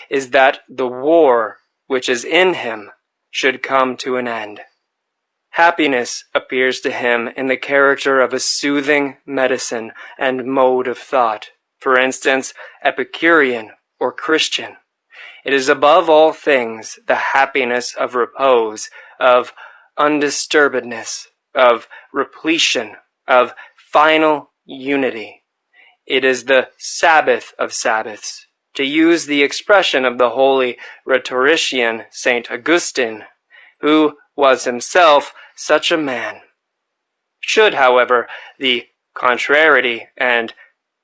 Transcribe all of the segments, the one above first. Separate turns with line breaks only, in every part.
is that the war which is in him should come to an end. Happiness appears to him in the character of a soothing medicine and mode of thought, for instance, Epicurean or Christian. It is above all things the happiness of repose, of undisturbedness, of repletion, of final unity. It is the Sabbath of Sabbaths, to use the expression of the holy rhetorician St. Augustine, who was himself such a man. Should, however, the contrariety and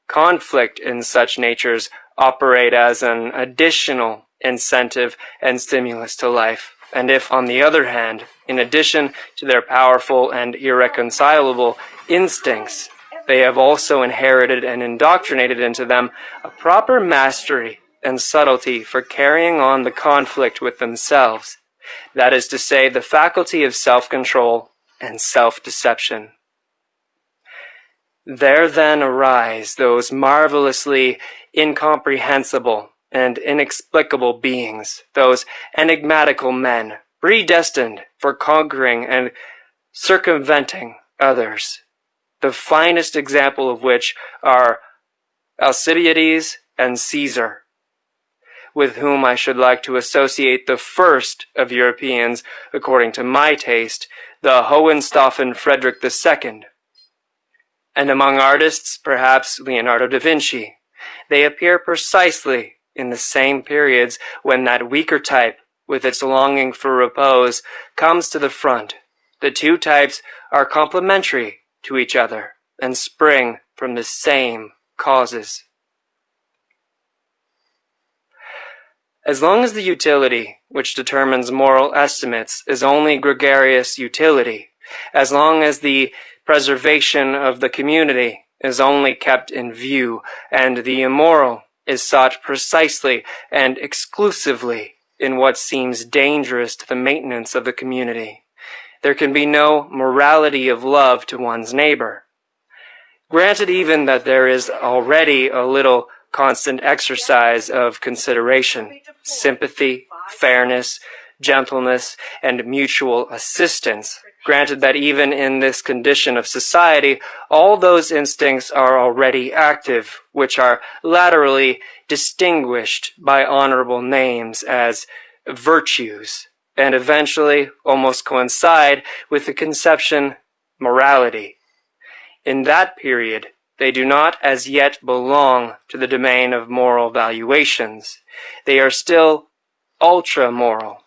conflict in such natures operate as an additional incentive and stimulus to life, and if, on the other hand, in addition to their powerful and irreconcilable instincts, they have also inherited and indoctrinated into them a proper mastery and subtlety for carrying on the conflict with themselves, that is to say, the faculty of self-control and self-deception. There then arise those marvelously incomprehensible and inexplicable beings, those enigmatical men, predestined for conquering and circumventing others, the finest example of which are Alcibiades and Caesar, with whom I should like to associate the first of Europeans, according to my taste, the Hohenstaufen Friedrich II. And among artists, perhaps Leonardo da Vinci. They appear precisely in the same periods when that weaker type, with its longing for repose, comes to the front. The two types are complementary to each other and spring from the same causes. As long as the utility which determines moral estimates is only gregarious utility, as long as the preservation of the community is only kept in view, and the immoral is sought precisely and exclusively in what seems dangerous to the maintenance of the community, there can be no morality of love to one's neighbor. Granted even that there is already a little constant exercise of consideration, sympathy, fairness, gentleness, and mutual assistance, granted that even in this condition of society, all those instincts are already active, which are laterally distinguished by honorable names as virtues, and eventually almost coincide with the conception morality. In that period, they do not as yet belong to the domain of moral valuations. They are still ultra-moral.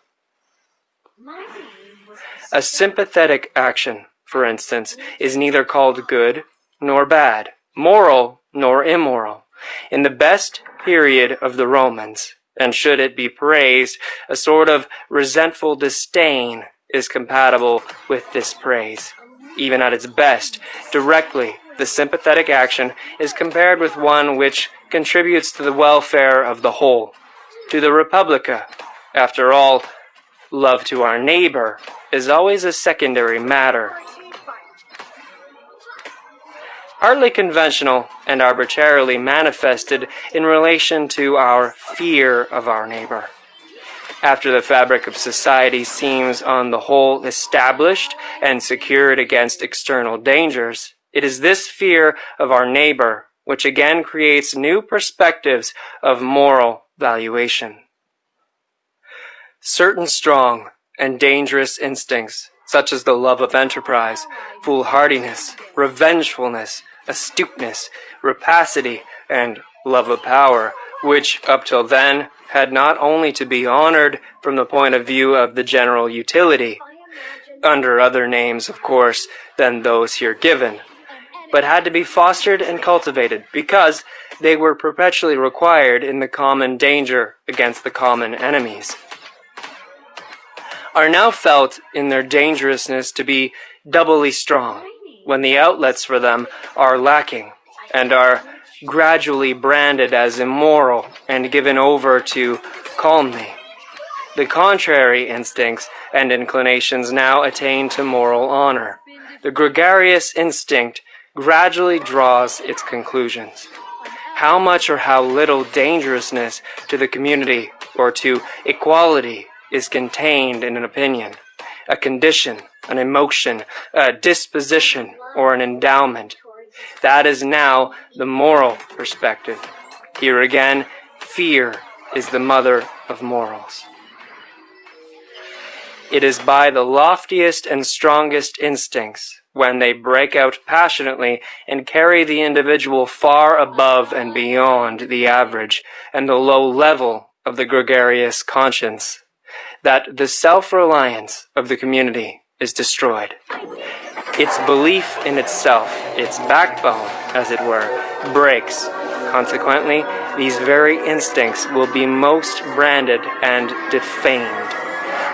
A sympathetic action, for instance, is neither called good nor bad, moral nor immoral. In the best period of the Romans, and should it be praised, a sort of resentful disdain is compatible with this praise. Even at its best, directly, the sympathetic action is compared with one which contributes to the welfare of the whole, to the Republica. After all, love to our neighbor is always a secondary matter. Partly conventional and arbitrarily manifested in relation to our fear of our neighbor. After the fabric of society seems on the whole established and secured against external dangers, it is this fear of our neighbor which again creates new perspectives of moral valuation. Certain strong and dangerous instincts, such as the love of enterprise, foolhardiness, revengefulness, astuteness, rapacity, and love of power, which up till then had not only to be honored from the point of view of the general utility, under other names, of course, than those here given, but had to be fostered and cultivated because they were perpetually required in the common danger against the common enemies, are now felt in their dangerousness to be doubly strong when the outlets for them are lacking and are gradually branded as immoral and given over to calumny. The contrary instincts and inclinations now attain to moral honor. The gregarious instinct gradually draws its conclusions. How much or how little dangerousness to the community or to equality is contained in an opinion, a condition, an emotion, a disposition, or an endowment. That is now the moral perspective. Here again, fear is the mother of morals. It is by the loftiest and strongest instincts, when they break out passionately and carry the individual far above and beyond the average and the low level of the gregarious conscience, that the self-reliance of the community is destroyed. Its belief in itself, its backbone, as it were, breaks. Consequently, these very instincts will be most branded and defamed.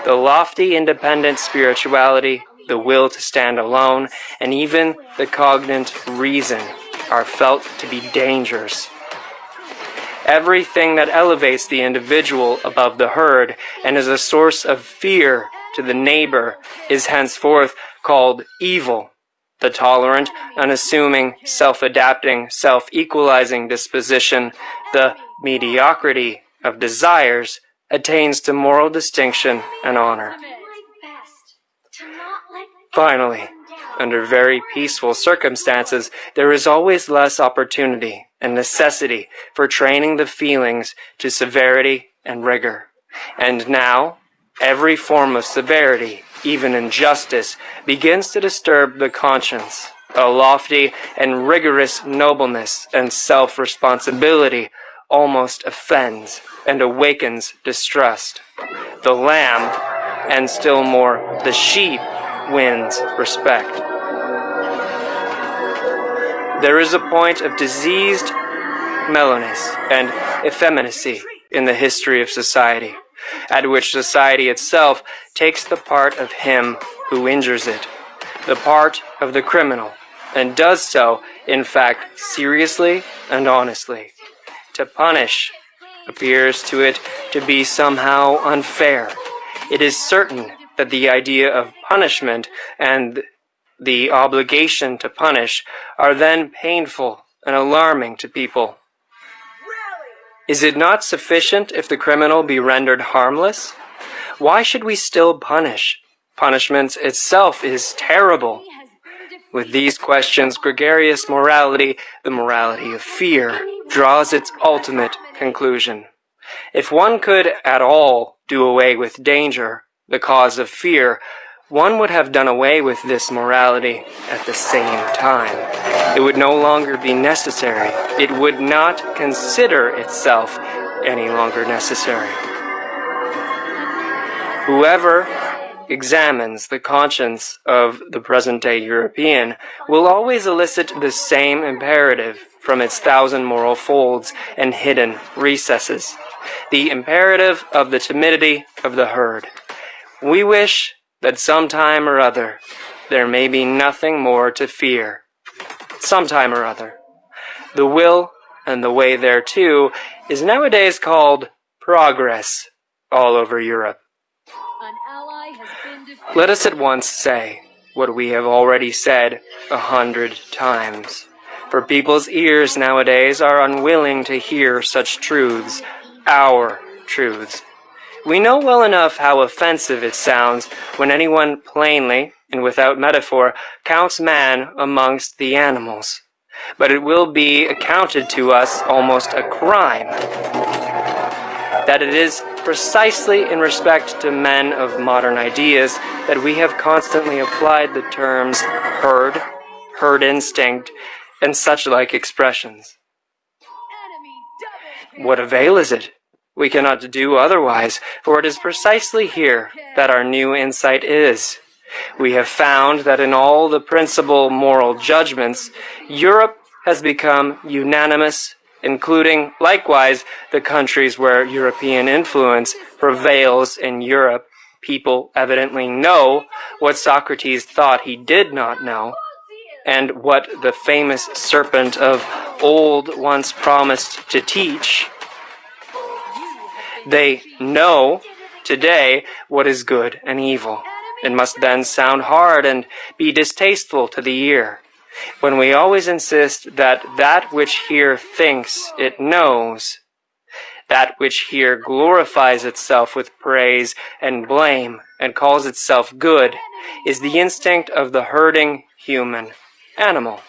The lofty independent spirituality, the will to stand alone, and even the cognate reason are felt to be dangers. Everything that elevates the individual above the herd and is a source of fear to the neighbor is henceforth called evil. The tolerant, unassuming, self-adapting, self-equalizing disposition, the mediocrity of desires, attains to moral distinction and honor. Finally, under very peaceful circumstances, there is always less opportunity and necessity for training the feelings to severity and rigor. And now, every form of severity, even injustice, begins to disturb the conscience. A lofty and rigorous nobleness and self-responsibility almost offends and awakens distrust. The lamb, and still more the sheep, wins respect. There is a point of diseased mellowness and effeminacy in the history of society, at which society itself takes the part of him who injures it, the part of the criminal, and does so, in fact, seriously and honestly. To punish appears to it to be somehow unfair. It is certain that the idea of punishment and the obligation to punish are then painful and alarming to people. Is it not sufficient if the criminal be rendered harmless? Why should we still punish? Punishment itself is terrible. With these questions, gregarious morality, the morality of fear, draws its ultimate conclusion. If one could at all do away with danger, the cause of fear, one would have done away with this morality at the same time. It would no longer be necessary. It would not consider itself any longer necessary. Whoever examines the conscience of the present-day European will always elicit the same imperative from its thousand moral folds and hidden recesses. The imperative of the timidity of the herd. We wish that sometime or other there may be nothing more to fear. Sometime or other. The will and the way thereto is nowadays called progress all over Europe. Let us at once say what we have already said 100 times. For people's ears nowadays are unwilling to hear such truths, our truths. We know well enough how offensive it sounds when anyone plainly, and without metaphor, counts man amongst the animals. But it will be accounted to us almost a crime that it is precisely in respect to men of modern ideas that we have constantly applied the terms herd instinct, and such like expressions. What avail is it? We cannot do otherwise, for it is precisely here that our new insight is. We have found that in all the principal moral judgments, Europe has become unanimous, including likewise the countries where European influence prevails in Europe. People evidently know what Socrates thought he did not know, and what the famous serpent of old once promised to teach. They know today what is good and evil. It must then sound hard and be distasteful to the ear, when we always insist that that which here thinks it knows, That which here glorifies itself with praise and blame and calls itself good is the instinct of the herding human animal.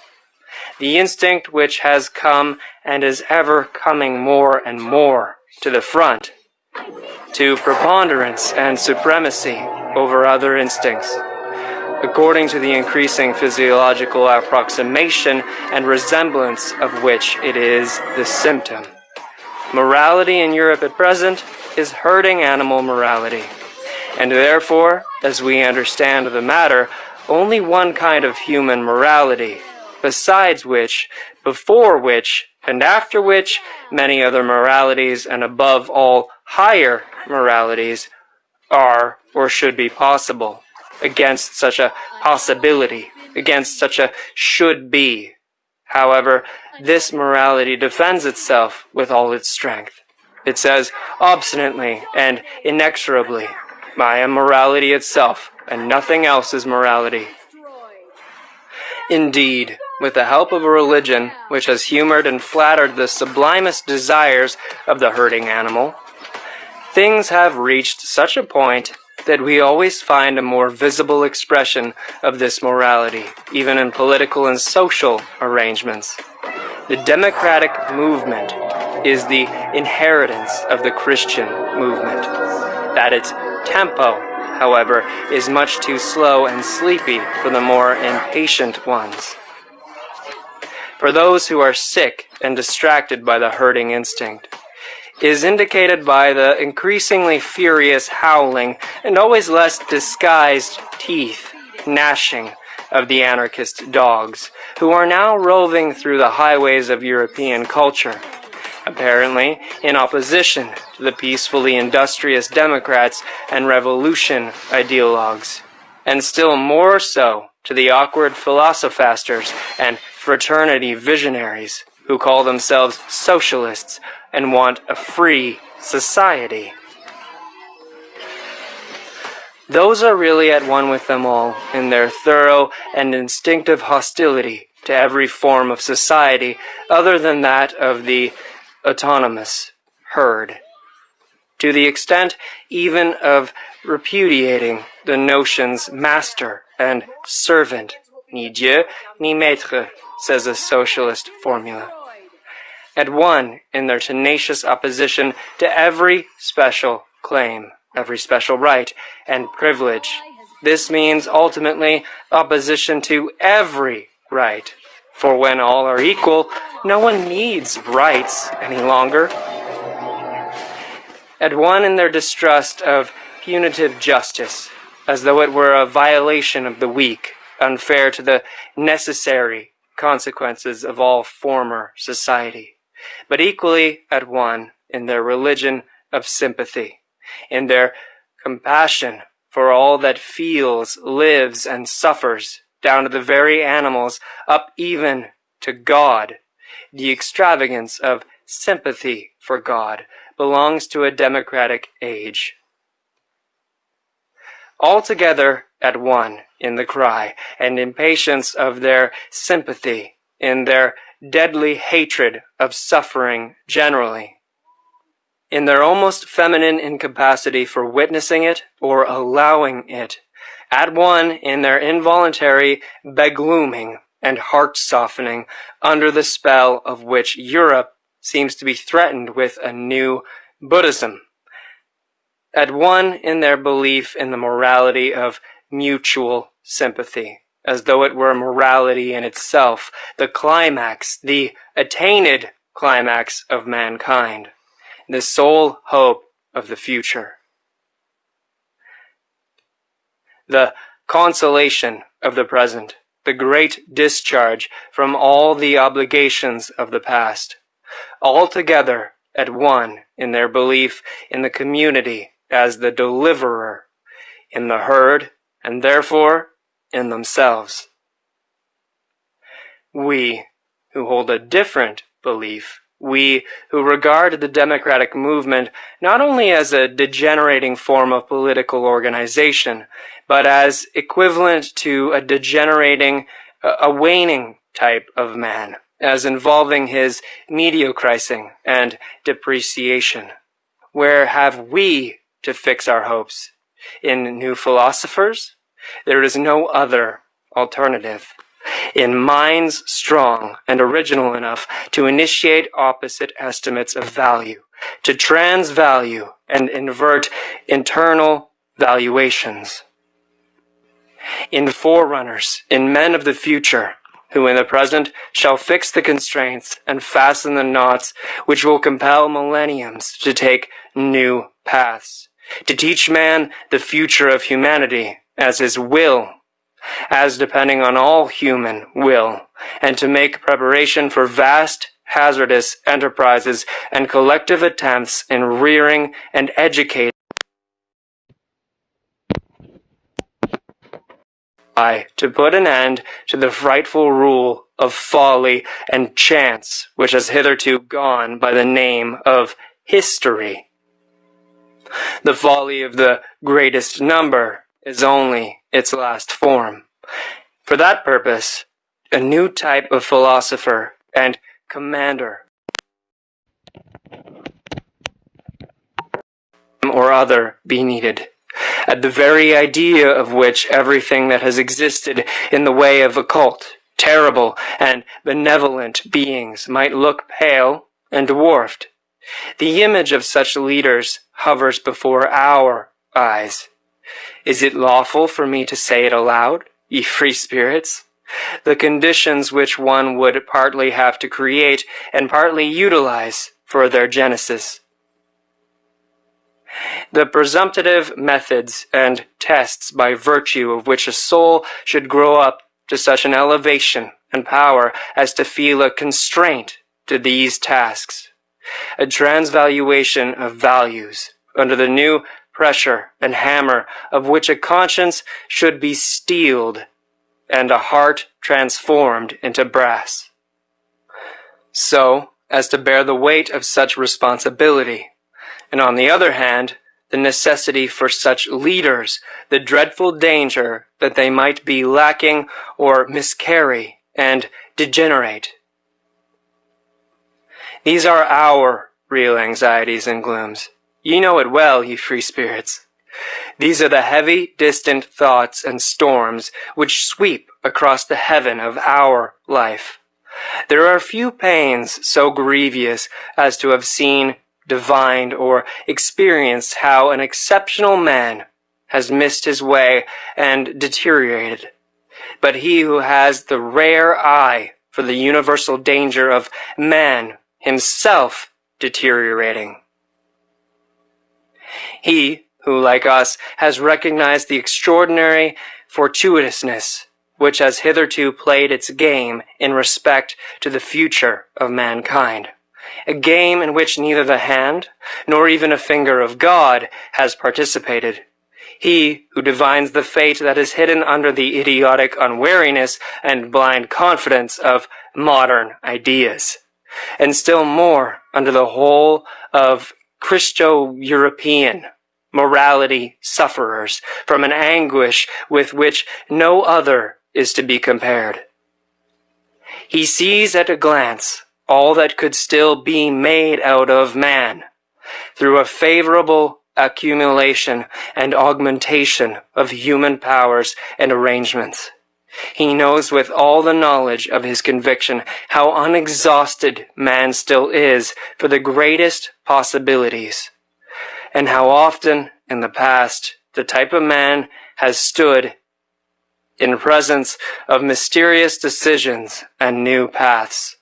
The instinct which has come and is ever coming more and more to the front, to preponderance and supremacy over other instincts, according to the increasing physiological approximation and resemblance of which it is the symptom. Morality in Europe at present is herding animal morality, and therefore, as we understand the matter, only one kind of human morality, besides which, before which, and after which, many other moralities, and above all, higher moralities, are or should be possible. Against such a possibility, against such a should be. However, this morality defends itself with all its strength. It says obstinately and inexorably, I am morality itself, and nothing else is morality. Indeed, with the help of a religion which has humored and flattered the sublimest desires of the herding animal, things have reached such a point that we always find a more visible expression of this morality, even in political and social arrangements. The democratic movement is the inheritance of the Christian movement. That its tempo, however, is much too slow and sleepy for the more impatient ones. For those who are sick and distracted by the herding instinct, is indicated by the increasingly furious howling and always less disguised teeth gnashing of the anarchist dogs, who are now roving through the highways of European culture, apparently in opposition to the peacefully industrious democrats and revolution ideologues, and still more so to the awkward philosophasters and fraternity visionaries who call themselves socialists and want a free society. Those are really at one with them all in their thorough and instinctive hostility to every form of society other than that of the autonomous herd, to the extent even of repudiating the notions master and servant, ni Dieu ni maître, says a socialist formula. At one in their tenacious opposition to every special claim, every special right and privilege. This means ultimately opposition to every right, for when all are equal, no one needs rights any longer. At one in their distrust of punitive justice, as though it were a violation of the weak, unfair to the necessary consequences of all former society. But equally at one in their religion of sympathy, in their compassion for all that feels, lives, and suffers, down to the very animals, up even to God. The extravagance of sympathy for God belongs to a democratic age. Altogether at one in the cry and impatience of their sympathy, in their deadly hatred of suffering generally, in their almost feminine incapacity for witnessing it or allowing it, at one in their involuntary beglooming and heart-softening under the spell of which Europe seems to be threatened with a new Buddhism, at one in their belief in the morality of mutual sympathy, as though it were morality in itself, the climax, the attained climax of mankind, the sole hope of the future, the consolation of the present, the great discharge from all the obligations of the past, altogether at one in their belief in the community as the deliverer, in the herd, and therefore in themselves. We, who hold a different belief, we who regard the democratic movement not only as a degenerating form of political organization, but as equivalent to a degenerating, a waning type of man, as involving his mediocrising and depreciation. Where have we to fix our hopes? In new philosophers? There is no other alternative. In minds strong and original enough to initiate opposite estimates of value, to transvalue and invert internal valuations. In forerunners, in men of the future, who in the present shall fix the constraints and fasten the knots which will compel millenniums to take new paths, to teach man the future of humanity as his will, as depending on all human will, and to make preparation for vast, hazardous enterprises and collective attempts in rearing and educating to put an end to the frightful rule of folly and chance which has hitherto gone by the name of history. The folly of the greatest number is only its last form. For that purpose, a new type of philosopher and commander or other be needed, at the very idea of which everything that has existed in the way of occult, terrible, and benevolent beings might look pale and dwarfed. The image of such leaders hovers before our eyes. Is it lawful for me to say it aloud, ye free spirits? The conditions which one would partly have to create and partly utilize for their genesis. The presumptive methods and tests by virtue of which a soul should grow up to such an elevation and power as to feel a constraint to these tasks, a transvaluation of values under the new pressure and hammer of which a conscience should be steeled and a heart transformed into brass, so as to bear the weight of such responsibility, and on the other hand, the necessity for such leaders, the dreadful danger that they might be lacking or miscarry and degenerate. These are our real anxieties and glooms. Ye know it well, ye free spirits. These are the heavy, distant thoughts and storms which sweep across the heaven of our life. There are few pains so grievous as to have seen, divined, or experienced how an exceptional man has missed his way and deteriorated. But he who has the rare eye for the universal danger of man himself deteriorating. He who, like us, has recognized the extraordinary fortuitousness which has hitherto played its game in respect to the future of mankind, a game in which neither the hand nor even a finger of God has participated. He who divines the fate that is hidden under the idiotic unwariness and blind confidence of modern ideas, and still more under the whole of Christo-European morality sufferers from an anguish with which no other is to be compared. He sees at a glance all that could still be made out of man through a favorable accumulation and augmentation of human powers and arrangements. He knows with all the knowledge of his conviction how unexhausted man still is for the greatest possibilities, and how often in the past the type of man has stood in presence of mysterious decisions and new paths.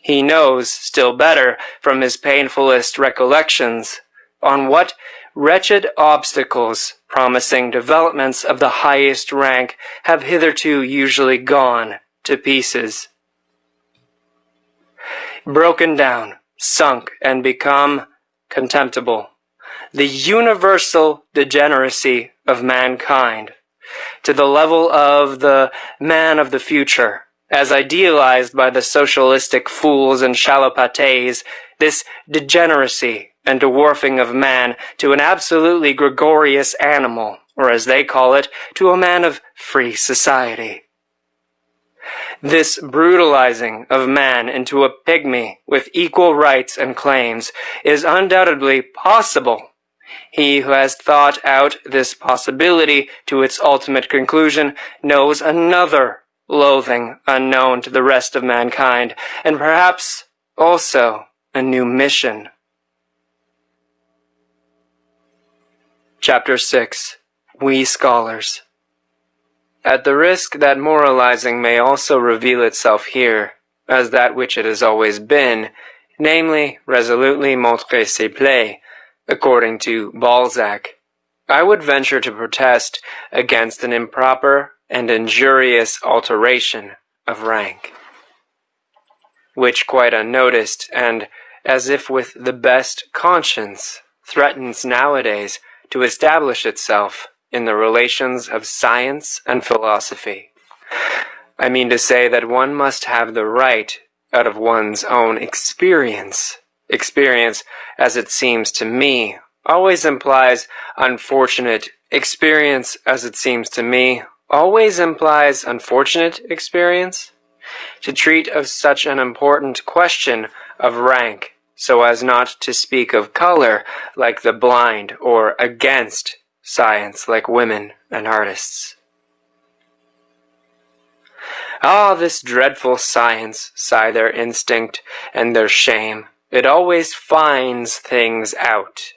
He knows still better from his painfulest recollections on what wretched obstacles promising developments of the highest rank have hitherto usually gone to pieces. Broken down, sunk, and become contemptible. The universal degeneracy of mankind to the level of the man of the future, as idealized by the socialistic fools and chalopates, this degeneracy and dwarfing of man to an absolutely gregarious animal, or as they call it, to a man of free society. This brutalizing of man into a pygmy with equal rights and claims is undoubtedly possible. He who has thought out this possibility to its ultimate conclusion knows another loathing unknown to the rest of mankind, and perhaps also a new mission. Chapter 6. We Scholars. At the risk that moralizing may also reveal itself here as that which it has always been, namely resolutely montrer ses plaies, according to Balzac, I would venture to protest against an improper and injurious alteration of rank, which quite unnoticed, and as if with the best conscience, threatens nowadays to establish itself in the relations of science and philosophy. I mean to say that one must have the right out of one's own experience. Experience, as it seems to me, always implies unfortunate experience, as it seems to me, always implies unfortunate experience. To treat of such an important question of rank, so as not to speak of color like the blind, or against science like women and artists. Ah, this dreadful science, sigh their instinct and their shame. It always finds things out.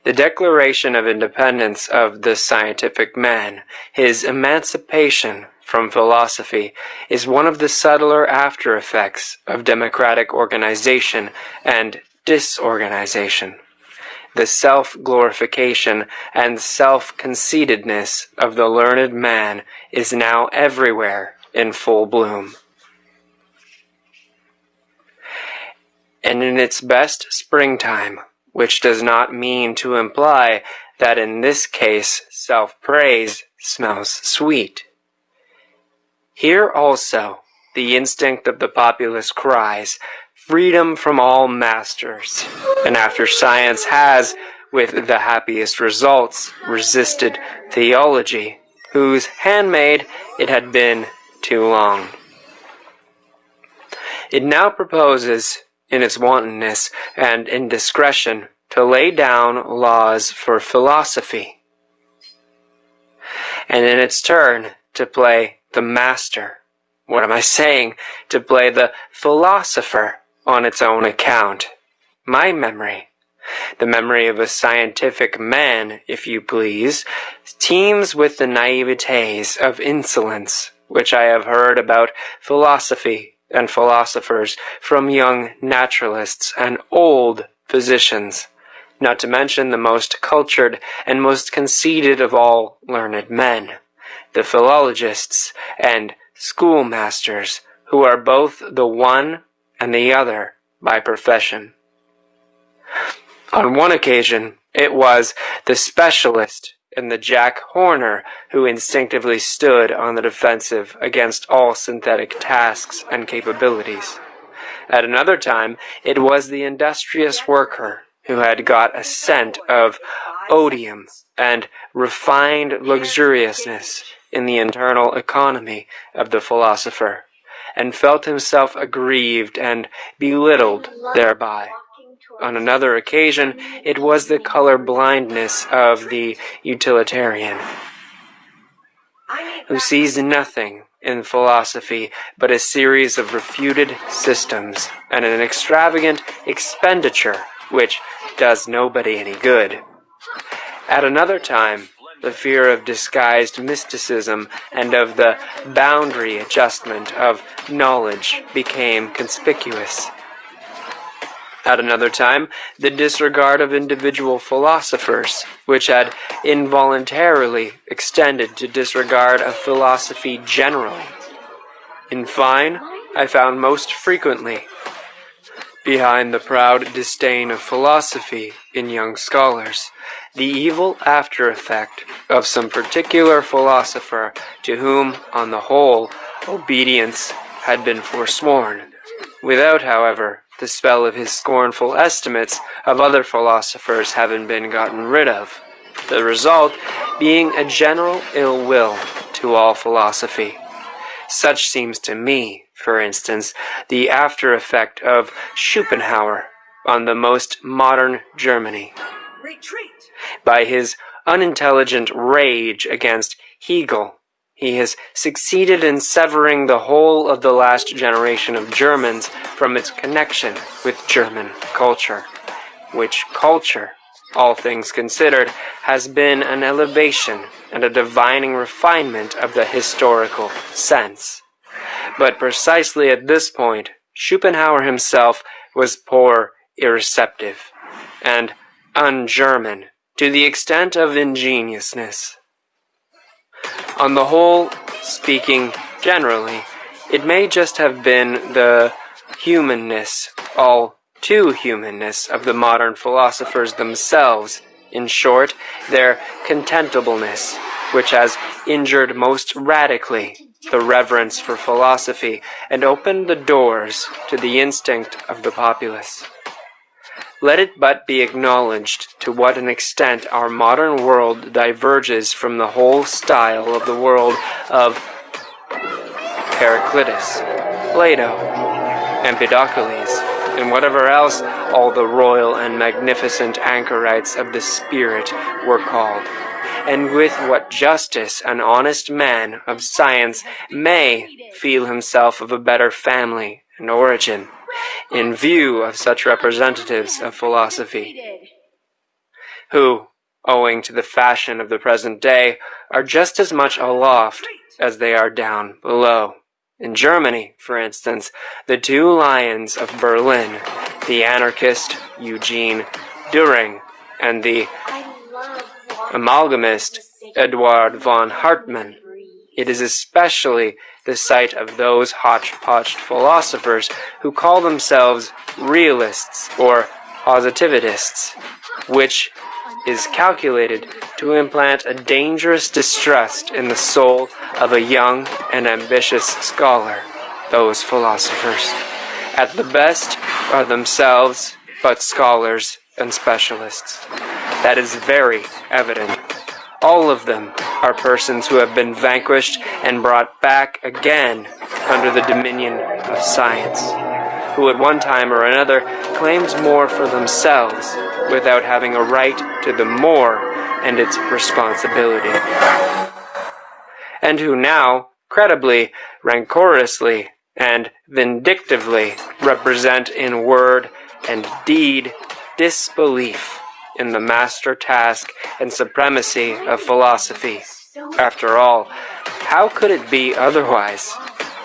The declaration of independence of the scientific man, his emancipation from philosophy, is one of the subtler after-effects of democratic organization and disorganization. The self-glorification and self-conceitedness of the learned man is now everywhere in full bloom. And in its best springtime, which does not mean to imply that in this case self-praise smells sweet. Here also the instinct of the populace cries, freedom from all masters, and after science has, with the happiest results, resisted theology, whose handmaid it had been too long, it now proposes, in its wantonness and indiscretion, to lay down laws for philosophy, and in its turn to play the master. What am I saying? To play the philosopher on its own account. My memory, the memory of a scientific man, if you please, teems with the naivetés of insolence which I have heard about philosophy and philosophers from young naturalists and old physicians, not to mention the most cultured and most conceited of all learned men, the philologists and schoolmasters, who are both the one and the other by profession. On one occasion, it was the specialist and the Jack Horner who instinctively stood on the defensive against all synthetic tasks and capabilities. At another time, it was the industrious worker who had got a scent of odium and refined luxuriousness in the internal economy of the philosopher, and felt himself aggrieved and belittled thereby. On another occasion, it was the color blindness of the utilitarian, who sees nothing in philosophy but a series of refuted systems and an extravagant expenditure which does nobody any good. At another time, the fear of disguised mysticism and of the boundary adjustment of knowledge became conspicuous. At another time, the disregard of individual philosophers, which had involuntarily extended to disregard of philosophy generally. In fine, I found most frequently, behind the proud disdain of philosophy in young scholars, the evil after-effect of some particular philosopher to whom, on the whole, obedience had been forsworn, without, however, the spell of his scornful estimates of other philosophers having been gotten rid of, the result being a general ill will to all philosophy, Such seems to me, for instance, the after effect of Schopenhauer on the most modern Germany.
Retreat!
By his unintelligent rage against Hegel, he has succeeded in severing the whole of the last generation of Germans from its connection with German culture, which culture, all things considered, has been an elevation and a divining refinement of the historical sense. But precisely at this point, Schopenhauer himself was poor, irreceptive, and un-German to the extent of ingenuousness. On the whole, speaking generally, it may just have been the humanness, all too humanness, of the modern philosophers themselves, in short, their contentableness, which has injured most radically the reverence for philosophy and opened the doors to the instinct of the populace. Let it but be acknowledged to what an extent our modern world diverges from the whole style of the world of Heraclitus, Plato, Empedocles, and whatever else all the royal and magnificent anchorites of the spirit were called, and with what justice an honest man of science may feel himself of a better family and origin, in view of such representatives of philosophy, who, owing to the fashion of the present day, are just as much aloft as they are down below. In Germany, for instance, the two lions of Berlin, the anarchist Eugene Düring and the amalgamist Eduard von Hartmann, it is especially the sight of those hodgepodge philosophers who call themselves realists or positivists, which is calculated to implant a dangerous distrust in the soul of a young and ambitious scholar. Those philosophers, at the best, are themselves but scholars and specialists. That is very evident. All of them are persons who have been vanquished and brought back again under the dominion of science, who at one time or another claimed more for themselves without having a right to the more and its responsibility, and who now, credibly, rancorously, and vindictively represent in word and deed disbelief in the master task and supremacy of philosophy. After all, how could it be otherwise?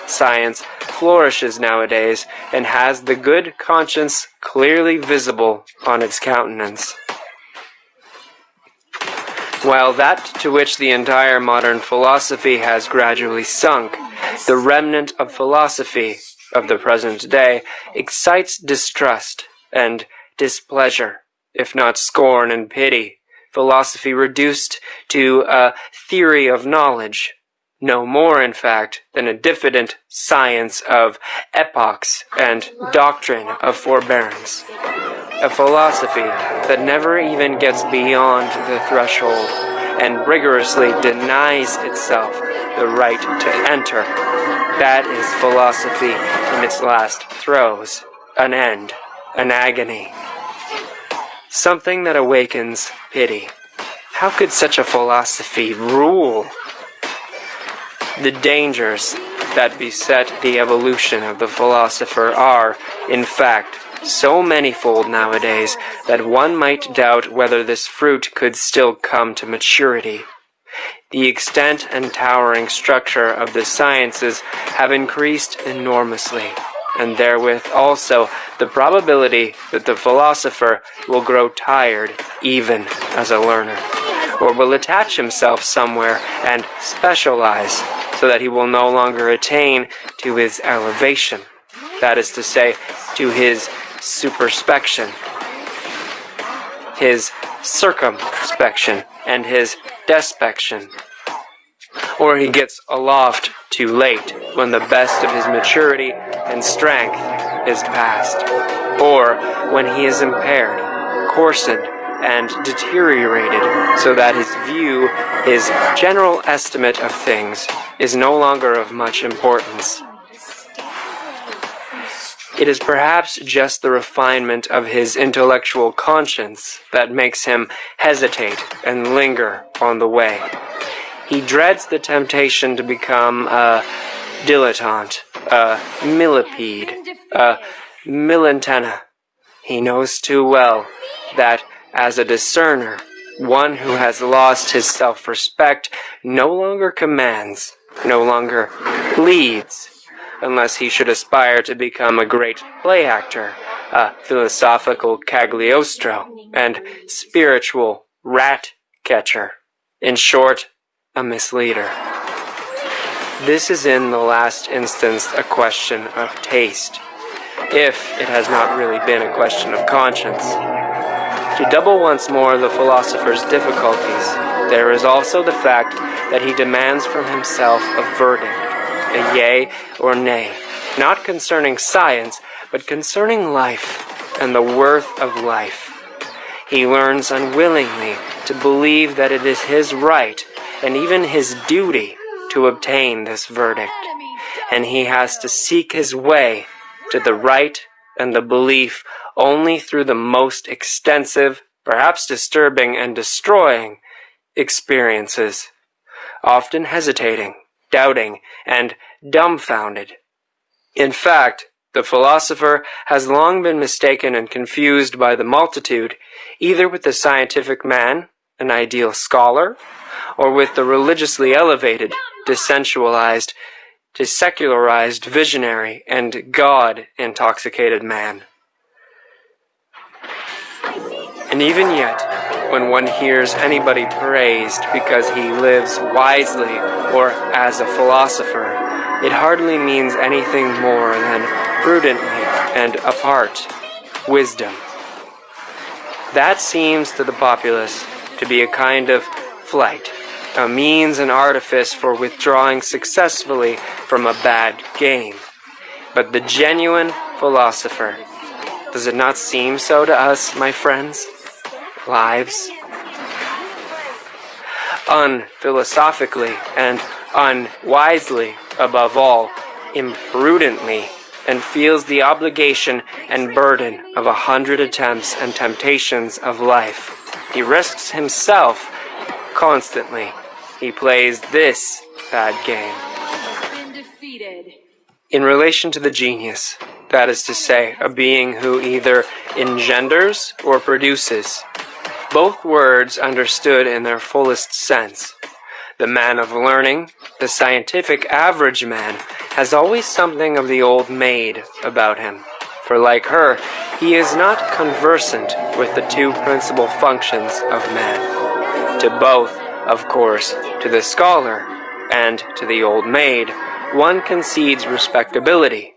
Science flourishes nowadays and has the good conscience clearly visible on its countenance, while that to which the entire modern philosophy has gradually sunk, the remnant of philosophy of the present day, excites distrust and displeasure, if not scorn and pity. Philosophy reduced to a theory of knowledge, no more, in fact, than a diffident science of epochs and doctrine of forbearance. A philosophy that never even gets beyond the threshold and rigorously denies itself the right to enter. That is philosophy in its last throes, an end, an agony. Something that awakens pity. How could such a philosophy rule? The dangers that beset the evolution of the philosopher are, in fact, so manifold nowadays that one might doubt whether this fruit could still come to maturity. The extent and towering structure of the sciences have increased enormously, and therewith also the probability that the philosopher will grow tired even as a learner, or will attach himself somewhere and specialize, so that he will no longer attain to his elevation, that is to say, to his superspection, his circumspection, and his despection. Or he gets aloft too late, when the best of his maturity and strength is past, or when he is impaired, coarsened, and deteriorated, so that his view, his general estimate of things, is no longer of much importance. It is perhaps just the refinement of his intellectual conscience that makes him hesitate and linger on the way. He dreads the temptation to become a dilettante, a millipede, a millentenna. He knows too well that, as a discerner, one who has lost his self-respect no longer commands, no longer leads, unless he should aspire to become a great play actor, a philosophical Cagliostro, and spiritual rat-catcher. In short, a misleader. This is in the last instance a question of taste, if it has not really been a question of conscience. To double once more the philosopher's difficulties, there is also the fact that he demands from himself a verdict, a yea or nay, not concerning science, but concerning life and the worth of life. He learns unwillingly to believe that it is his right and even his duty to obtain this verdict, and he has to seek his way to the right and the belief only through the most extensive, perhaps disturbing and destroying experiences, often hesitating, doubting, and dumbfounded. In fact, the philosopher has long been mistaken and confused by the multitude, either with the scientific man, an ideal scholar, or with the religiously elevated, desensualized, desecularized visionary and God-intoxicated man. And even yet, when one hears anybody praised because he lives wisely or as a philosopher, it hardly means anything more than prudently and apart wisdom. That seems to the populace to be a kind of flight, a means and artifice for withdrawing successfully from a bad game. But the genuine philosopher, does it not seem so to us, my friends? Lives? Unphilosophically and unwisely, above all, imprudently, and feels the obligation and burden of 100 attempts and temptations of life. He risks himself constantly. He plays this bad game. In relation to the genius, that is to say, a being who either engenders or produces, both words understood in their fullest sense. The man of learning, the scientific average man, has always something of the old maid about him, for like her, he is not conversant with the two principal functions of man. To both, of course, to the scholar and to the old maid, one concedes respectability,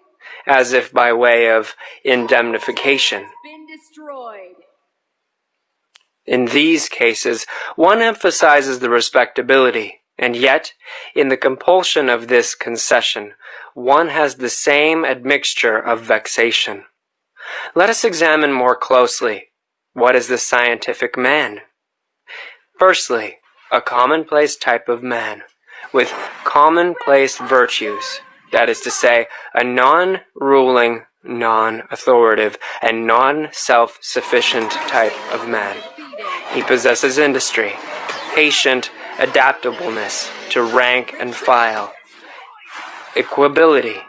as if by way of indemnification. In these cases, one emphasizes the respectability, and yet, in the compulsion of this concession, one has the same admixture of vexation. Let us examine more closely, what is the scientific man? Firstly, a commonplace type of man, with commonplace virtues, that is to say, a non-ruling, non-authoritative, and non-self-sufficient type of man. He possesses industry, patient adaptableness to rank and file, equability,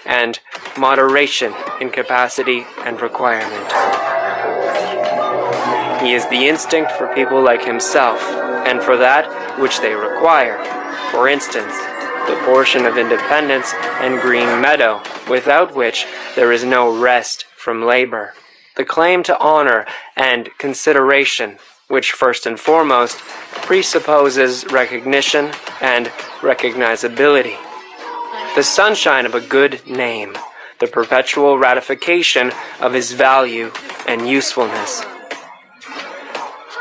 and moderation in capacity and requirement. He is the instinct for people like himself, and for that which they require. For instance, the portion of independence and green meadow, without which there is no rest from labor. The claim to honor and consideration, which first and foremost presupposes recognition and recognizability. The sunshine of a good name, the perpetual ratification of his value and usefulness,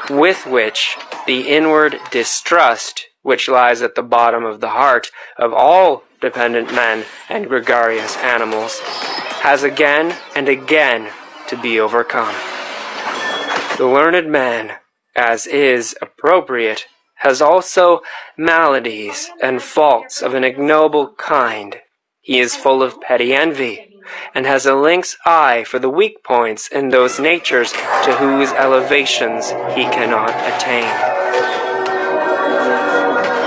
with which the inward distrust which lies at the bottom of the heart of all dependent men and gregarious animals has again and again to be overcome. The learned man, as is appropriate, has also maladies and faults of an ignoble kind. He is full of petty envy, and has a lynx eye for the weak points in those natures to whose elevations he cannot attain.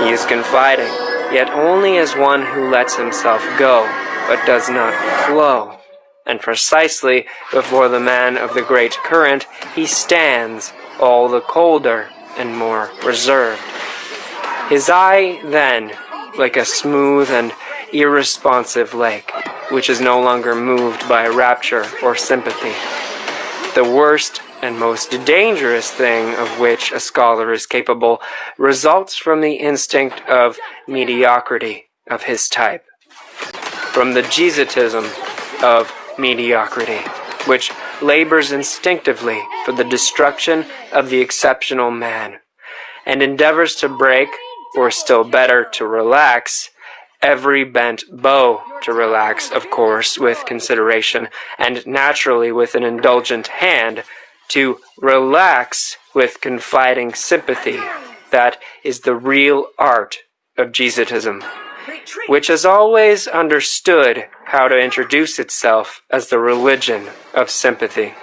He is confiding, yet only as one who lets himself go, but does not flow. And precisely before the man of the great current he stands, all the colder and more reserved. His eye, then, like a smooth and irresponsive lake, which is no longer moved by rapture or sympathy. The worst and most dangerous thing of which a scholar is capable results from the instinct of mediocrity of his type, from the Jesuitism of mediocrity, which labors instinctively for the destruction of the exceptional man, and endeavors to break, or still better, to relax, every bent bow, to relax, of course, with consideration, and naturally with an indulgent hand, to relax with confiding sympathy. That is the real art of Jesuitism, which has always understood how to introduce itself as the religion of sympathy.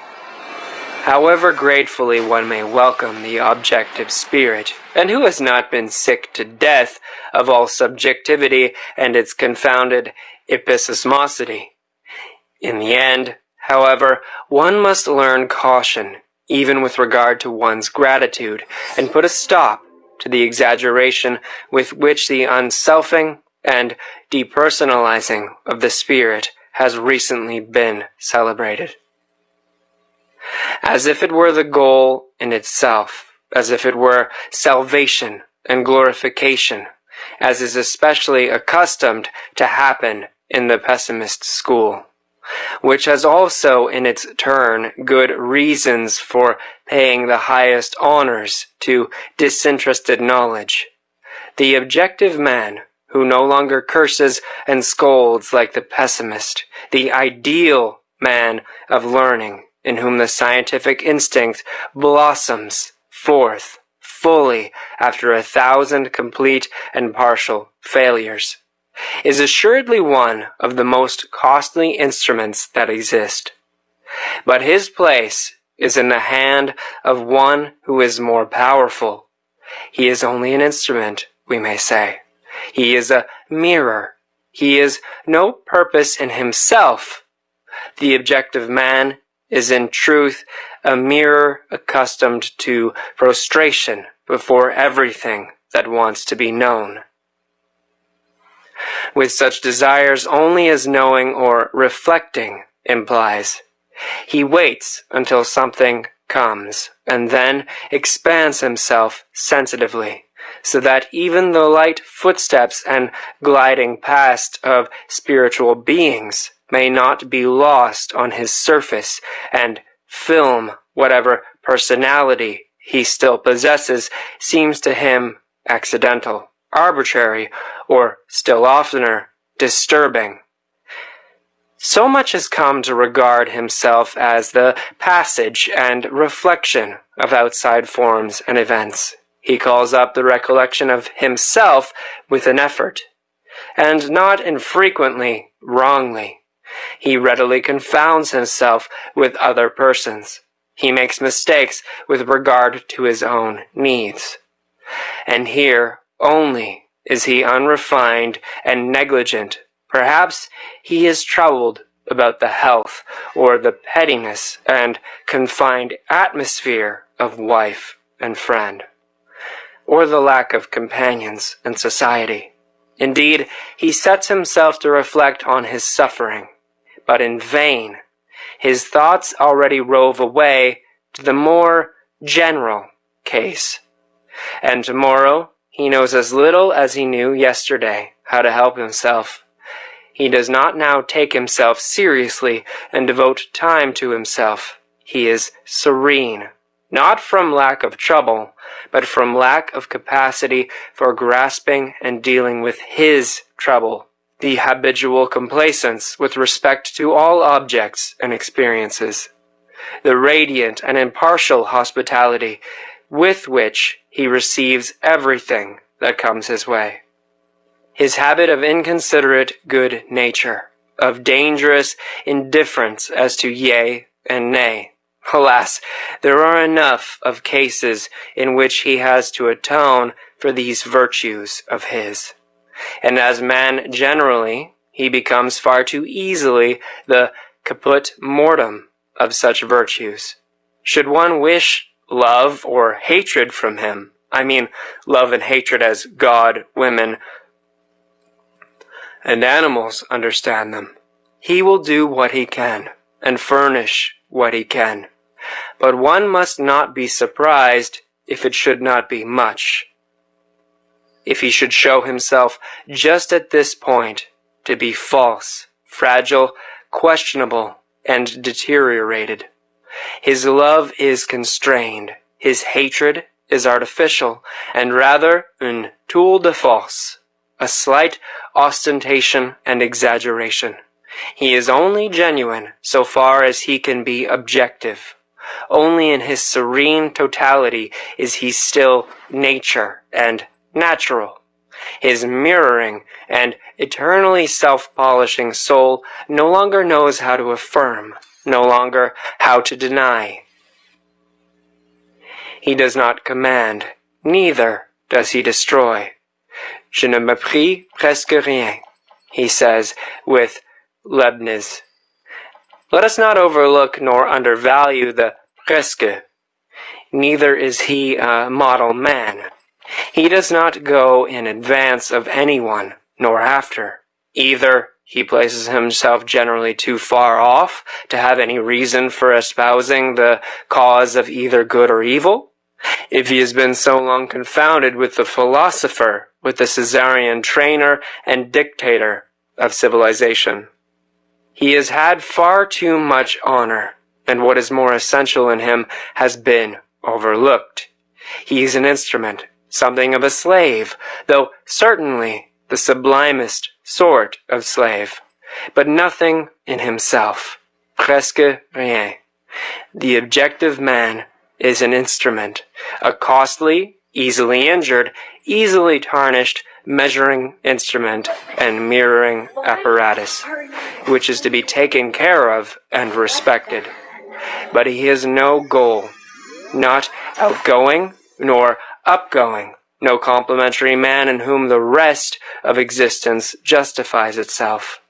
However gratefully one may welcome the objective spirit, and who has not been sick to death of all subjectivity and its confounded epistemosity? In the end, however, one must learn caution, even with regard to one's gratitude, and put a stop to the exaggeration with which the unselfing and depersonalizing of the spirit has recently been celebrated. As if it were the goal in itself, as if it were salvation and glorification, as is especially accustomed to happen in the pessimist school, which has also in its turn good reasons for paying the highest honors to disinterested knowledge. The objective man, who no longer curses and scolds like the pessimist, the ideal man of learning, in whom the scientific instinct blossoms forth fully after 1,000 complete and partial failures, is assuredly one of the most costly instruments that exist. But his place is in the hand of one who is more powerful. He is only an instrument, we may say. He is a mirror. He is no purpose in himself. The objective man is in truth a mirror accustomed to prostration before everything that wants to be known, with such desires only as knowing or reflecting implies. He waits until something comes, and then expands himself sensitively, so that even the light footsteps and gliding past of spiritual beings may not be lost on his surface, and film whatever personality he still possesses seems to him accidental, arbitrary, or still oftener, disturbing. So much has come to regard himself as the passage and reflection of outside forms and events. He calls up the recollection of himself with an effort, and not infrequently wrongly. He readily confounds himself with other persons. He makes mistakes with regard to his own needs. And here only is he unrefined and negligent. Perhaps he is troubled about the health or the pettiness and confined atmosphere of wife and friend, or the lack of companions and society. Indeed, he sets himself to reflect on his suffering, but in vain. His thoughts already rove away to the more general case, and tomorrow he knows as little as he knew yesterday how to help himself. He does not now take himself seriously and devote time to himself. He is serene, not from lack of trouble, but from lack of capacity for grasping and dealing with his trouble, the habitual complacence with respect to all objects and experiences, the radiant and impartial hospitality with which he receives everything that comes his way. His habit of inconsiderate good nature, of dangerous indifference as to yea and nay. Alas, there are enough of cases in which he has to atone for these virtues of his. And as man generally, he becomes far too easily the caput mortuum of such virtues. Should one wish love or hatred from him, I mean love and hatred as God, women, and animals understand them, he will do what he can, and furnish what he can. But one must not be surprised if it should not be much. If he should show himself just at this point to be false, fragile, questionable, and deteriorated. His love is constrained, his hatred is artificial, and rather un tour de force, a slight ostentation and exaggeration. He is only genuine so far as he can be objective. Only in his serene totality is he still nature and natural. His mirroring and eternally self-polishing soul no longer knows how to affirm, no longer how to deny. He does not command, neither does he destroy. Je ne méprise presque rien, he says with Leibniz. Let us not overlook nor undervalue the presque. Neither is he a model man. He does not go in advance of anyone, nor after. Either he places himself generally too far off to have any reason for espousing the cause of either good or evil. If he has been so long confounded with the philosopher, with the Caesarean trainer and dictator of civilization, he has had far too much honor, and what is more essential in him has been overlooked. He is an instrument, something of a slave, though certainly the sublimest sort of slave, but nothing in himself, presque rien. The objective man is an instrument, a costly, easily injured, easily tarnished measuring instrument and mirroring apparatus, which is to be taken care of and respected. But he has no goal, not outgoing nor upgoing, no complimentary man in whom the rest of existence justifies itself.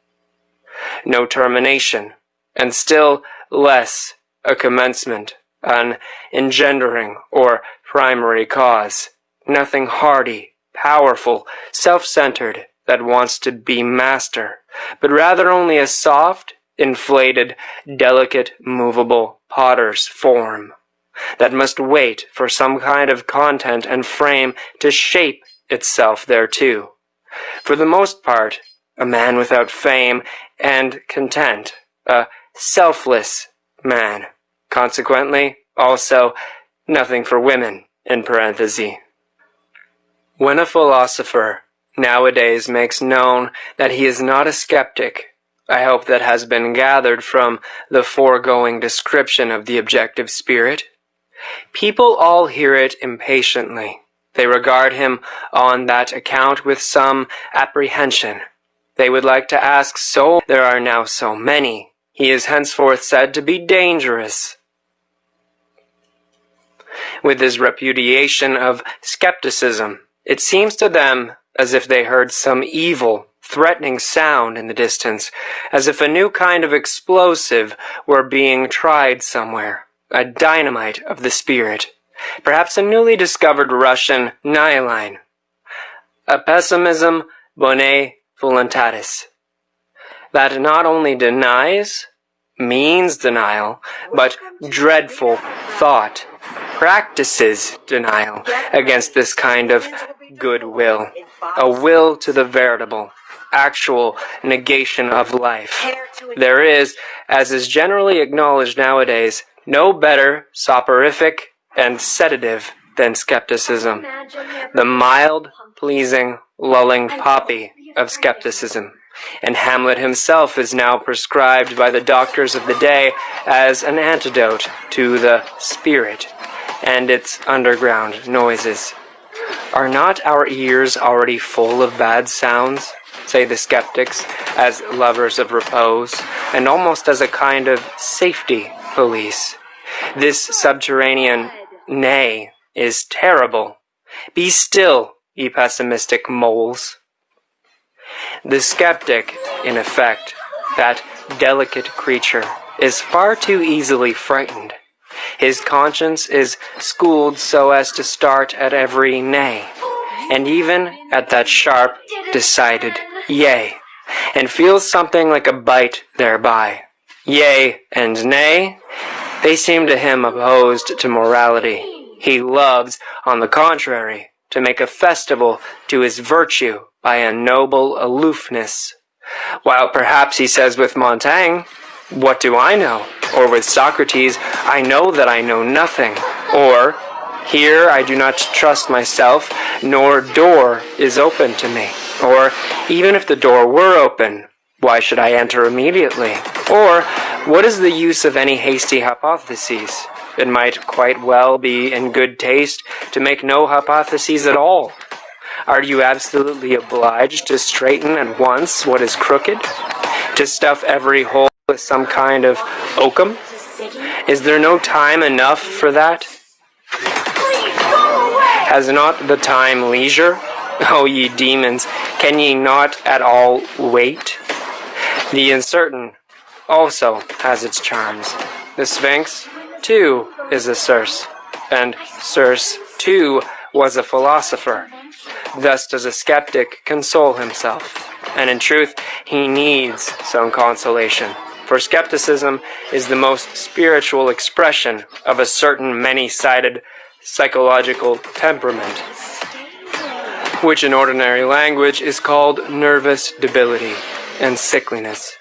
No termination, and still less a commencement, an engendering or primary cause. Nothing hardy, powerful, self-centered that wants to be master, but rather only a soft, inflated, delicate, movable potter's form that must wait for some kind of content and frame to shape itself thereto. For the most part, a man without fame and content, a selfless man. Consequently, also, nothing for women, in parentheses. When a philosopher nowadays makes known that he is not a skeptic, I hope that has been gathered from the foregoing description of the objective spirit, people all hear it impatiently. They regard him on that account with some apprehension. They would like to ask, so there are now so many. He is henceforth said to be dangerous. With his repudiation of skepticism, it seems to them as if they heard some evil, threatening sound in the distance, as if a new kind of explosive were being tried somewhere, a dynamite of the spirit, perhaps a newly discovered Russian nihilin, a pessimism bone voluntatis, that not only denies, means denial, but dreadful thought, practices denial against this kind of goodwill, a will to the veritable, actual negation of life. There is, as is generally acknowledged nowadays, no better soporific and sedative than skepticism, the mild, pleasing, lulling poppy of skepticism. And Hamlet himself is now prescribed by the doctors of the day as an antidote to the spirit, and its underground noises. Are not our ears already full of bad sounds, say the skeptics, as lovers of repose, and almost as a kind of safety police? This subterranean nay is terrible. Be still, ye pessimistic moles. The skeptic, in effect, that delicate creature, is far too easily frightened. His conscience is schooled so as to start at every nay, and even at that sharp, decided yea, and feels something like a bite thereby. Yea and nay, they seem to him opposed to morality. He loves, on the contrary, to make a festival to his virtue by a noble aloofness. While perhaps he says with Montaigne, "What do I know?" Or with Socrates, "I know that I know nothing." Or, "Here I do not trust myself, nor door is open to me." Or, "Even if the door were open, why should I enter immediately?" Or, "What is the use of any hasty hypotheses? It might quite well be in good taste to make no hypotheses at all. Are you absolutely obliged to straighten at once what is crooked? To stuff every hole with some kind of oakum? Is there no time enough for that? Has not the time leisure? O ye demons, can ye not at all wait? The uncertain also has its charms. The Sphinx, too, is a Circe, and Circe, too, was a philosopher. Thus does a skeptic console himself, and in truth he needs some consolation, for skepticism is the most spiritual expression of a certain many-sided psychological temperament, which in ordinary language is called nervous debility and sickliness.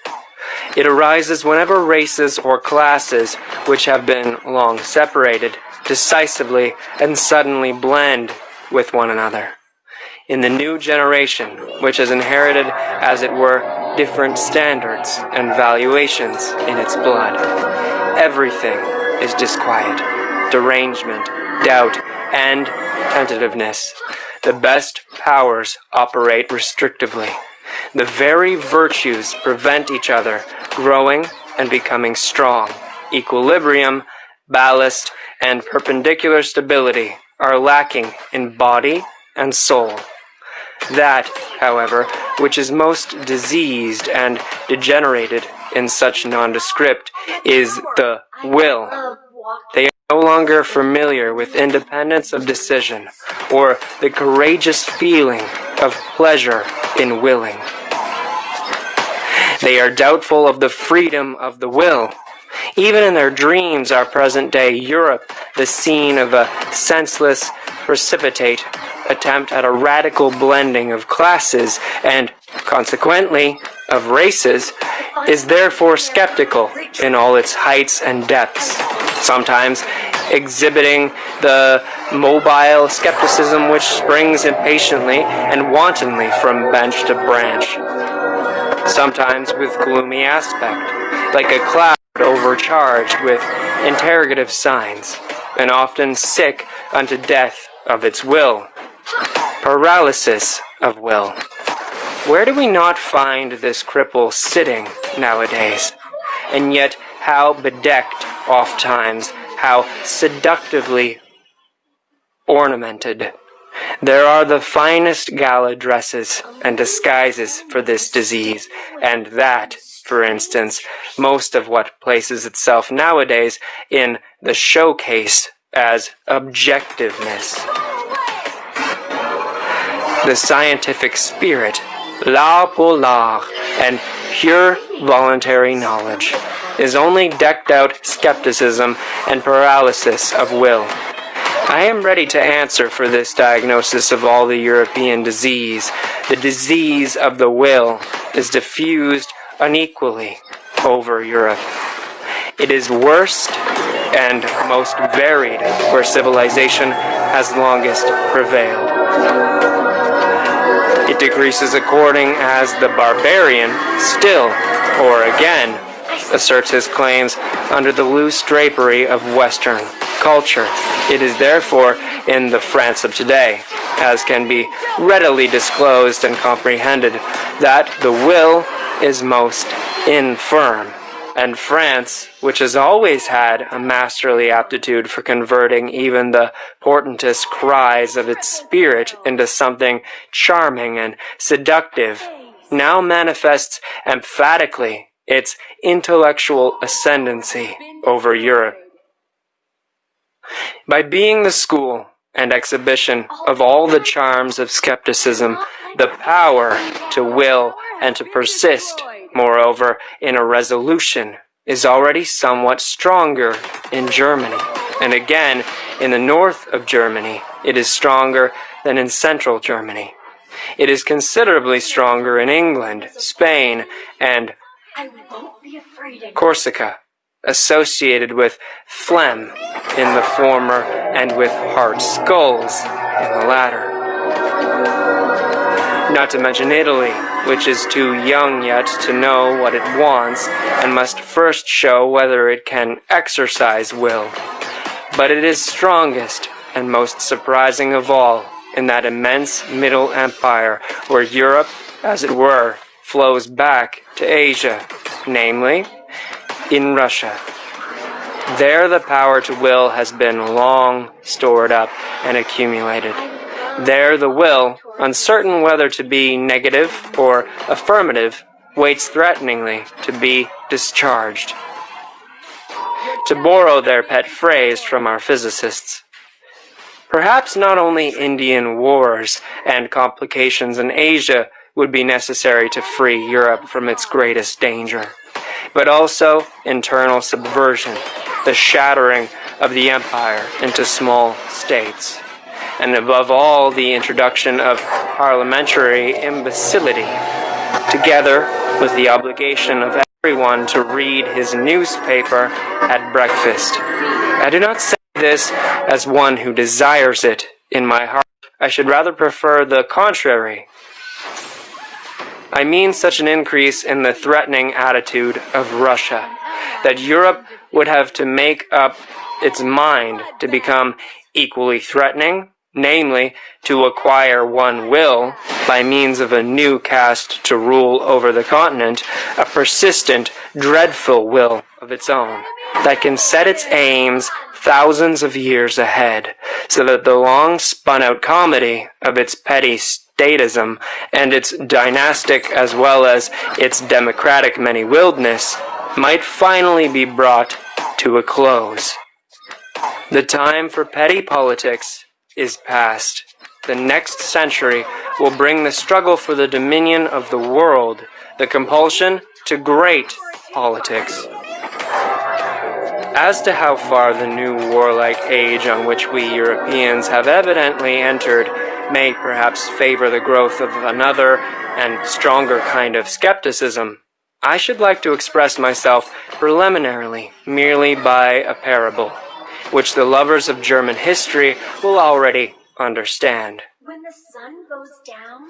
It arises whenever races or classes, which have been long separated, decisively and suddenly blend with one another. In the new generation, which has inherited, as it were, different standards and valuations in its blood, everything is disquiet, derangement, doubt, and tentativeness. The best powers operate restrictively. The very virtues prevent each other growing and becoming strong. Equilibrium, ballast, and perpendicular stability are lacking in body and soul. That, however, which is most diseased and degenerated in such nondescript is the will. They are no longer familiar with independence of decision or the courageous feeling of pleasure in willing. They are doubtful of the freedom of the will. Even in their dreams are present-day Europe the scene of a senseless, precipitate attempt at a radical blending of classes and, consequently, of races, is therefore skeptical in all its heights and depths, sometimes exhibiting the mobile skepticism which springs impatiently and wantonly from bench to branch, sometimes with gloomy aspect, like a cloud overcharged with interrogative signs, and often sick unto death of its will. Paralysis of will. Where do we not find this cripple sitting nowadays? And yet how bedecked oft-times, how seductively ornamented. There are the finest gala dresses and disguises for this disease, and that, for instance, most of what places itself nowadays in the showcase as objectiveness. The scientific spirit, l'art pour l'art, and pure voluntary knowledge, is only decked out skepticism and paralysis of will. I am ready to answer for this diagnosis of all the European disease. The disease of the will is diffused unequally over Europe. It is worst and most varied where civilization has longest prevailed. It decreases according as the barbarian still, or again, asserts his claims under the loose drapery of Western culture. It is therefore in the France of today, as can be readily disclosed and comprehended, that the will is most infirm. And France, which has always had a masterly aptitude for converting even the portentous cries of its spirit into something charming and seductive, now manifests emphatically its intellectual ascendancy over Europe. By being the school and exhibition of all the charms of skepticism, the power to will and to persist, moreover, in a resolution, is already somewhat stronger in Germany. And again, in the north of Germany, it is stronger than in central Germany. It is considerably stronger in England, Spain, and Corsica, associated with phlegm in the former and with hard skulls in the latter. Not to mention Italy, which is too young yet to know what it wants and must first show whether it can exercise will. But it is strongest and most surprising of all in that immense Middle Empire where Europe, as it were, flows back to Asia, namely, in Russia. There the power to will has been long stored up and accumulated. There the will, uncertain whether to be negative or affirmative, waits threateningly to be discharged. To borrow their pet phrase from our physicists, perhaps not only Indian wars and complications in Asia would be necessary to free Europe from its greatest danger, but also internal subversion, the shattering of the empire into small states, and above all the introduction of parliamentary imbecility, together with the obligation of everyone to read his newspaper at breakfast. I do not say this as one who desires it in my heart. I should rather prefer the contrary. I mean such an increase in the threatening attitude of Russia, that Europe would have to make up its mind to become equally threatening, namely, to acquire one will, by means of a new caste to rule over the continent, a persistent, dreadful will of its own, that can set its aims thousands of years ahead, so that the long spun-out comedy of its petty statism and its dynastic as well as its democratic many-willedness might finally be brought to a close. The time for petty politics is past. The next century will bring the struggle for the dominion of the world, the compulsion to great politics. As to how far the new warlike age on which we Europeans have evidently entered may perhaps favor the growth of another and stronger kind of skepticism, I should like to express myself preliminarily merely by a parable, which the lovers of German history will already understand.
When the sun goes down,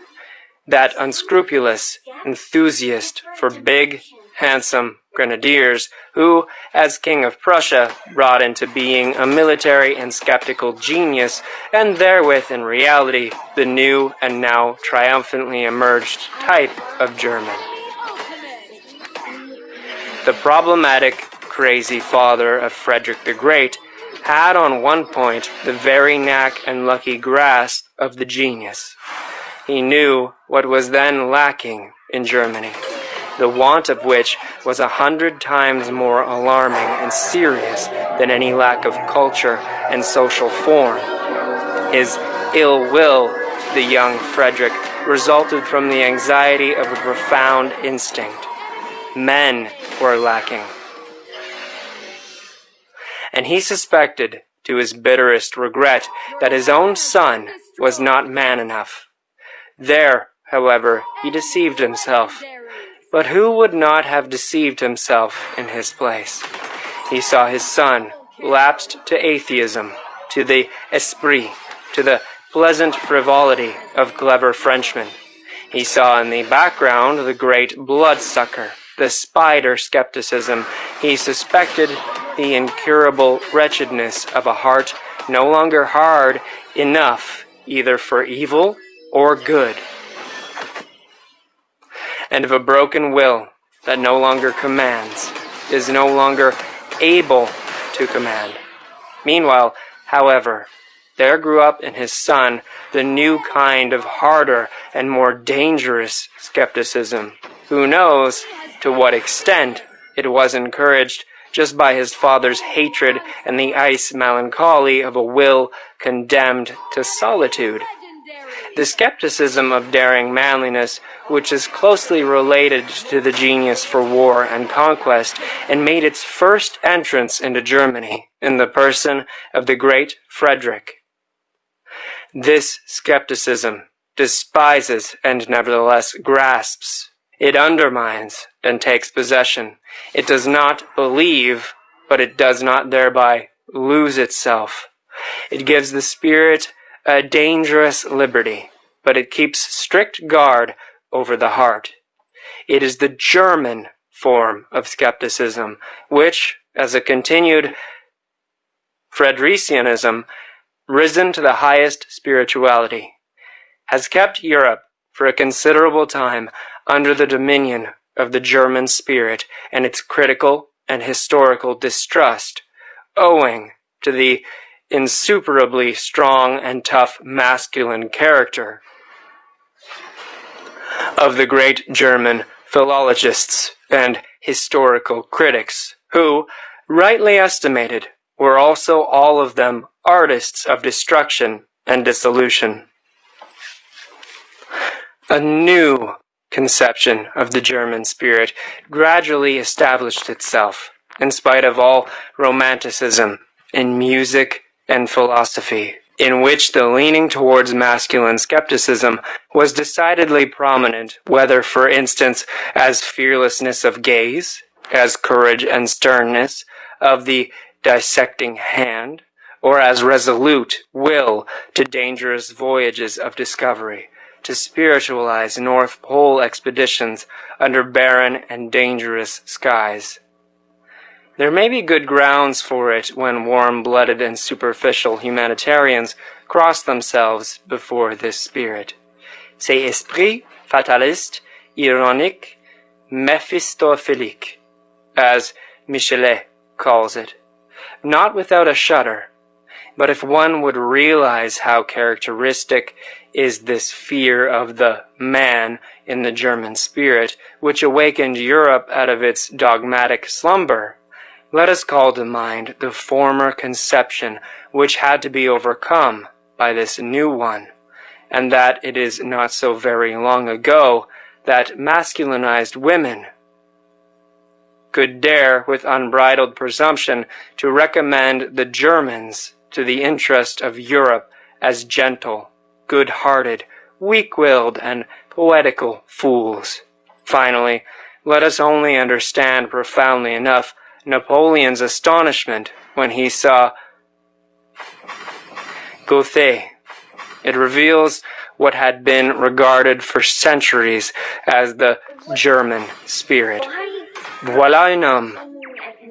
That unscrupulous enthusiast for big, handsome grenadiers who, as King of Prussia, brought into being a military and skeptical genius, and therewith in reality the new and now triumphantly emerged type of German. The problematic, crazy father of Friedrich the Great had on one point the very knack and lucky grasp of the genius. He knew what was then lacking in Germany, the want of which was 100 times more alarming and serious than any lack of culture and social form. His ill will to the young Friedrich resulted from the anxiety of a profound instinct. Men were lacking. And he suspected, to his bitterest regret, that his own son was not man enough. There, however, he deceived himself. But who would not have deceived himself in his place? He saw his son lapsed to atheism, to the esprit, to the pleasant frivolity of clever Frenchmen. He saw in the background the great bloodsucker, the spider skepticism he suspected the incurable wretchedness of a heart no longer hard enough either for evil or good, and of a broken will that no longer commands, is no longer able to command. Meanwhile, however, there grew up in his son the new kind of harder and more dangerous skepticism. Who knows to what extent it was encouraged just by his father's hatred and the ice melancholy of a will condemned to solitude. The skepticism of daring manliness, which is closely related to the genius for war and conquest, and made its first entrance into Germany in the person of the great Friedrich. This skepticism despises and nevertheless grasps. It undermines and takes possession. It does not believe, but it does not thereby lose itself. It gives the spirit a dangerous liberty, but it keeps strict guard over the heart. It is the German form of skepticism, which, as a continued Friedrichianism, risen to the highest spirituality, has kept Europe for a considerable time under the dominion of the German spirit and its critical and historical distrust, owing to the insuperably strong and tough masculine character of the great German philologists and historical critics, who, rightly estimated, were also all of them artists of destruction and dissolution. A new conception of the German spirit gradually established itself, in spite of all romanticism in music and philosophy, in which the leaning towards masculine skepticism was decidedly prominent, whether, for instance, as fearlessness of gaze, as courage and sternness of the dissecting hand, or as resolute will to dangerous voyages of discovery, to spiritualize North Pole expeditions under barren and dangerous skies. There may be good grounds for it when warm-blooded and superficial humanitarians cross themselves before this spirit. Ces esprits fatalistes, ironiques, méphistophiliques, as Michelet calls it, not without a shudder. But if one would realize how characteristic is this fear of the man in the German spirit, which awakened Europe out of its dogmatic slumber, let us call to mind the former conception which had to be overcome by this new one, and that it is not so very long ago that masculinized women could dare with unbridled presumption to recommend the Germans to the interest of Europe as gentle, good-hearted, weak-willed, and poetical fools. Finally, let us only understand profoundly enough Napoleon's astonishment when he saw Goethe. It reveals what had been regarded for centuries as the German spirit. Voilà un homme.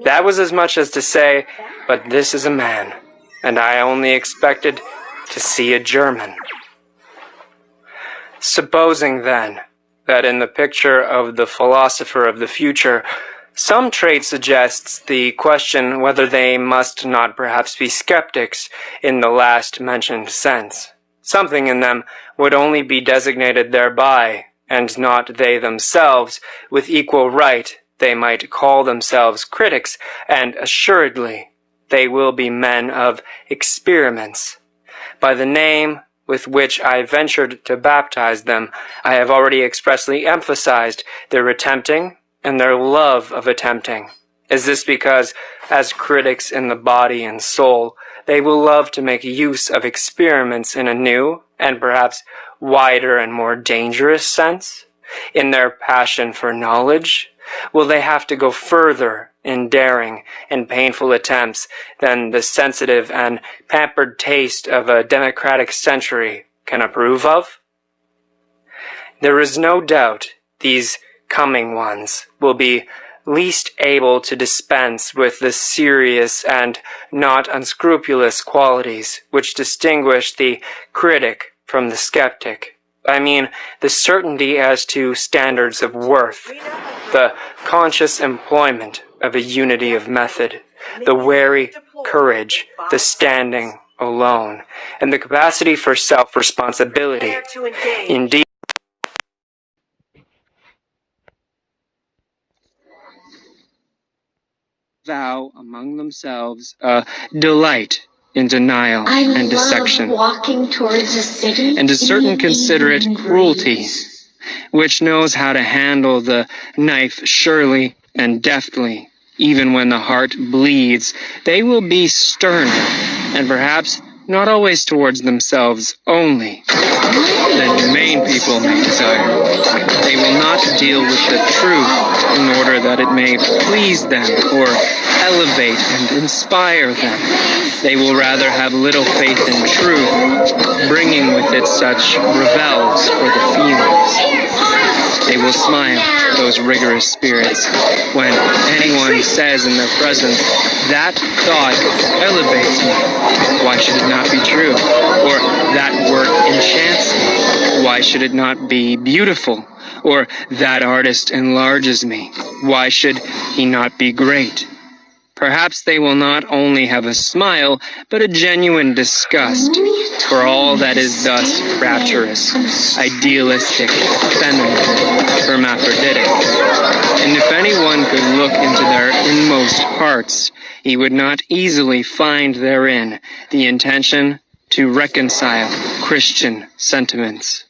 That was as much as to say, but this is a man, and I only expected to see a German. Supposing, then, that in the picture of the philosopher of the future, some trait suggests the question whether they must not perhaps be skeptics in the last mentioned sense. Something in them would only be designated thereby, and not they themselves. With equal right they might call themselves critics, and assuredly they will be men of experiments. By the name with which I ventured to baptize them, I have already expressly emphasized their attempting and their love of attempting. Is this because, as critics in the body and soul, they will love to make use of experiments in a new, and perhaps wider and more dangerous sense? In their passion for knowledge, will they have to go further in daring and painful attempts than the sensitive and pampered taste of a democratic century can approve of? There is no doubt these coming ones will be least able to dispense with the serious and not unscrupulous qualities which distinguish the critic from the skeptic. I mean, the certainty as to standards of worth, the conscious employment of a unity of method, the wary courage, the standing alone, and the capacity for self-responsibility. Indeed, vow among themselves a delight in denial and deception,
walking towards a city
and a certain considerate cruelty, which knows how to handle the knife surely and deftly. Even when the heart bleeds, they will be sterner, and perhaps not always towards themselves only, than humane people may desire. They will not deal with the truth in order that it may please them or elevate and inspire them. They will rather have little faith in truth, bringing with it such revels for the feelings. They will smile, those rigorous spirits, when anyone says in their presence, "That thought elevates me. Why should it not be true?" Or, "That work enchants me. Why should it not be beautiful?" Or, "That artist enlarges me. Why should he not be great?" Perhaps they will not only have a smile, but a genuine disgust for all that is thus rapturous, idealistic, feminine, hermaphroditic. And if anyone could look into their inmost hearts, he would not easily find therein the intention to reconcile Christian sentiments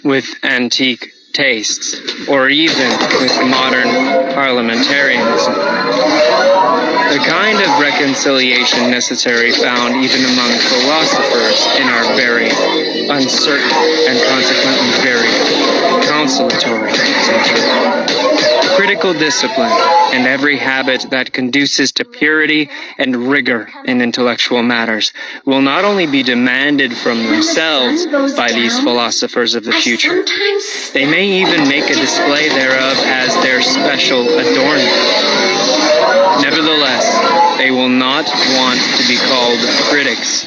with antique tastes, or even with modern parliamentarism. The kind of reconciliation necessary found even among philosophers in our very uncertain and consequently very consolatory century. Critical discipline and every habit that conduces to purity and rigor in intellectual matters will not only be demanded from themselves by these philosophers of the future, they may even make a display thereof as their special adornment. Nevertheless, they will not want to be called critics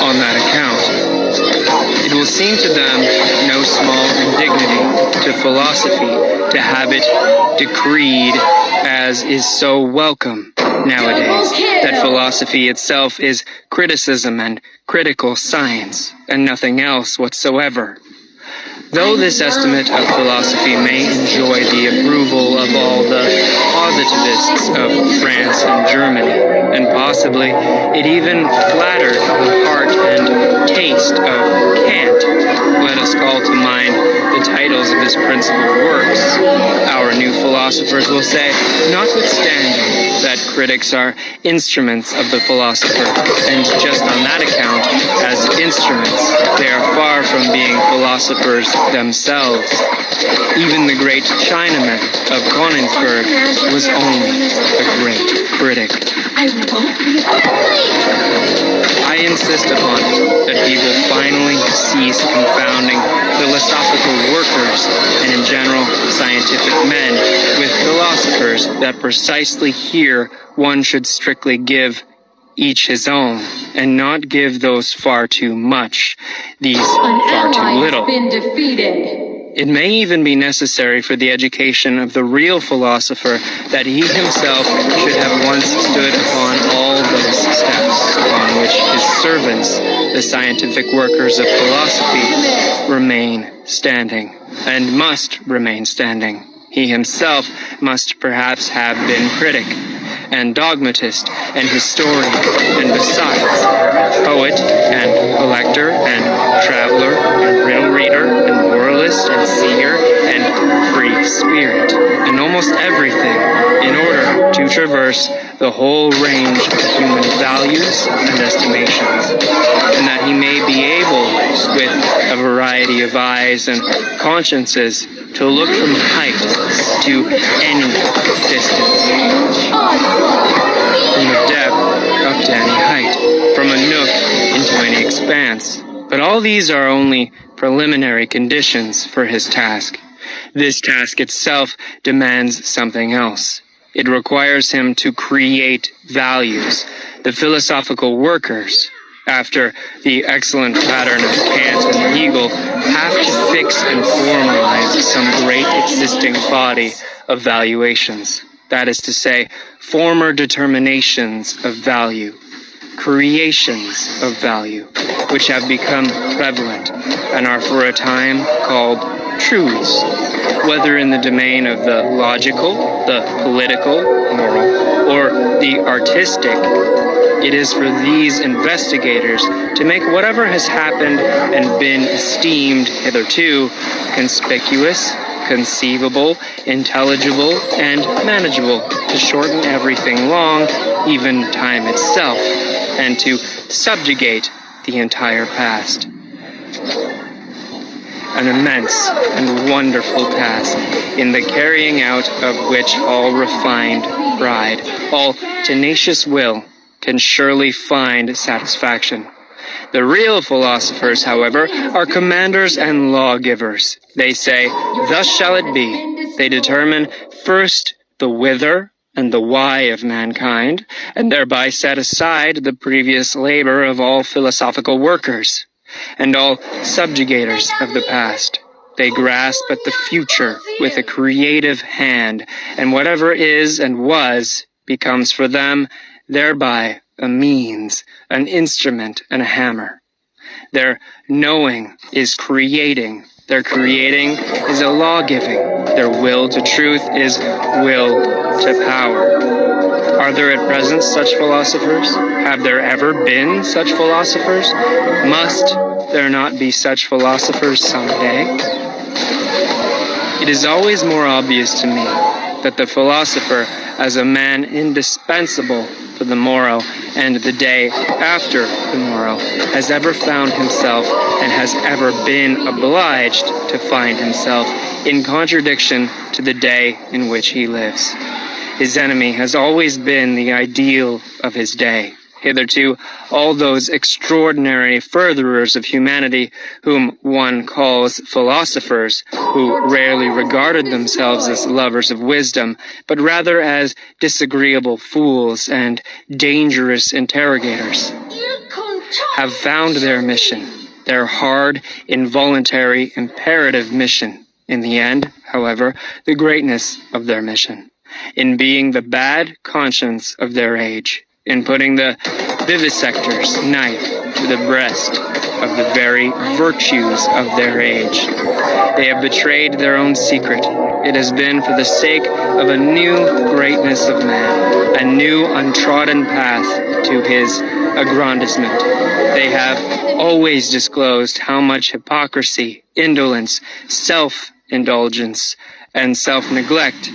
on that account. It will seem to them no small indignity to philosophy to have it decreed, as is so welcome nowadays, that philosophy itself is criticism and critical science, and nothing else whatsoever. Though this estimate of philosophy may enjoy the approval of all the positivists of France and Germany, and possibly it even flattered the heart and taste of Kant, let us call to mind the titles of his principal works, our new philosophers will say, notwithstanding that critics are instruments of the philosopher, and just on that account, as instruments, they are far from being philosophers themselves. Even the great Chinaman of Königsberg was only a great critic. I insist upon it that he will finally cease confounding philosophical workers and in general scientific men with philosophers, that precisely here one should strictly give each his own, and not give those far too much, these far too little.
Been defeated.
It may even be necessary for the education of the real philosopher that he himself should have once stood upon all those steps upon which his servants, the scientific workers of philosophy, remain standing, and must remain standing. He himself must perhaps have been critic, and dogmatist, and historian, and besides, poet, and collector, and traveler, and riddle reader, and moralist, and seer, and free spirit, and almost everything, in order to traverse the whole range of human values and estimations, and that he may be able, with a variety of eyes and consciences, to look from height to any distance, from a depth up to any height, from a nook into any expanse. But all these are only preliminary conditions for his task. This task itself demands something else. It requires him to create values. The philosophical workers, after the excellent pattern of Kant and Hegel, have to fix and formalize some great existing body of valuations. That is to say, former determinations of value, creations of value, which have become prevalent and are for a time called truths, whether in the domain of the logical, the political, moral, or the artistic. It is for these investigators to make whatever has happened and been esteemed hitherto conspicuous, conceivable, intelligible, and manageable, to shorten everything long, even time itself, and to subjugate the entire past. An immense and wonderful task, in the carrying out of which all refined pride, all tenacious will, can surely find satisfaction. The real philosophers, however, are commanders and lawgivers. They say, "Thus shall it be." They determine first the whither and the why of mankind, and thereby set aside the previous labor of all philosophical workers and all subjugators of the past. They grasp at the future with a creative hand, and whatever is and was becomes for them thereby a means, an instrument, and a hammer. Their knowing is creating. Their creating is a law-giving. Their will to truth is will to power. Are there at present such philosophers? Have there ever been such philosophers? Must there not be such philosophers someday? It is always more obvious to me that the philosopher, as a man indispensable for the morrow and the day after the morrow, has ever found himself and has ever been obliged to find himself in contradiction to the day in which he lives. His enemy has always been the ideal of his day. Hitherto, all those extraordinary furtherers of humanity whom one calls philosophers, who rarely regarded themselves as lovers of wisdom, but rather as disagreeable fools and dangerous interrogators, have found their mission, their hard, involuntary, imperative mission. In the end, however, the greatness of their mission, in being the bad conscience of their age, in putting the vivisector's knife to the breast of the very virtues of their age. They have betrayed their own secret. It has been for the sake of a new greatness of man, a new untrodden path to his aggrandizement. They have always disclosed how much hypocrisy, indolence, self-indulgence, and self-neglect,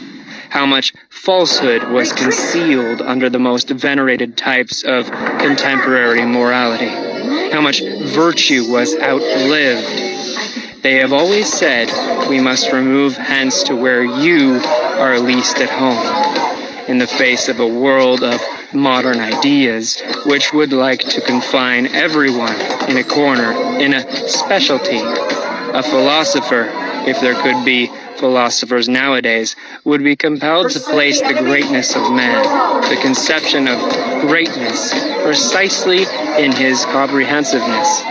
how much falsehood was concealed under the most venerated types of contemporary morality, how much virtue was outlived. They have always said, "We must remove hence to where you are least at home," in the face of a world of modern ideas, which would like to confine everyone in a corner, in a specialty. A philosopher, if there could be philosophers nowadays, would be compelled to place the greatness of man, the conception of greatness, precisely in his comprehensiveness,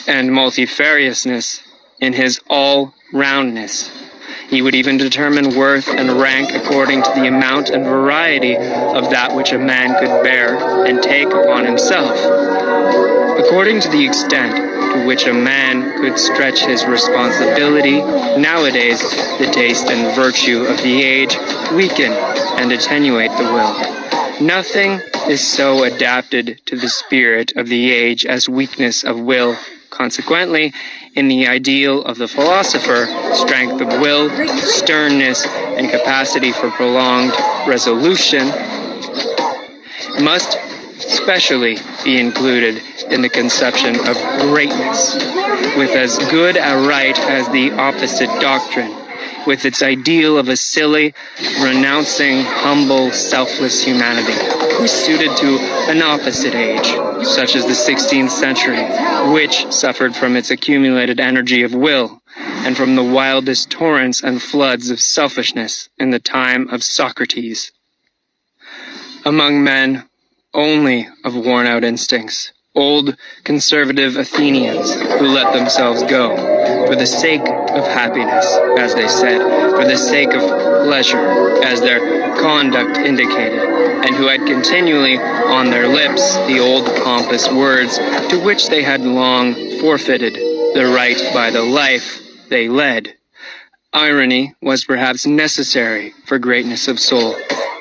and multifariousness in his all-roundness. He would even determine worth and rank according to the amount and variety of that which a man could bear and take upon himself, according to the extent to which a man could stretch his responsibility. Nowadays, the taste and virtue of the age weaken and attenuate the will. Nothing is so adapted to the spirit of the age as weakness of will. Consequently, in the ideal of the philosopher, strength of will, sternness, and capacity for prolonged resolution must specially be included in the conception of greatness, with as good a right as the opposite doctrine, with its ideal of a silly, renouncing, humble, selfless humanity, suited to an opposite age, such as the 16th century, which suffered from its accumulated energy of will, and from the wildest torrents and floods of selfishness in the time of Socrates. Among men only of worn-out instincts, old conservative Athenians who let themselves go for the sake of happiness, as they said, for the sake of pleasure, as their conduct indicated, and who had continually on their lips the old pompous words to which they had long forfeited the right by the life they led. Irony was perhaps necessary for greatness of soul.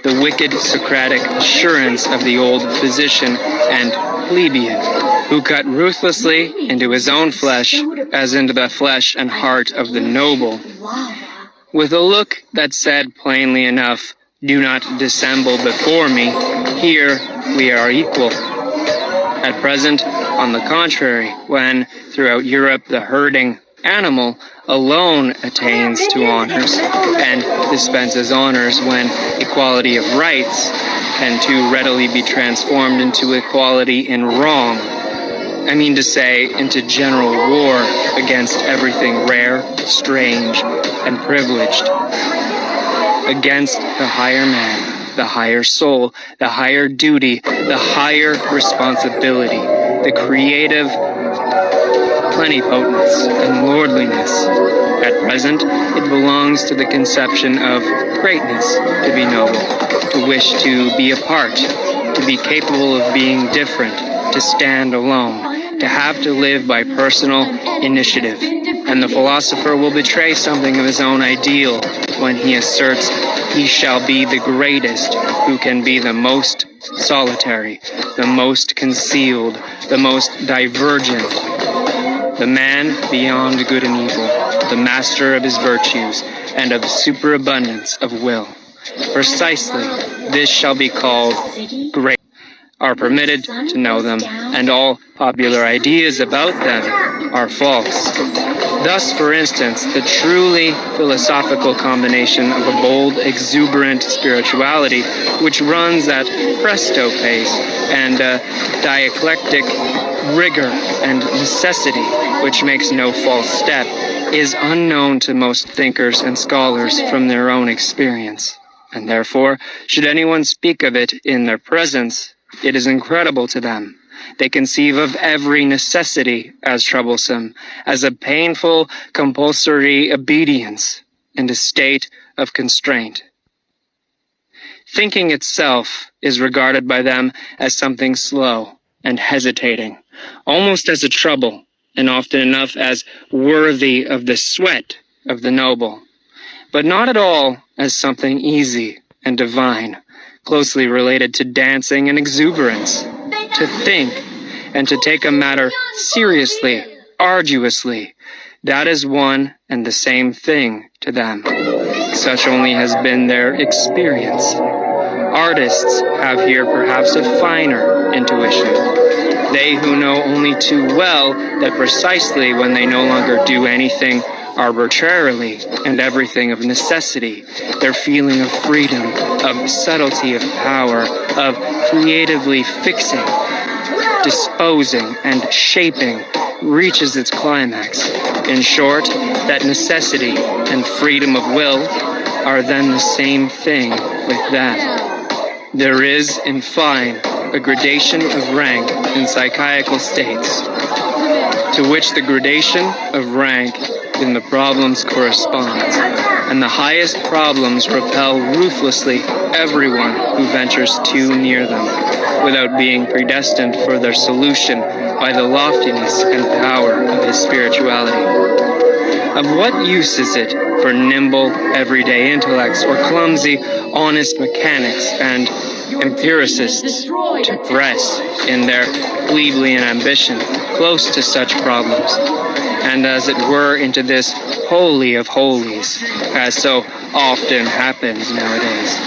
The wicked Socratic assurance of the old physician and plebeian, who cut ruthlessly into his own flesh as into the flesh and heart of the noble, with a look that said plainly enough, "Do not dissemble before me, here we are equal." At present, on the contrary, when throughout Europe the herding animal alone attains to honors and dispenses honors, when equality of rights can too readily be transformed into equality in wrong, I mean to say, into general war against everything rare, strange, and privileged, against the higher man, the higher soul, the higher duty, the higher responsibility, the creative plenipotence and lordliness. At present, it belongs to the conception of greatness to be noble, to wish to be apart, to be capable of being different, to stand alone, to have to live by personal initiative. And the philosopher will betray something of his own ideal when he asserts he shall be the greatest who can be the most solitary, the most concealed, the most divergent, the man beyond good and evil, the master of his virtues, and of superabundance of will. Precisely, this shall be called great. Are permitted to know them, and all popular ideas about them are false. Thus, for instance, the truly philosophical combination of a bold, exuberant spirituality, which runs at presto pace, and a dialectic rigor and necessity, which makes no false step, is unknown to most thinkers and scholars from their own experience. And therefore, should anyone speak of it in their presence, it is incredible to them. They conceive of every necessity as troublesome, as a painful, compulsory obedience, and a state of constraint. Thinking itself is regarded by them as something slow and hesitating, almost as a trouble, and often enough as worthy of the sweat of the noble, but not at all as something easy and divine, closely related to dancing and exuberance. To think and to take a matter seriously, arduously, that is one and the same thing to them. Such only has been their experience. Artists have here perhaps a finer intuition. They who know only too well that precisely when they no longer do anything arbitrarily and everything of necessity, their feeling of freedom, of subtlety of power, of creatively fixing, disposing, and shaping reaches its climax. In short, that necessity and freedom of will are then the same thing with them. There is, in fine, a gradation of rank in psychical states, to which the gradation of rank in the problems corresponds, and the highest problems repel ruthlessly everyone who ventures too near them, without being predestined for their solution by the loftiness and power of his spirituality. Of what use is it for nimble, everyday intellects or clumsy, honest mechanics and empiricists to press in their plebeian ambition close to such problems, and as it were into this holy of holies, as so often happens nowadays?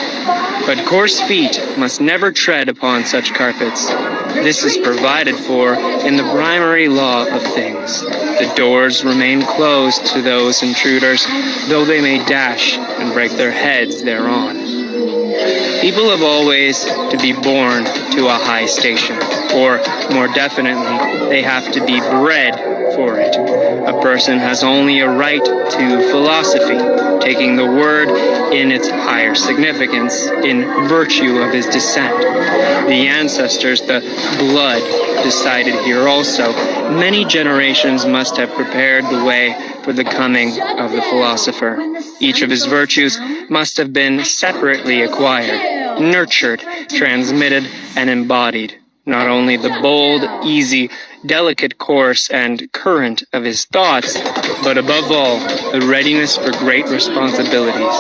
But coarse feet must never tread upon such carpets. This is provided for in the primary law of things. The doors remain closed to those intruders, though they may dash and break their heads thereon. People have always to be born to a high station, or, more definitely, they have to be bred for it. A person has only a right to philosophy, taking the word in its higher significance, in virtue of his descent. The ancestors, the blood, decided here also. Many generations must have prepared the way for the coming of the philosopher. Each of his virtues must have been separately acquired, nurtured, transmitted, and embodied. Not only the bold, easy, delicate course and current of his thoughts, but above all, the readiness for great responsibilities,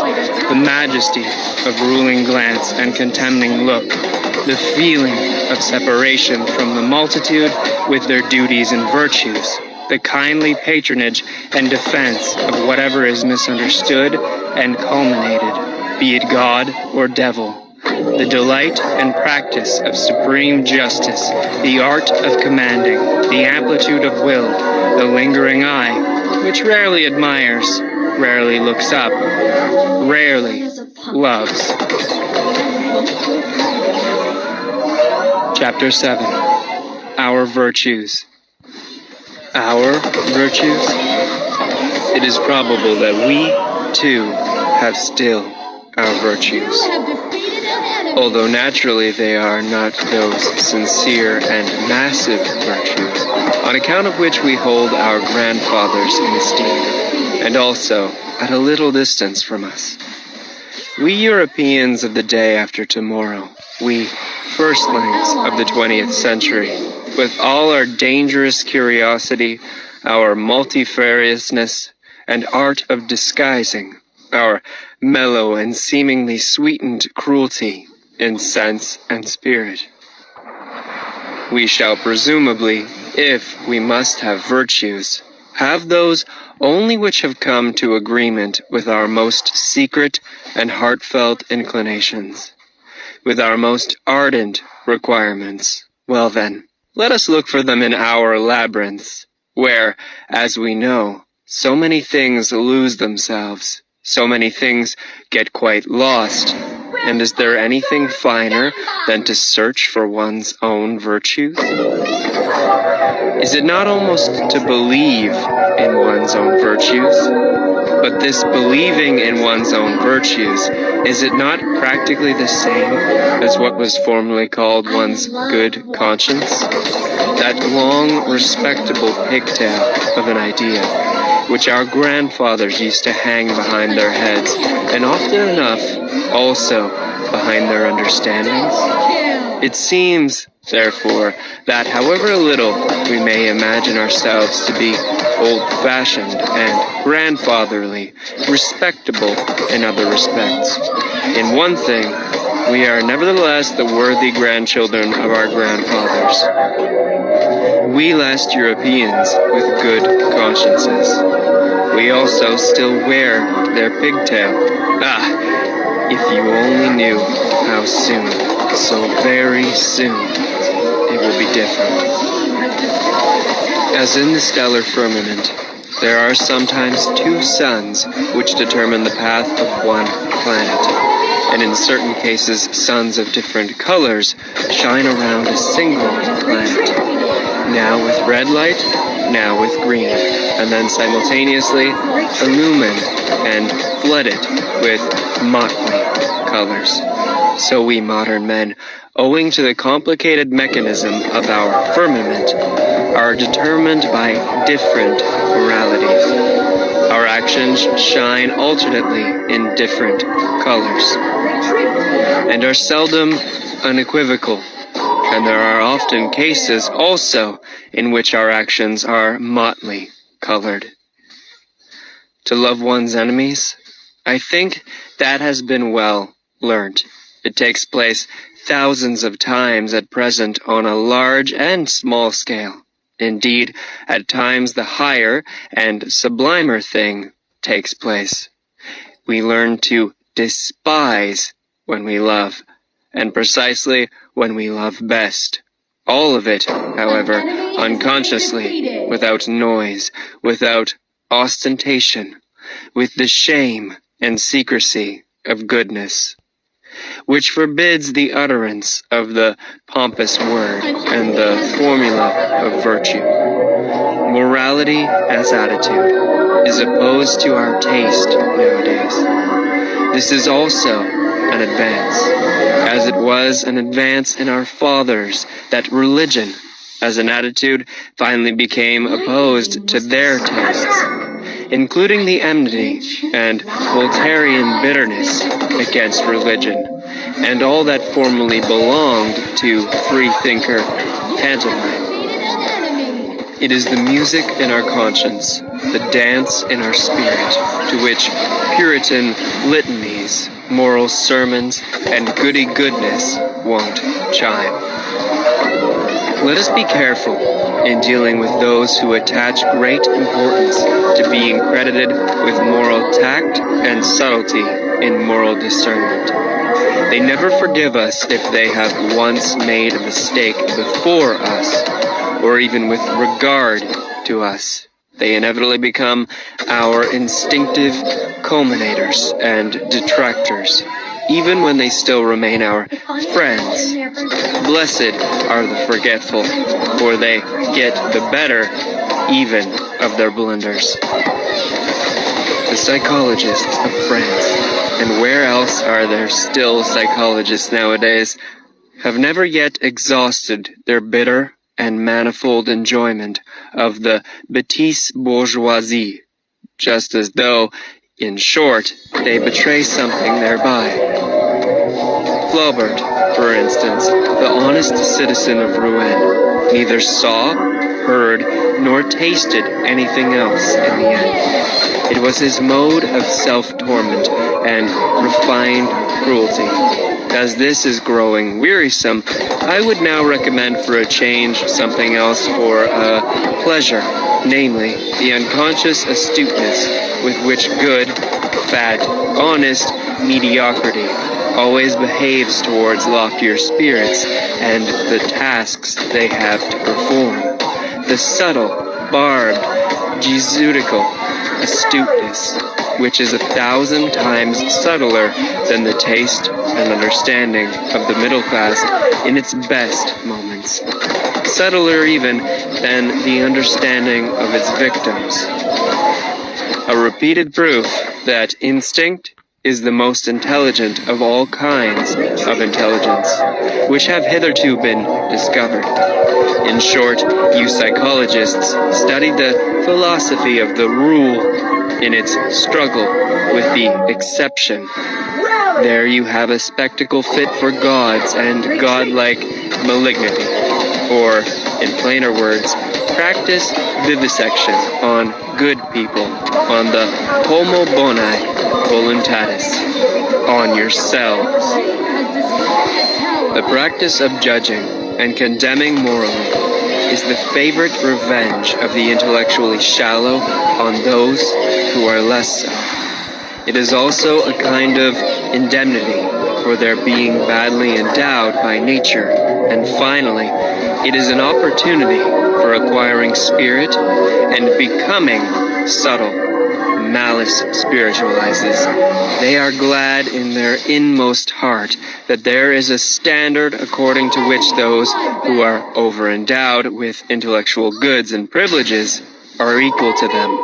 the majesty of ruling glance and contemning look, the feeling of separation from the multitude with their duties and virtues, the kindly patronage and defense of whatever is misunderstood and culminated, be it God or devil. The delight and practice of supreme justice, the art of commanding, the amplitude of will, the lingering eye, which rarely admires, rarely looks up, rarely loves. Chapter 7. Our Virtues. Our virtues? It is probable that we, too, have still our virtues. Although naturally they are not those sincere and massive virtues, on account of which we hold our grandfathers in esteem, and also at a little distance from us. We Europeans of the day after tomorrow, we firstlings of the 20th century, with all our dangerous curiosity, our multifariousness, and art of disguising, our mellow and seemingly sweetened cruelty in sense and spirit. We shall presumably, if we must have virtues, have those only which have come to agreement with our most secret and heartfelt inclinations, with our most ardent requirements. Well then, let us look for them in our labyrinths, where, as we know, so many things lose themselves, so many things get quite lost. And is there anything finer than to search for one's own virtues? Is it not almost to believe in one's own virtues? But this believing in one's own virtues, is it not practically the same as what was formerly called one's good conscience? That long, respectable pigtail of an idea, which our grandfathers used to hang behind their heads, and often enough also behind their understandings. It seems, therefore, that however little we may imagine ourselves to be old-fashioned and grandfatherly, respectable in other respects, in one thing, we are nevertheless the worthy grandchildren of our grandfathers. We last Europeans with good consciences. We also still wear their pigtail. If you only knew how soon, so very soon, it will be different. As in the stellar firmament, there are sometimes two suns which determine the path of one planet, and in certain cases suns of different colors shine around a single planet, now with red light, now with green, and then simultaneously illumine and flood it with motley colors. So we modern men, owing to the complicated mechanism of our firmament, are determined by different moralities. Our actions shine alternately in different colors, and are seldom unequivocal, and there are often cases also in which our actions are motley colored. To love one's enemies, I think that has been well learnt. It takes place thousands of times at present on a large and small scale. Indeed, at times the higher and sublimer thing takes place. We learn to despise when we love, and precisely when we love best. All of it, however, unconsciously, without noise, without ostentation, with the shame and secrecy of goodness, which forbids the utterance of the pompous word and the formula of virtue. Morality morality as attitude is opposed to our taste nowadays. This is also an advance, as it was an advance in our fathers that religion as an attitude finally became opposed to their tastes, including the enmity and Voltairean bitterness against religion, and all that formerly belonged to freethinker pantomime. It is the music in our conscience, the dance in our spirit, to which Puritan litanies, moral sermons, and goody-goodness won't chime. Let us be careful in dealing with those who attach great importance to being credited with moral tact and subtlety in moral discernment. They never forgive us if they have once made a mistake before us, or even with regard to us. They inevitably become our instinctive culminators and detractors, even when they still remain our friends. Blessed are the forgetful, for they get the better even of their blunders. The psychologists of France, and where else are there still psychologists nowadays, have never yet exhausted their bitter and manifold enjoyment of the bêtise bourgeoisie, just as though, in short, they betray something thereby. Flaubert, for instance, the honest citizen of Rouen, neither saw, heard, nor tasted anything else in the end. It was his mode of self-torment and refined cruelty. As this is growing wearisome, I would now recommend for a change something else for pleasure, namely the unconscious astuteness with which good, fat, honest mediocrity always behaves towards loftier spirits and the tasks they have to perform. The subtle, barbed, Jesuitical astuteness, which is 1,000 times subtler than the taste and understanding of the middle class in its best moments, subtler even than the understanding of its victims. A repeated proof that instinct is the most intelligent of all kinds of intelligence, which have hitherto been discovered. In short, you psychologists studied the philosophy of the rule in its struggle with the exception. There you have a spectacle fit for gods and godlike malignity, or, in plainer words, practice vivisection on good people, on the homo bonae voluntatis, on yourselves. The practice of judging and condemning morally is the favorite revenge of the intellectually shallow on those who are less so. It is also a kind of indemnity for their being badly endowed by nature, and finally, it is an opportunity for acquiring spirit and becoming subtle. Malice spiritualizes. They are glad in their inmost heart that there is a standard according to which those who are over-endowed with intellectual goods and privileges are equal to them.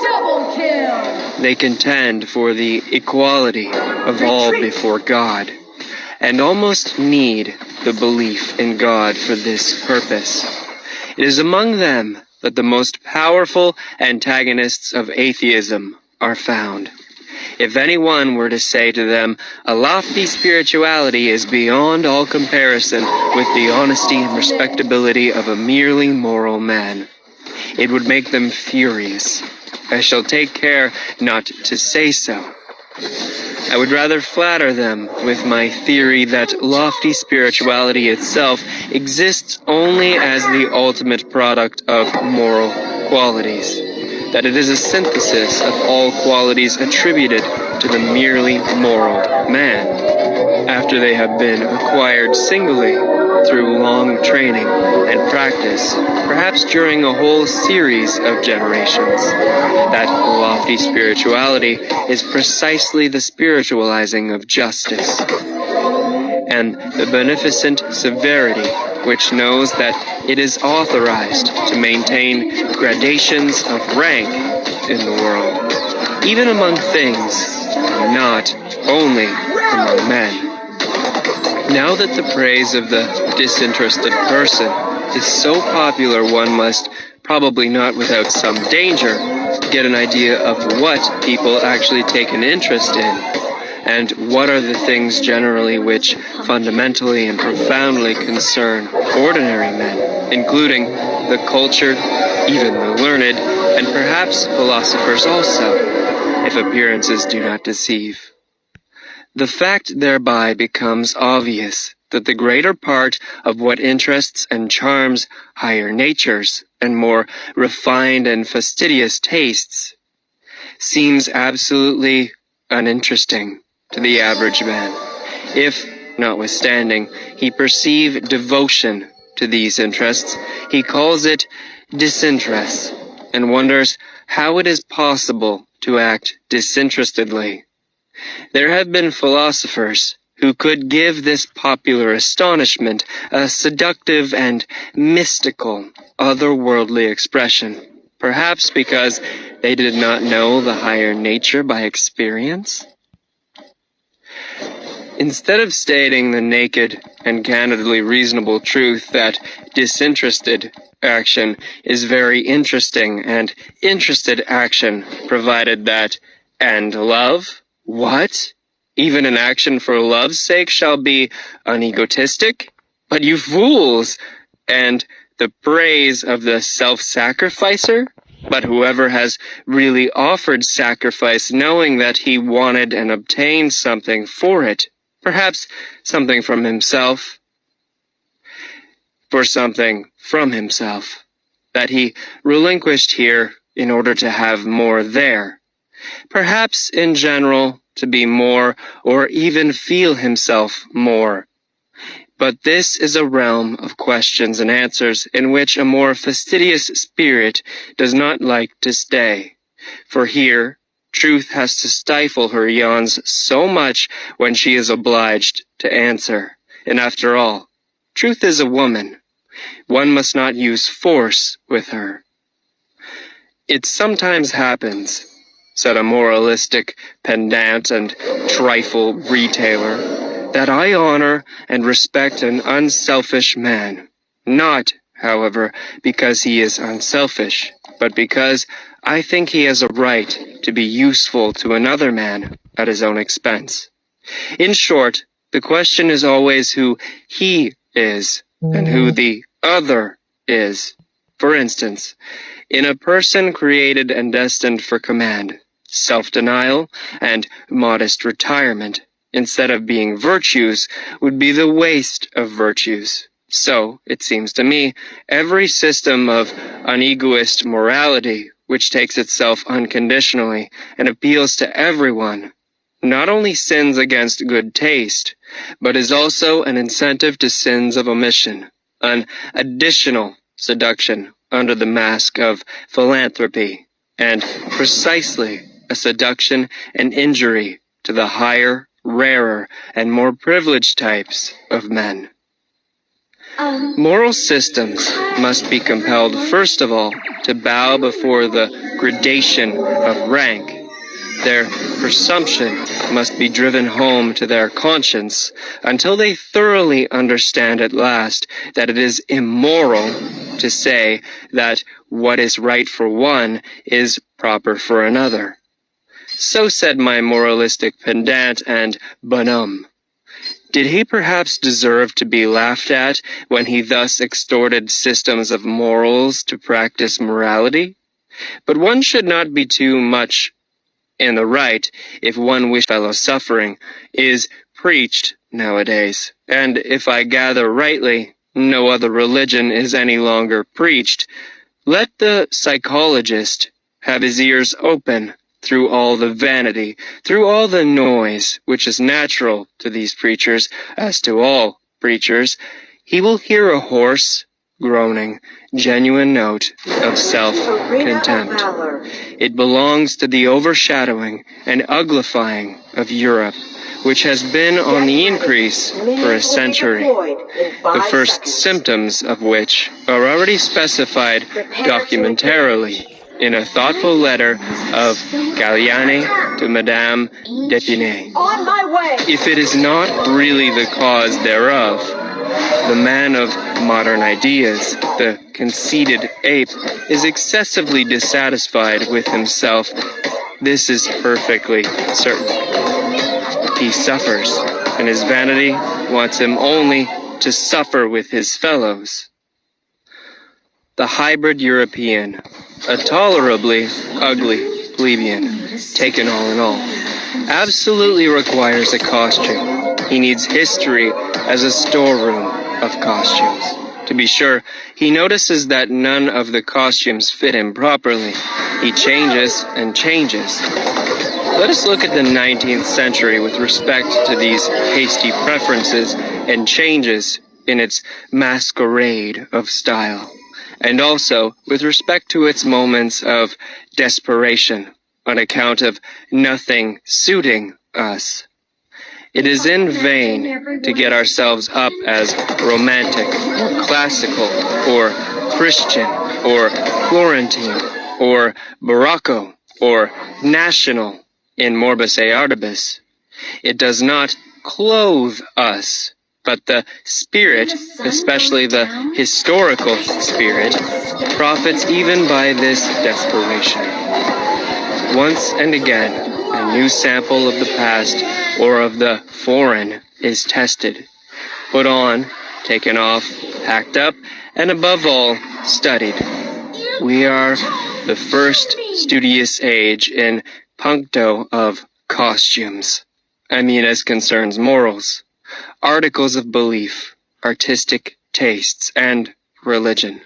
They contend for the equality of all before God, and almost need the belief in God for this purpose. It is among them that the most powerful antagonists of atheism are found. If anyone were to say to them, a lofty spirituality is beyond all comparison with the honesty and respectability of a merely moral man, it would make them furious. I shall take care not to say so. I would rather flatter them with my theory that lofty spirituality itself exists only as the ultimate product of moral qualities, that it is a synthesis of all qualities attributed to the merely moral man, after they have been acquired singly through long training and practice, perhaps during a whole series of generations. That lofty spirituality is precisely the spiritualizing of justice. and the beneficent severity which knows that it is authorized to maintain gradations of rank in the world, even among things, and not only among men. Now that the praise of the disinterested person is so popular, one must, probably not without some danger, get an idea of what people actually take an interest in, and what are the things generally which fundamentally and profoundly concern ordinary men, including the cultured, even the learned, and perhaps philosophers also, if appearances do not deceive. The fact thereby becomes obvious that the greater part of what interests and charms higher natures and more refined and fastidious tastes seems absolutely uninteresting to the average man, if, notwithstanding, he perceive devotion to these interests, he calls it disinterest, and wonders how it is possible to act disinterestedly. There have been philosophers who could give this popular astonishment a seductive and mystical, otherworldly expression, perhaps because they did not know the higher nature by experience. Instead of stating the naked and candidly reasonable truth that disinterested action is very interesting and interested action provided that, and love? What? Even an action for love's sake shall be unegotistic? But you fools! And the praise of the self-sacrificer? But whoever has really offered sacrifice knowing that he wanted and obtained something for it, perhaps something from himself, for something from himself, that he relinquished here in order to have more there, perhaps in general to be more or even feel himself more. But this is a realm of questions and answers in which a more fastidious spirit does not like to stay, for here truth has to stifle her yawns so much when she is obliged to answer. And after all, truth is a woman. One must not use force with her. It sometimes happens, said a moralistic pedant and trifle retailer, that I honor and respect an unselfish man, not, however, because he is unselfish, but because I think he has a right to be useful to another man at his own expense. In short, the question is always who he is and who the other is. For instance, in a person created and destined for command, self-denial and modest retirement, instead of being virtues, would be the waste of virtues. So, it seems to me, every system of unegoist morality, which takes itself unconditionally and appeals to everyone, not only sins against good taste, but is also an incentive to sins of omission, an additional seduction under the mask of philanthropy, and precisely a seduction and injury to the higher, rarer, and more privileged types of men. Moral systems must be compelled, first of all, to bow before the gradation of rank. Their presumption must be driven home to their conscience until they thoroughly understand at last that it is immoral to say that what is right for one is proper for another. So said my moralistic pedant and bonhomme. Did he perhaps deserve to be laughed at when he thus extorted systems of morals to practice morality? But one should not be too much in the right if one wishes fellow suffering is preached nowadays, and if I gather rightly, no other religion is any longer preached. Let the psychologist have his ears open through all the vanity, through all the noise, which is natural to these preachers, as to all preachers. He will hear a hoarse, groaning, genuine note of self-contempt. It belongs to the overshadowing and uglifying of Europe, which has been on the increase for a century, the first symptoms of which are already specified documentarily in a thoughtful letter of Galliani to Madame d'Épinay. If it is not really the cause thereof, the man of modern ideas, the conceited ape, is excessively dissatisfied with himself. This is perfectly certain. He suffers, and his vanity wants him only to suffer with his fellows. The hybrid European, a tolerably ugly plebeian, taken all in all, absolutely requires a costume. He needs history as a storeroom of costumes. To be sure, he notices that none of the costumes fit him properly. He changes and changes. Let us look at the 19th century with respect to these hasty preferences and changes in its masquerade of style, and also with respect to its moments of desperation on account of nothing suiting us. It is in vain to get ourselves up as romantic, or classical, or Christian, or Florentine, or Barocco, or national in morbis artibus. It does not clothe us, but the spirit, especially the historical spirit, profits even by this desperation. Once and again, a new sample of the past or of the foreign is tested, put on, taken off, packed up, and above all, studied. We are the first studious age in puncto of costumes. I mean as concerns morals, articles of belief, artistic tastes, and religion.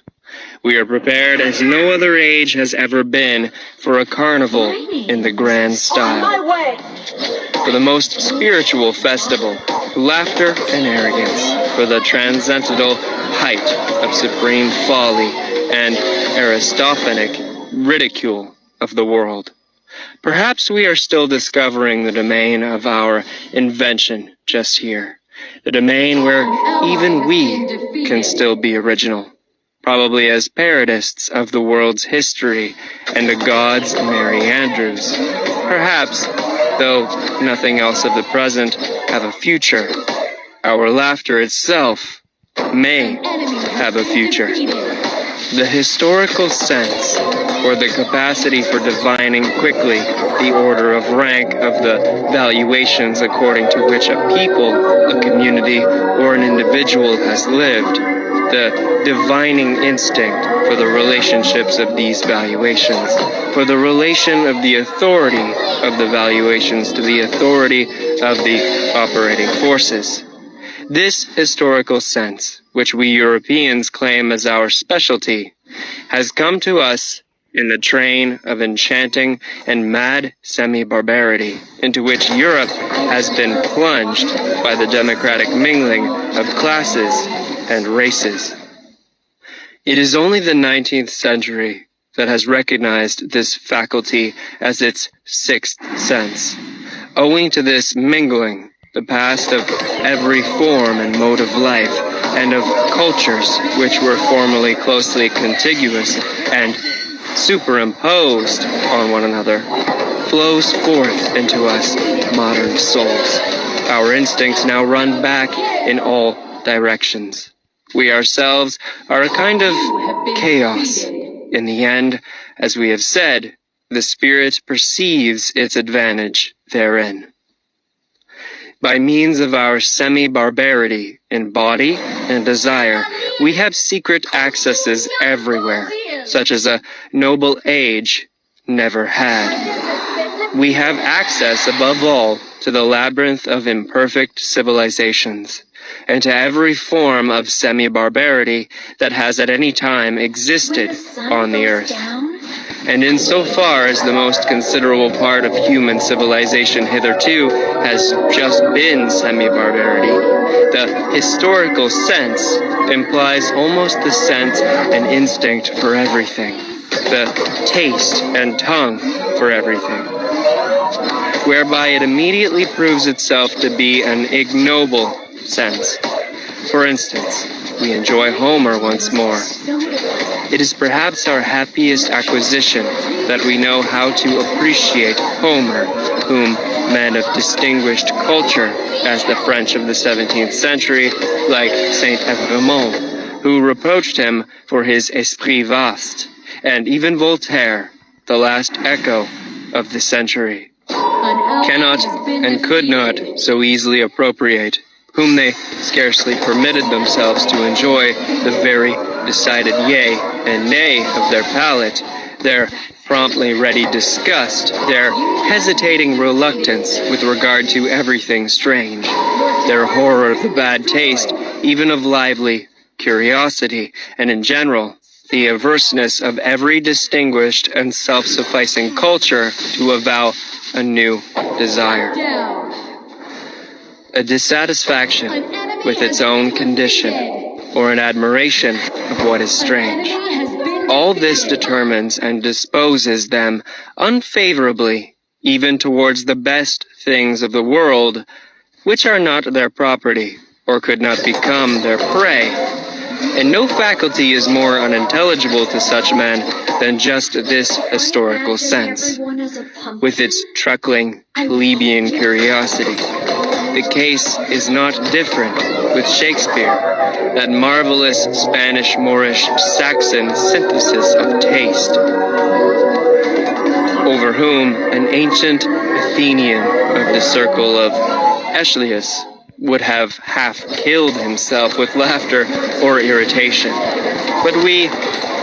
We are prepared as no other age has ever been for a carnival in the grand style. For the most spiritual festival, laughter and arrogance, for the transcendental height of supreme folly and Aristophanic ridicule of the world. Perhaps we are still discovering the domain of our invention just here, the domain where even we can still be original, probably as parodists of the world's history and the gods' Merry Andrews. Perhaps, though nothing else of the present have a future, our laughter itself may have a future. The historical sense, or the capacity for divining quickly the order of rank of the valuations according to which a people, a community, or an individual has lived, the divining instinct for the relationships of these valuations, for the relation of the authority of the valuations to the authority of the operating forces. This historical sense, which we Europeans claim as our specialty, has come to us in the train of enchanting and mad semi-barbarity into which Europe has been plunged by the democratic mingling of classes and races. It is only the 19th century that has recognized this faculty as its sixth sense. Owing to this mingling, the past of every form and mode of life, and of cultures which were formerly closely contiguous and superimposed on one another, flows forth into us modern souls. Our instincts now run back in all directions. We ourselves are a kind of chaos. In the end, as we have said, the spirit perceives its advantage therein. By means of our semi-barbarity in body and desire, we have secret accesses everywhere, such as a noble age never had. We have access, above all, to the labyrinth of imperfect civilizations, and to every form of semi-barbarity that has at any time existed on the earth. And insofar as the most considerable part of human civilization hitherto has just been semi-barbarity, the historical sense implies almost the sense and instinct for everything, the taste and tongue for everything. whereby it immediately proves itself to be an ignoble sense. For instance, we enjoy Homer once more. It is perhaps our happiest acquisition that we know how to appreciate Homer, whom men of distinguished culture, as the French of the 17th century, like Saint Evremond, who reproached him for his esprit vaste, and even Voltaire, the last echo of the century, cannot and could not so easily appropriate, whom they scarcely permitted themselves to enjoy the very decided yea and nay of their palate, their promptly ready disgust, their hesitating reluctance with regard to everything strange, their horror of the bad taste, even of lively curiosity, and in general, the averseness of every distinguished and self-sufficing culture to avow a new desire. A dissatisfaction with its own condition, or an admiration of what is strange. All this determines and disposes them unfavorably, even towards the best things of the world, which are not their property, or could not become their prey. And no faculty is more unintelligible to such men than just this historical sense, with its truckling, plebeian curiosity. The case is not different with Shakespeare, that marvelous Spanish-Moorish Saxon synthesis of taste, over whom an ancient Athenian of the circle of Aeschylus would have half killed himself with laughter or irritation. But we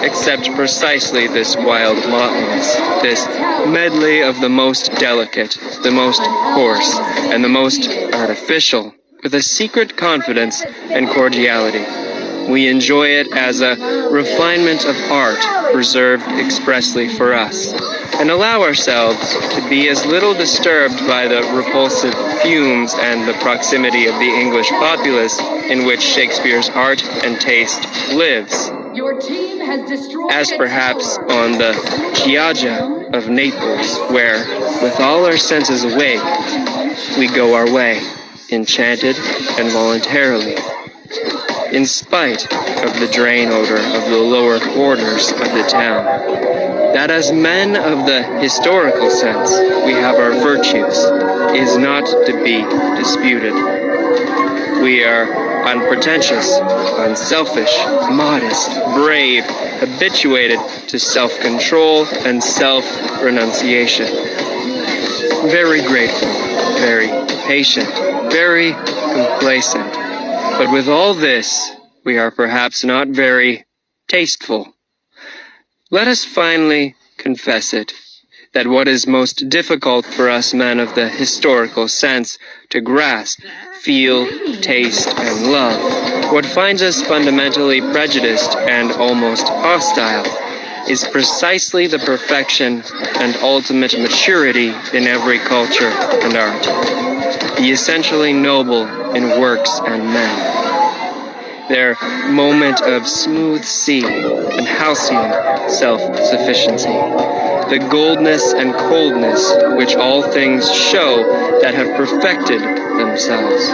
accept precisely this wild motley's, this medley of the most delicate, the most coarse, and the most artificial, with a secret confidence and cordiality. We enjoy it as a refinement of art reserved expressly for us, and allow ourselves to be as little disturbed by the repulsive fumes and the proximity of the English populace in which Shakespeare's art and taste lives, as perhaps on the Chioggia of Naples, where, with all our senses awake, we go our way, enchanted and voluntarily, in spite of the drain odor of the lower quarters of the town. That as men of the historical sense we have our virtues is not to be disputed. We are unpretentious, unselfish, modest, brave, habituated to self-control and self-renunciation. Very grateful, very patient, very complacent. But with all this, we are perhaps not very tasteful. Let us finally confess it, that what is most difficult for us men of the historical sense to grasp, feel, taste, and love, what finds us fundamentally prejudiced and almost hostile, is precisely the perfection and ultimate maturity in every culture and art, the essentially noble in works and men. Their moment of smooth sea and halcyon self-sufficiency, the goldness and coldness which all things show that have perfected themselves.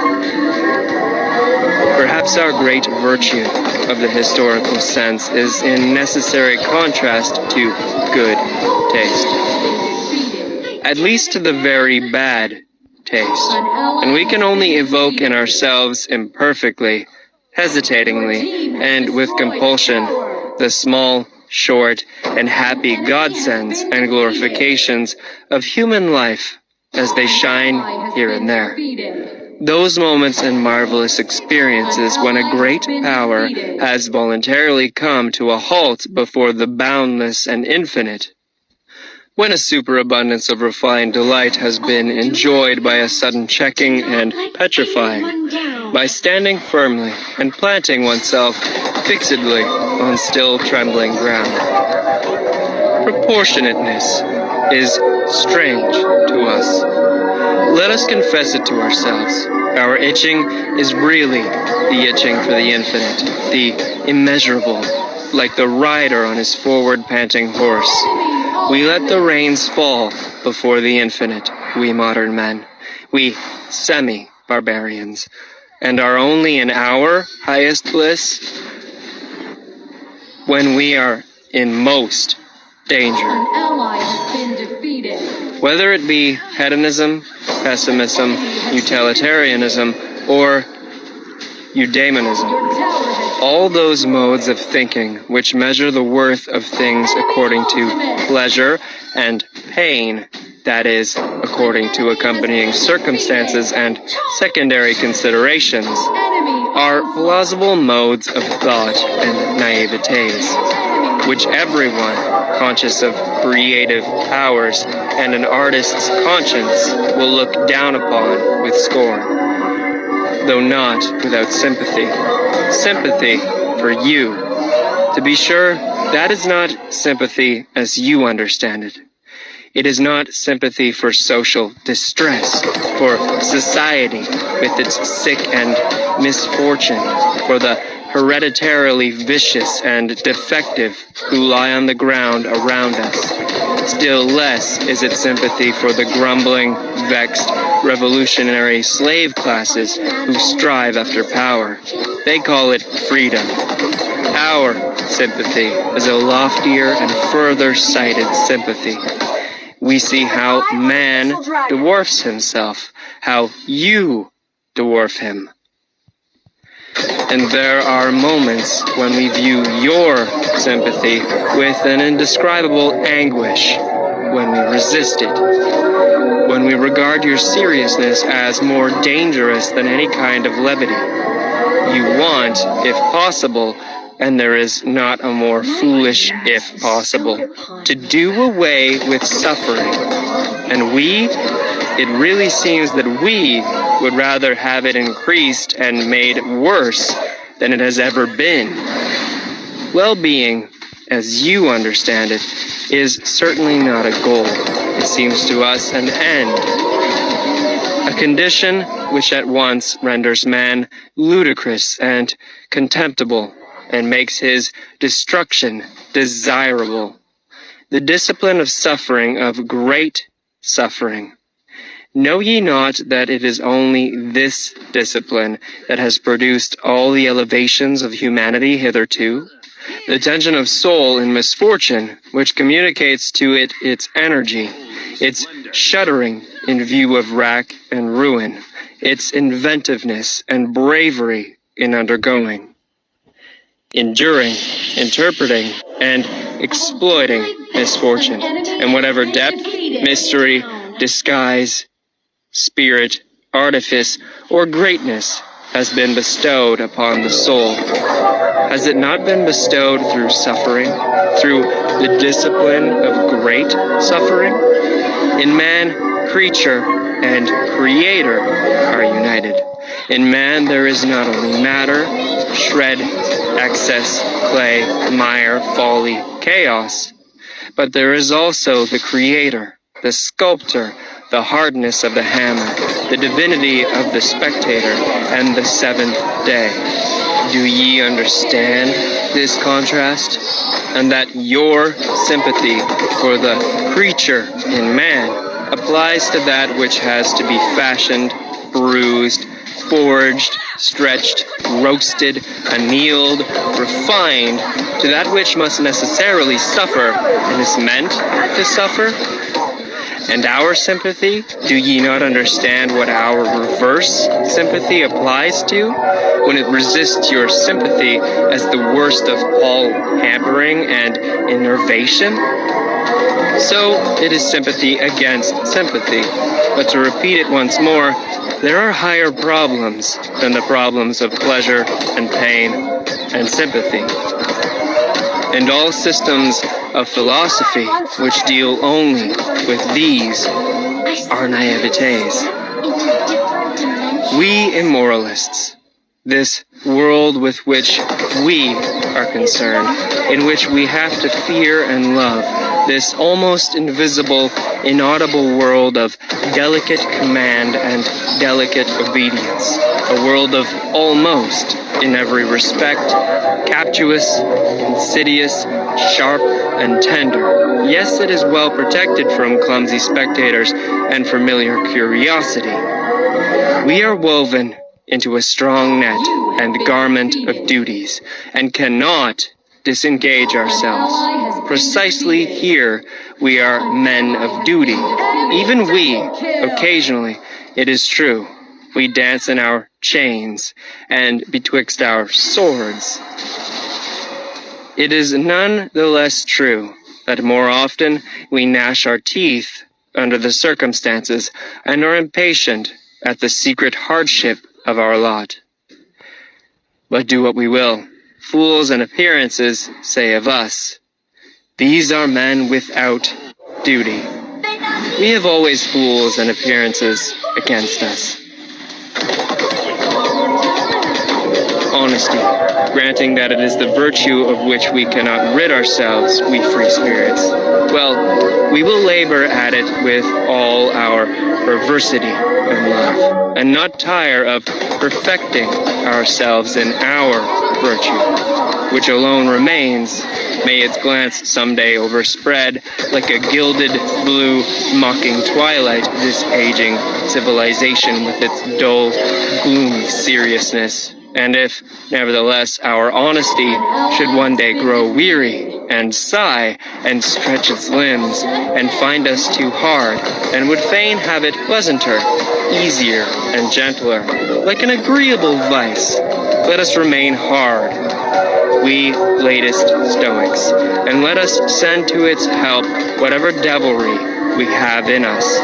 Perhaps our great virtue of the historical sense is in necessary contrast to good taste, at least to the very bad taste, and we can only evoke in ourselves imperfectly, hesitatingly, and with compulsion, the small, short, and happy godsends and glorifications of human life as they shine here and there. Those moments and marvelous experiences when a great power has voluntarily come to a halt before the boundless and infinite. When a superabundance of refined delight has been enjoyed by a sudden checking and petrifying, by standing firmly and planting oneself fixedly on still trembling ground. Proportionateness is strange to us. Let us confess it to ourselves. Our itching is really the itching for the infinite, the immeasurable, like the rider on his forward panting horse. We let the reins fall before the infinite, we modern men, we semi-barbarians, and are only in our highest bliss when we are in most danger.
An ally has been defeated.
Whether it be hedonism, pessimism, utilitarianism, or eudaimonism, all those modes of thinking which measure the worth of things according to pleasure and pain, that is, according to accompanying circumstances and secondary considerations, are plausible modes of thought and naivetés, which everyone, conscious of creative powers and an artist's conscience, will look down upon with scorn, though not without sympathy. Sympathy for you. To be sure, that is not sympathy as you understand it. It is not sympathy for social distress, for society with its sick and misfortune, for the hereditarily vicious and defective who lie on the ground around us. Still less is it sympathy for the grumbling, vexed, revolutionary slave classes who strive after power. They call it freedom. Our sympathy is a loftier and further-sighted sympathy. We see how man dwarfs himself, how you dwarf him. And there are moments when we view your sympathy with an indescribable anguish, when we resist it, when we regard your seriousness as more dangerous than any kind of levity. You want, if possible, and there is not a more foolish if possible, to do away with suffering. And it really seems that we would rather have it increased and made worse than it has ever been. Well-being, as you understand it, is certainly not a goal. It seems to us an end. A condition which at once renders man ludicrous and contemptible, and makes his destruction desirable. The discipline of suffering, of great suffering. Know ye not that it is only this discipline that has produced all the elevations of humanity hitherto? The tension of soul in misfortune, which communicates to it its energy, its shuddering in view of rack and ruin, its inventiveness and bravery in undergoing, enduring, interpreting, and exploiting misfortune, and whatever depth, mystery, disguise, spirit, artifice, or greatness has been bestowed upon the soul. Has it not been bestowed through suffering, through the discipline of great suffering? In man, creature and creator are united. In man there is not only matter, shred, excess, clay, mire, folly, chaos, but there is also the creator, the sculptor, the hardness of the hammer, the divinity of the spectator, and the seventh day. Do ye understand this contrast? And that your sympathy for the creature in man applies to that which has to be fashioned, bruised, forged, stretched, roasted, annealed, refined, to that which must necessarily suffer and is meant to suffer? And our sympathy, do ye not understand what our reverse sympathy applies to, when it resists your sympathy as the worst of all hampering and enervation? So it is sympathy against sympathy. But to repeat it once more, there are higher problems than the problems of pleasure and pain and sympathy. And all systems of philosophy which deal only with these are naivetés. We immoralists, this world with which we are concerned, in which we have to fear and love, this almost invisible, inaudible world of delicate command and delicate obedience, a world of almost in every respect, captious, insidious, sharp, and tender. Yes, it is well protected from clumsy spectators and familiar curiosity. We are woven into a strong net and garment of duties, and cannot disengage ourselves. Precisely here we are men of duty. Even we, occasionally, it is true, we dance in our chains and betwixt our swords. It is none the less true that more often we gnash our teeth under the circumstances and are impatient at the secret hardship of our lot. But do what we will, fools and appearances say of us, "These are men without duty." We have always fools and appearances against us. Honesty, granting that it is the virtue of which we cannot rid ourselves, we free spirits. Well, we will labor at it with all our perversity and love, and not tire of perfecting ourselves in our virtue, which alone remains. May its glance someday overspread like a gilded blue mocking twilight this aging civilization with its dull, gloomy seriousness. And if, nevertheless, our honesty should one day grow weary and sigh and stretch its limbs and find us too hard, and would fain have it pleasanter, easier, and gentler, like an agreeable vice, let us remain hard, we latest Stoics, and let us send to its help whatever devilry we have in us.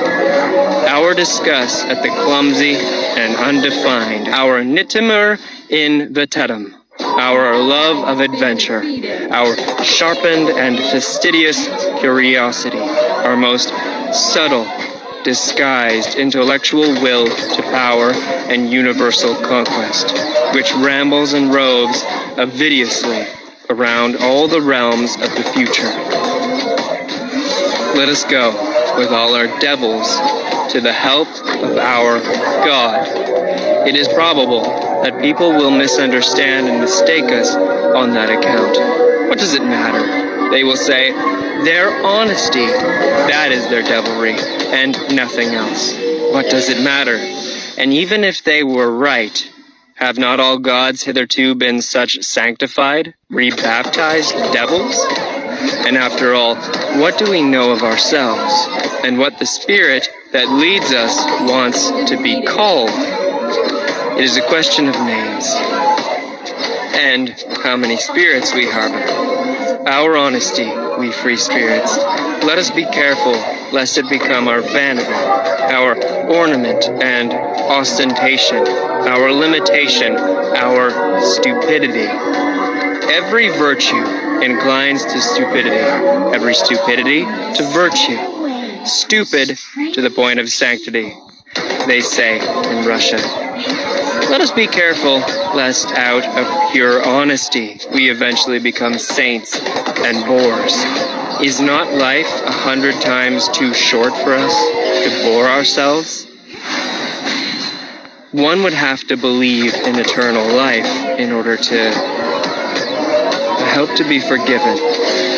Our disgust at the clumsy and undefined, our nitimur in vetetum, our love of adventure, our sharpened and fastidious curiosity, our most subtle, disguised intellectual will to power and universal conquest, which rambles and roves avidiously around all the realms of the future. Let us go with all our devils to the help of our God. It is probable that people will misunderstand and mistake us on that account. What does it matter? They will say, their honesty, that is their devilry, and nothing else. What does it matter? And even if they were right, have not all gods hitherto been such sanctified, rebaptized devils? And after all, what do we know of ourselves, and what the Spirit that leads us wants to be called? It is a question of names, and how many spirits we harbor. Our honesty, we free spirits, let us be careful lest it become our vanity, our ornament and ostentation, our limitation, our stupidity. Every virtue inclines to stupidity, every stupidity to virtue, stupid to the point of sanctity, they say in Russia. Let us be careful lest out of pure honesty we eventually become saints and bores. Is not life 100 times too short for us to bore ourselves? One would have to believe in eternal life in order to hope to be forgiven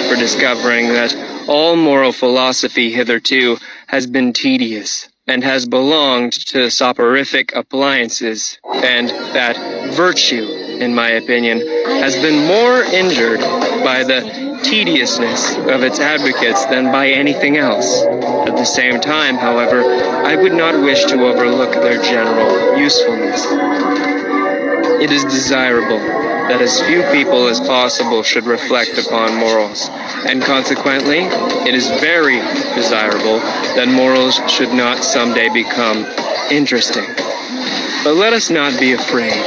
for discovering that all moral philosophy hitherto has been tedious and has belonged to soporific appliances, and that virtue, in my opinion, has been more injured by the tediousness of its advocates than by anything else. At the same time, however, I would not wish to overlook their general usefulness. It is desirable that as few people as possible should reflect upon morals, and consequently, it is very desirable that morals should not someday become interesting. But let us not be afraid.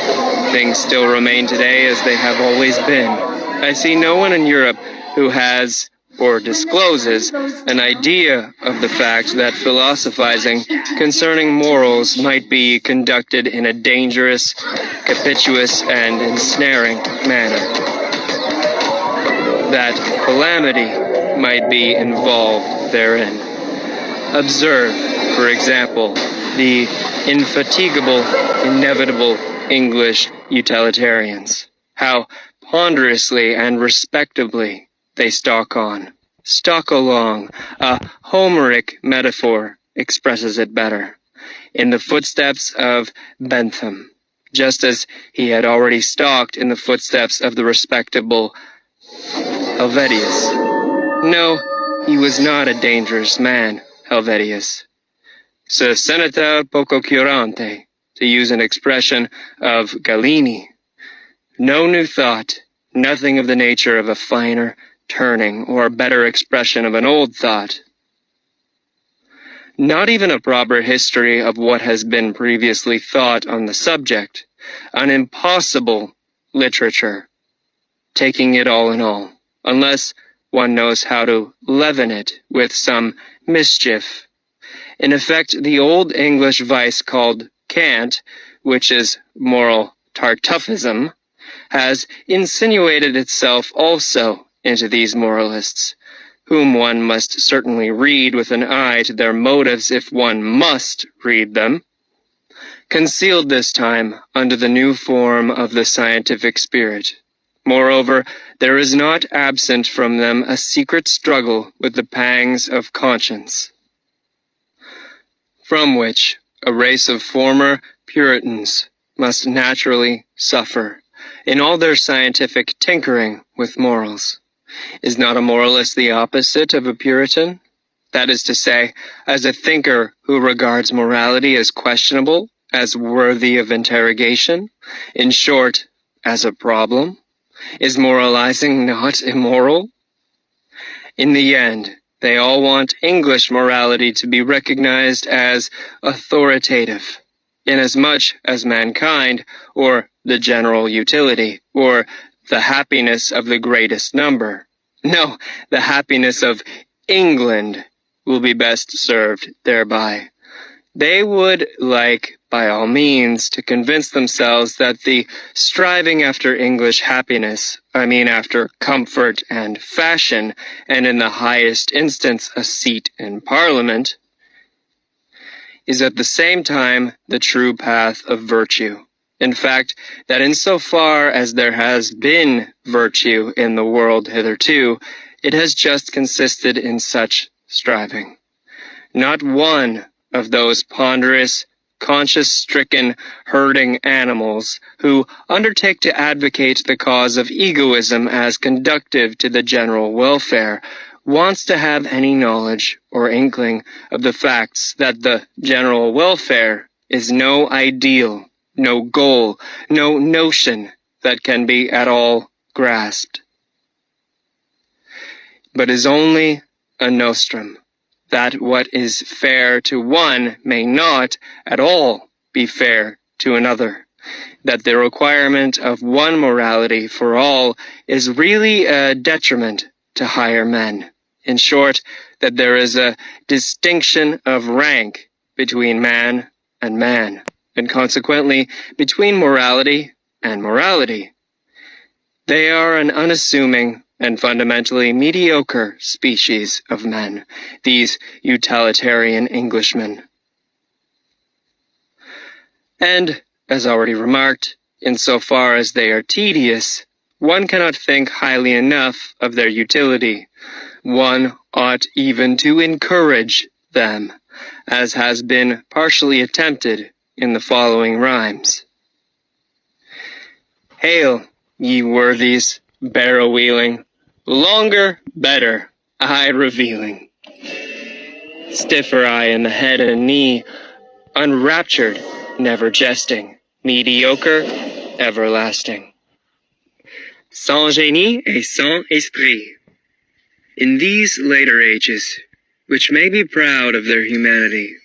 Things still remain today as they have always been. I see no one in Europe who has or discloses an idea of the fact that philosophizing concerning morals might be conducted in a dangerous, captious, and ensnaring manner. That calamity might be involved therein. Observe, for example, the indefatigable, inevitable English utilitarians. How ponderously and respectably they stalk along. A Homeric metaphor expresses it better. In the footsteps of Bentham, just as he had already stalked in the footsteps of the respectable Helvetius. No, he was not a dangerous man, Helvetius. Se senator poco curante, to use an expression of Galini. No new thought, nothing of the nature of a finer turning or better expression of an old thought. Not even a proper history of what has been previously thought on the subject, an impossible literature, taking it all in all, unless one knows how to leaven it with some mischief. In effect, the old English vice called cant, which is moral Tartuffism, has insinuated itself also into these moralists, whom one must certainly read with an eye to their motives if one must read them, concealed this time under the new form of the scientific spirit. Moreover, there is not absent from them a secret struggle with the pangs of conscience, from which a race of former Puritans must naturally suffer in all their scientific tinkering with morals. Is not a moralist the opposite of a Puritan? That is to say, as a thinker who regards morality as questionable, as worthy of interrogation, in short, as a problem? Is moralizing not immoral? In the end, they all want English morality to be recognized as authoritative, inasmuch as mankind, or the general utility, or the happiness of the greatest number, no, the happiness of England, will be best served thereby. They would like, by all means, to convince themselves that the striving after English happiness, after comfort and fashion, and in the highest instance a seat in Parliament, is at the same time the true path of virtue. In fact, that insofar as there has been virtue in the world hitherto, it has just consisted in such striving. Not one of those ponderous, conscience-stricken, herding animals who undertake to advocate the cause of egoism as conducive to the general welfare wants to have any knowledge or inkling of the facts that the general welfare is no ideal, no goal, no notion that can be at all grasped, but is only a nostrum, that what is fair to one may not at all be fair to another, that the requirement of one morality for all is really a detriment to higher men. In short, that there is a distinction of rank between man and man, and consequently between morality and morality. They are an unassuming and fundamentally mediocre species of men, these utilitarian Englishmen. And, as already remarked, insofar as they are tedious, one cannot think highly enough of their utility. One ought even to encourage them, as has been partially attempted in the following rhymes. Hail, ye worthies, barrow-wheeling, longer, better, I revealing. Stiffer I in the head and knee, unraptured, never jesting, mediocre, everlasting. Sans génie et sans esprit. In these later ages, which may be proud of their humanity,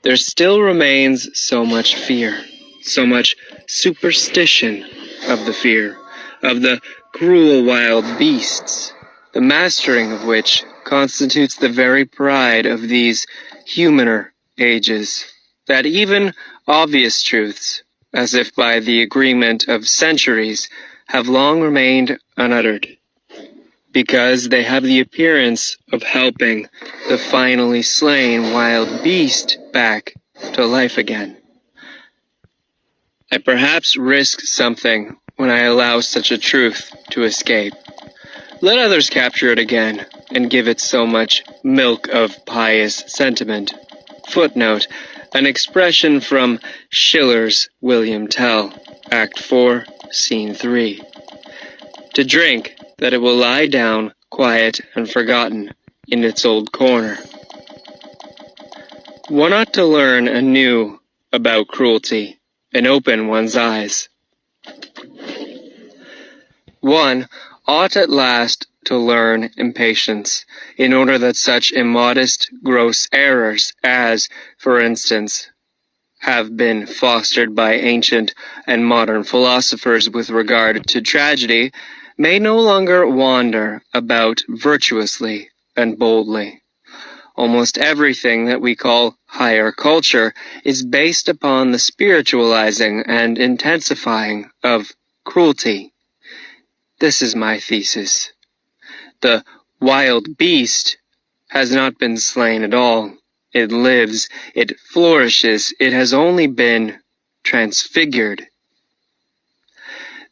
there still remains so much fear, so much superstition of the fear, of the cruel wild beasts, the mastering of which constitutes the very pride of these humaner ages, that even obvious truths, as if by the agreement of centuries, have long remained unuttered, because they have the appearance of helping the finally slain wild beast back to life again. I perhaps risk something when I allow such a truth to escape. Let others capture it again, and give it so much milk of pious sentiment. Footnote, an expression from Schiller's William Tell, Act 4, Scene 3. To drink, that it will lie down, quiet and forgotten, in its old corner. One ought to learn anew about cruelty, and open one's eyes. One ought at last to learn impatience, in order that such immodest, gross errors as, for instance, have been fostered by ancient and modern philosophers with regard to tragedy, may no longer wander about virtuously and boldly. Almost everything that we call higher culture is based upon the spiritualizing and intensifying of cruelty. This is my thesis. The wild beast has not been slain at all. It lives, it flourishes, it has only been transfigured.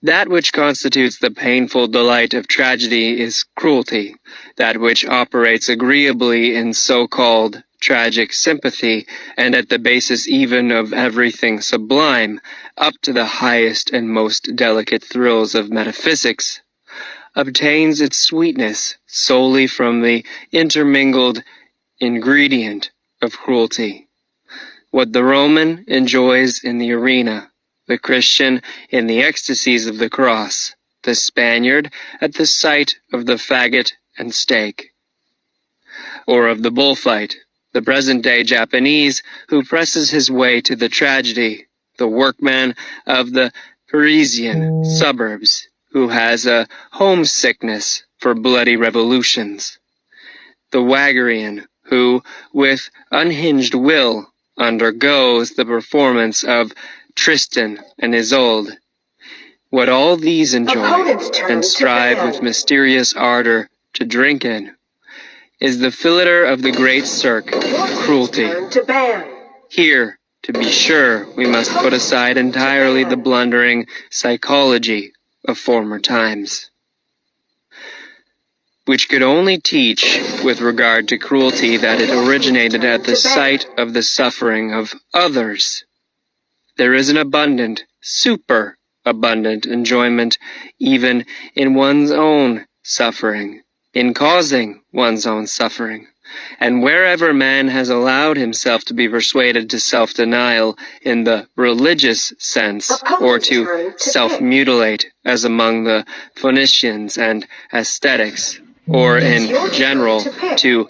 That which constitutes the painful delight of tragedy is cruelty. That which operates agreeably in so-called tragic sympathy, and at the basis even of everything sublime, up to the highest and most delicate thrills of metaphysics, obtains its sweetness solely from the intermingled ingredient of cruelty. What the Roman enjoys in the arena, the Christian in the ecstasies of the cross, the Spaniard at the sight of the faggot and stake, or of the bullfight, the present-day Japanese who presses his way to the tragedy, the workman of the Parisian suburbs who has a homesickness for bloody revolutions, the Wagnerian who, with unhinged will, undergoes the performance of Tristan and Isolde. What all these enjoy and strive with mysterious ardor to drink in is the philter of the great cirque, cruelty. Here, to be sure, we must put aside entirely the blundering psychology of former times, which could only teach, with regard to cruelty, that it originated at the sight of the suffering of others. There is an abundant, superabundant enjoyment even in one's own suffering, in causing one's own suffering. And wherever man has allowed himself to be persuaded to self-denial in the religious sense, or to self-mutilate, as among the Phoenicians and ascetics, or in general to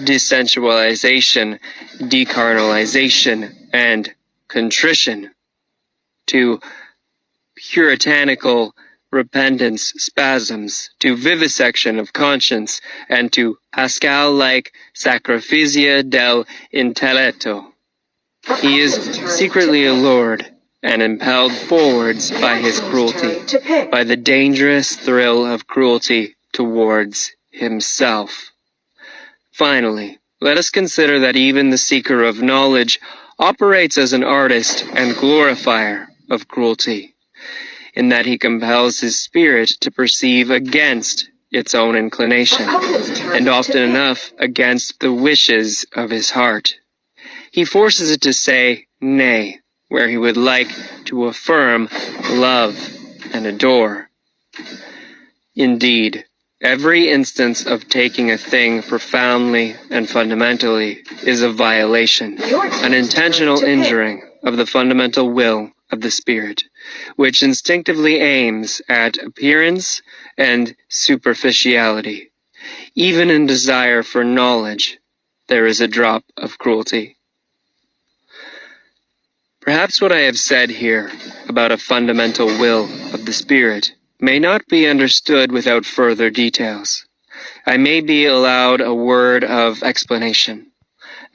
desensualization, decarnalization, and contrition, to puritanical repentance spasms, to vivisection of conscience, and to Pascal-like sacrificia del intelletto. He is secretly allured and impelled forwards by his cruelty, by the dangerous thrill of cruelty towards himself. Finally, let us consider that even the seeker of knowledge operates as an artist and glorifier of cruelty, in that he compels his spirit to perceive against its own inclination, and often enough against the wishes of his heart. He forces it to say nay, where he would like to affirm, love, and adore. Indeed, every instance of taking a thing profoundly and fundamentally is a violation, an intentional injuring of the fundamental will of the spirit, which instinctively aims at appearance and superficiality. Even in desire for knowledge, there is a drop of cruelty. Perhaps what I have said here about a fundamental will of the spirit may not be understood without further details. I may be allowed a word of explanation.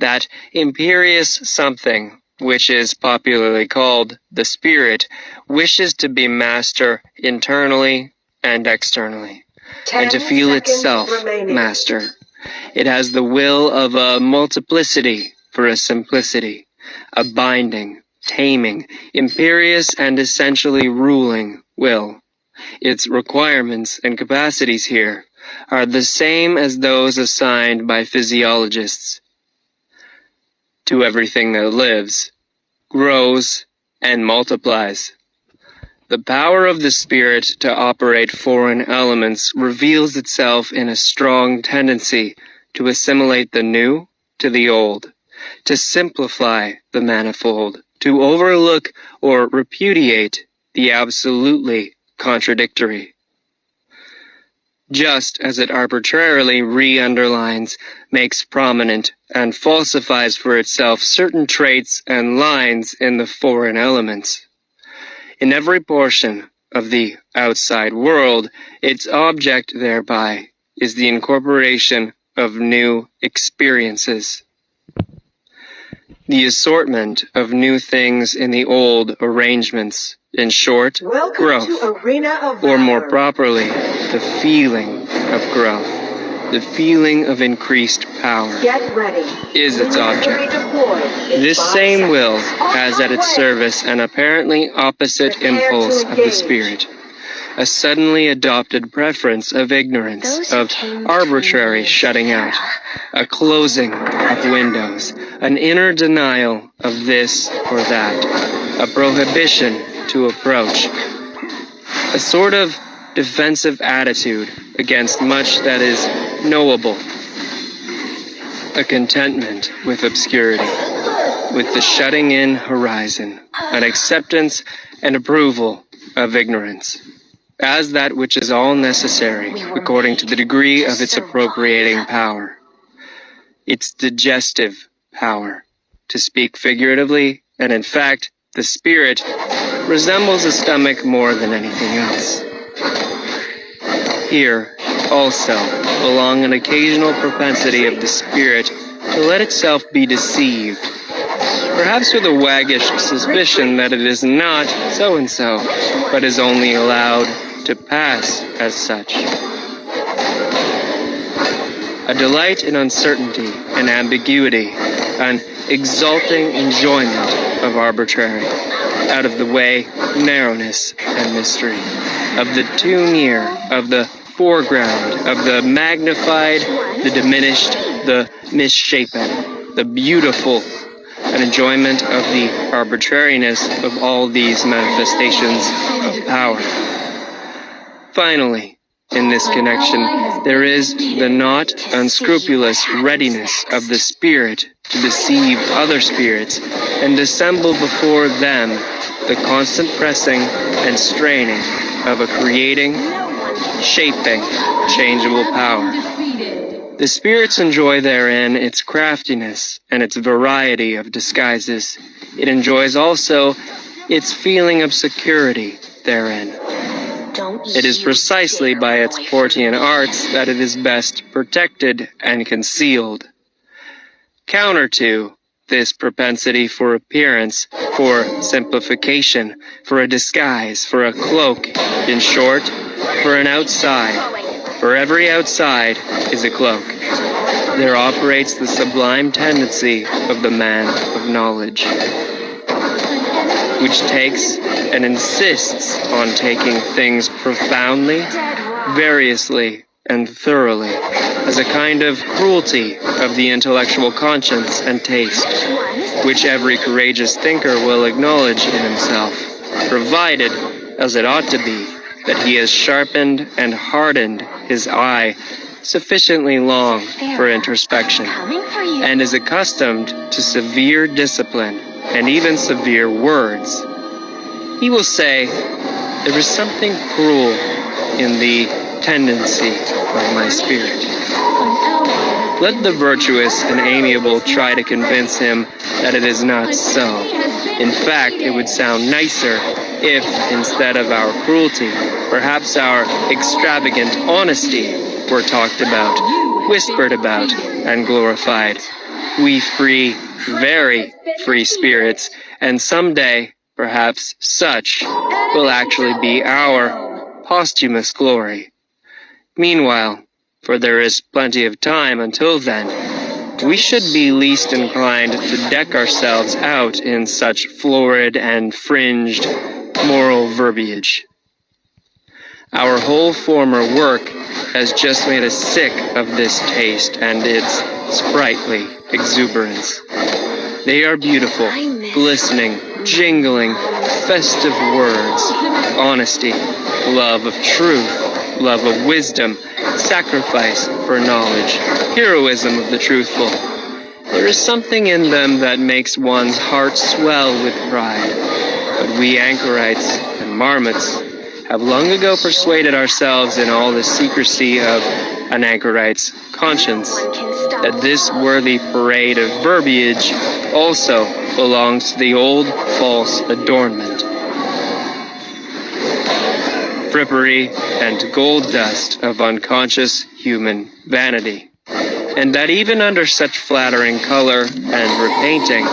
That imperious something, which is popularly called the spirit, wishes to be master internally and externally, and to feel itself master. It has the will of a multiplicity for a simplicity, a binding taming, imperious and essentially ruling will. Its requirements and capacities here are the same as those assigned by physiologists to everything that lives, grows, and multiplies. The power of the spirit to operate foreign elements reveals itself in a strong tendency to assimilate the new to the old, to simplify the manifold, to overlook or repudiate the absolutely contradictory. Just as it arbitrarily re-underlines, makes prominent, and falsifies for itself certain traits and lines in the foreign elements. In every portion of the outside world, its object thereby is the incorporation of new experiences. The assortment of new things in the old arrangements, in short, growth, or more properly, the feeling of growth, the feeling of increased power, is its object. This same will has at its service an apparently opposite impulse of the spirit, a suddenly adopted preference of ignorance, of arbitrary shutting out, a closing of windows, an inner denial of this or that, a prohibition to approach, a sort of defensive attitude against much that is knowable, a contentment with obscurity, with the shutting in horizon, an acceptance and approval of ignorance, as that which is all necessary according to the degree of its appropriating power, its digestive power. To speak figuratively, and in fact, the spirit resembles a stomach more than anything else. Here, also, belong an occasional propensity of the spirit to let itself be deceived, perhaps with a waggish suspicion that it is not so-and-so, but is only allowed to pass as such. A delight in uncertainty and ambiguity, an exulting enjoyment of arbitrary, out-of-the-way narrowness and mystery, of the too near, of the foreground, of the magnified, the diminished, the misshapen, the beautiful, an enjoyment of the arbitrariness of all these manifestations of power. Finally, in this connection, there is the not unscrupulous readiness of the spirit to deceive other spirits and dissemble before them the constant pressing and straining of a creating, shaping, changeable power. The spirits enjoy therein its craftiness and its variety of disguises. It enjoys also its feeling of security therein. It is precisely by its Portian arts that it is best protected and concealed. Counter to this propensity for appearance, for simplification, for a disguise, for a cloak, in short, for an outside, for every outside is a cloak, there operates the sublime tendency of the man of knowledge, which takes and insists on taking things profoundly, variously, and thoroughly, as a kind of cruelty of the intellectual conscience and taste, which every courageous thinker will acknowledge in himself, provided, as it ought to be, that he has sharpened and hardened his eye sufficiently long for introspection, and is accustomed to severe discipline and even severe words. He will say, there is something cruel in the tendency of my spirit. Let the virtuous and amiable try to convince him that it is not so. In fact, it would sound nicer if, instead of our cruelty, perhaps our extravagant honesty were talked about, whispered about, and glorified. We free, very free spirits, and someday, perhaps such will actually be our posthumous glory. Meanwhile, for there is plenty of time until then, we should be least inclined to deck ourselves out in such florid and fringed moral verbiage. Our whole former work has just made us sick of this taste and its sprightly exuberance. They are beautiful, glistening, jingling, festive words, honesty, love of truth, love of wisdom, sacrifice for knowledge, heroism of the truthful. There is something in them that makes one's heart swell with pride. But we anchorites and marmots have long ago persuaded ourselves in all the secrecy of an anchorite's conscience that this worthy parade of verbiage also belongs to the old false adornment, frippery and gold dust of unconscious human vanity, and that even under such flattering color and repainting,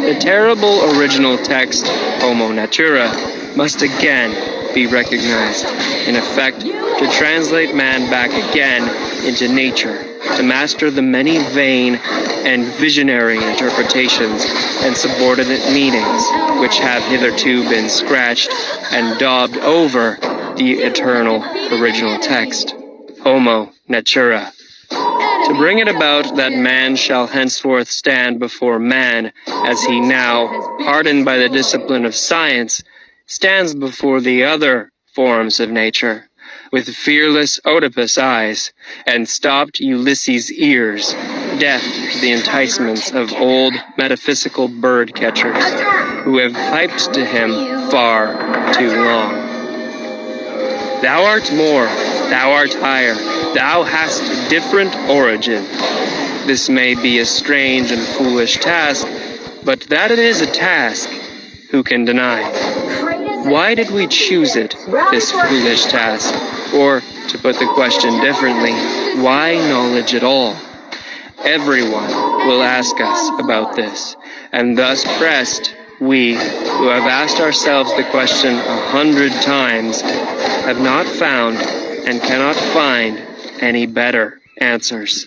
the terrible original text, Homo Natura, must again be recognized, in effect, to translate man back again into nature, to master the many vain and visionary interpretations and subordinate meanings which have hitherto been scratched and daubed over the eternal original text, Homo Natura, to bring it about that man shall henceforth stand before man as he now, hardened by the discipline of science, stands before the other forms of nature, with fearless Oedipus eyes and stopped Ulysses ears, deaf to the enticements of old metaphysical bird-catchers, who have piped to him far too long. Thou art more, thou art higher, thou hast a different origin. This may be a strange and foolish task, but that it is a task, who can deny? Why did we choose it, this foolish task? Or, to put the question differently, why knowledge at all? Everyone will ask us about this, and thus pressed, we, who have asked ourselves the question 100 times, have not found and cannot find any better answers.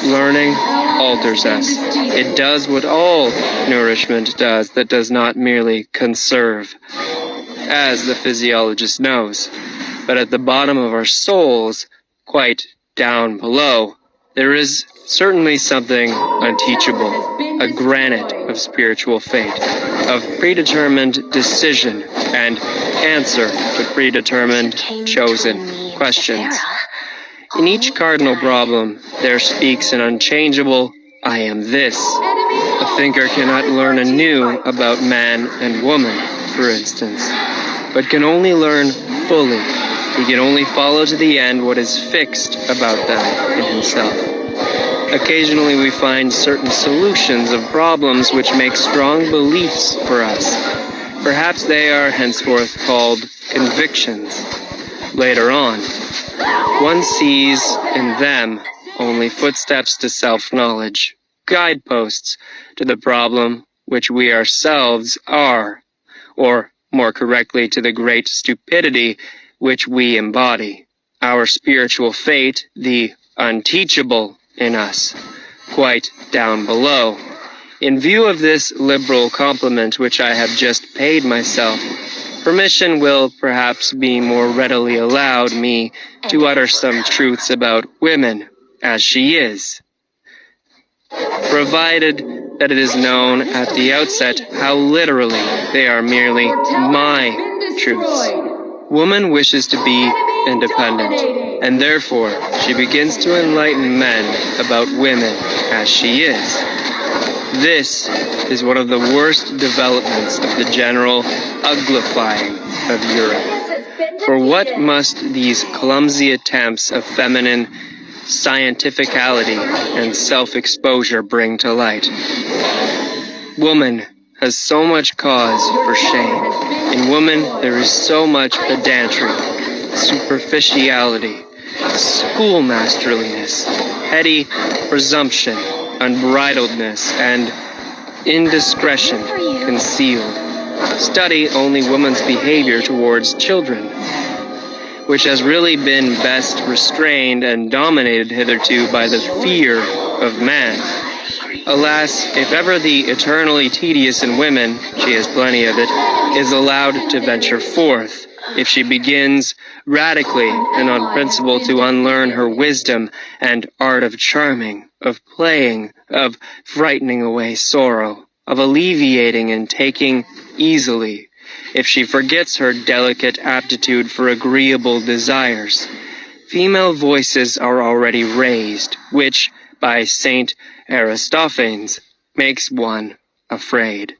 Learning alters us. It does what all nourishment does that does not merely conserve, as the physiologist knows. But at the bottom of our souls, quite down below, there is certainly something unteachable, a granite of spiritual fate, of predetermined decision and answer to predetermined, chosen questions. In each cardinal problem, there speaks an unchangeable, I am this. A thinker cannot learn anew about man and woman, for instance, but can only learn fully. He can only follow to the end what is fixed about them in himself. Occasionally we find certain solutions of problems which make strong beliefs for us. Perhaps they are henceforth called convictions. Later on, one sees in them only footsteps to self-knowledge, guideposts to the problem which we ourselves are, or more correctly to the great stupidity which we embody, our spiritual fate, the unteachable in us, quite down below. In view of this liberal compliment which I have just paid myself, permission will perhaps be more readily allowed me to utter some truths about women as she is, provided that it is known at the outset how literally they are merely my truths. Woman wishes to be independent, and therefore she begins to enlighten men about women as she is. This is one of the worst developments of the general uglifying of Europe. For what must these clumsy attempts of feminine scientificality and self-exposure bring to light? Woman has so much cause for shame. In woman there is so much pedantry, superficiality, schoolmasterliness, petty presumption, unbridledness, and indiscretion concealed. Study only woman's behavior towards children. which has really been best restrained and dominated hitherto by the fear of man. Alas, if ever the eternally tedious in women, she has plenty of it, is allowed to venture forth, if she begins radically and on principle to unlearn her wisdom and art of charming, of playing, of frightening away sorrow, of alleviating and taking easily, if she forgets her delicate aptitude for agreeable desires, female voices are already raised, which, by Saint Aristophanes, makes one afraid.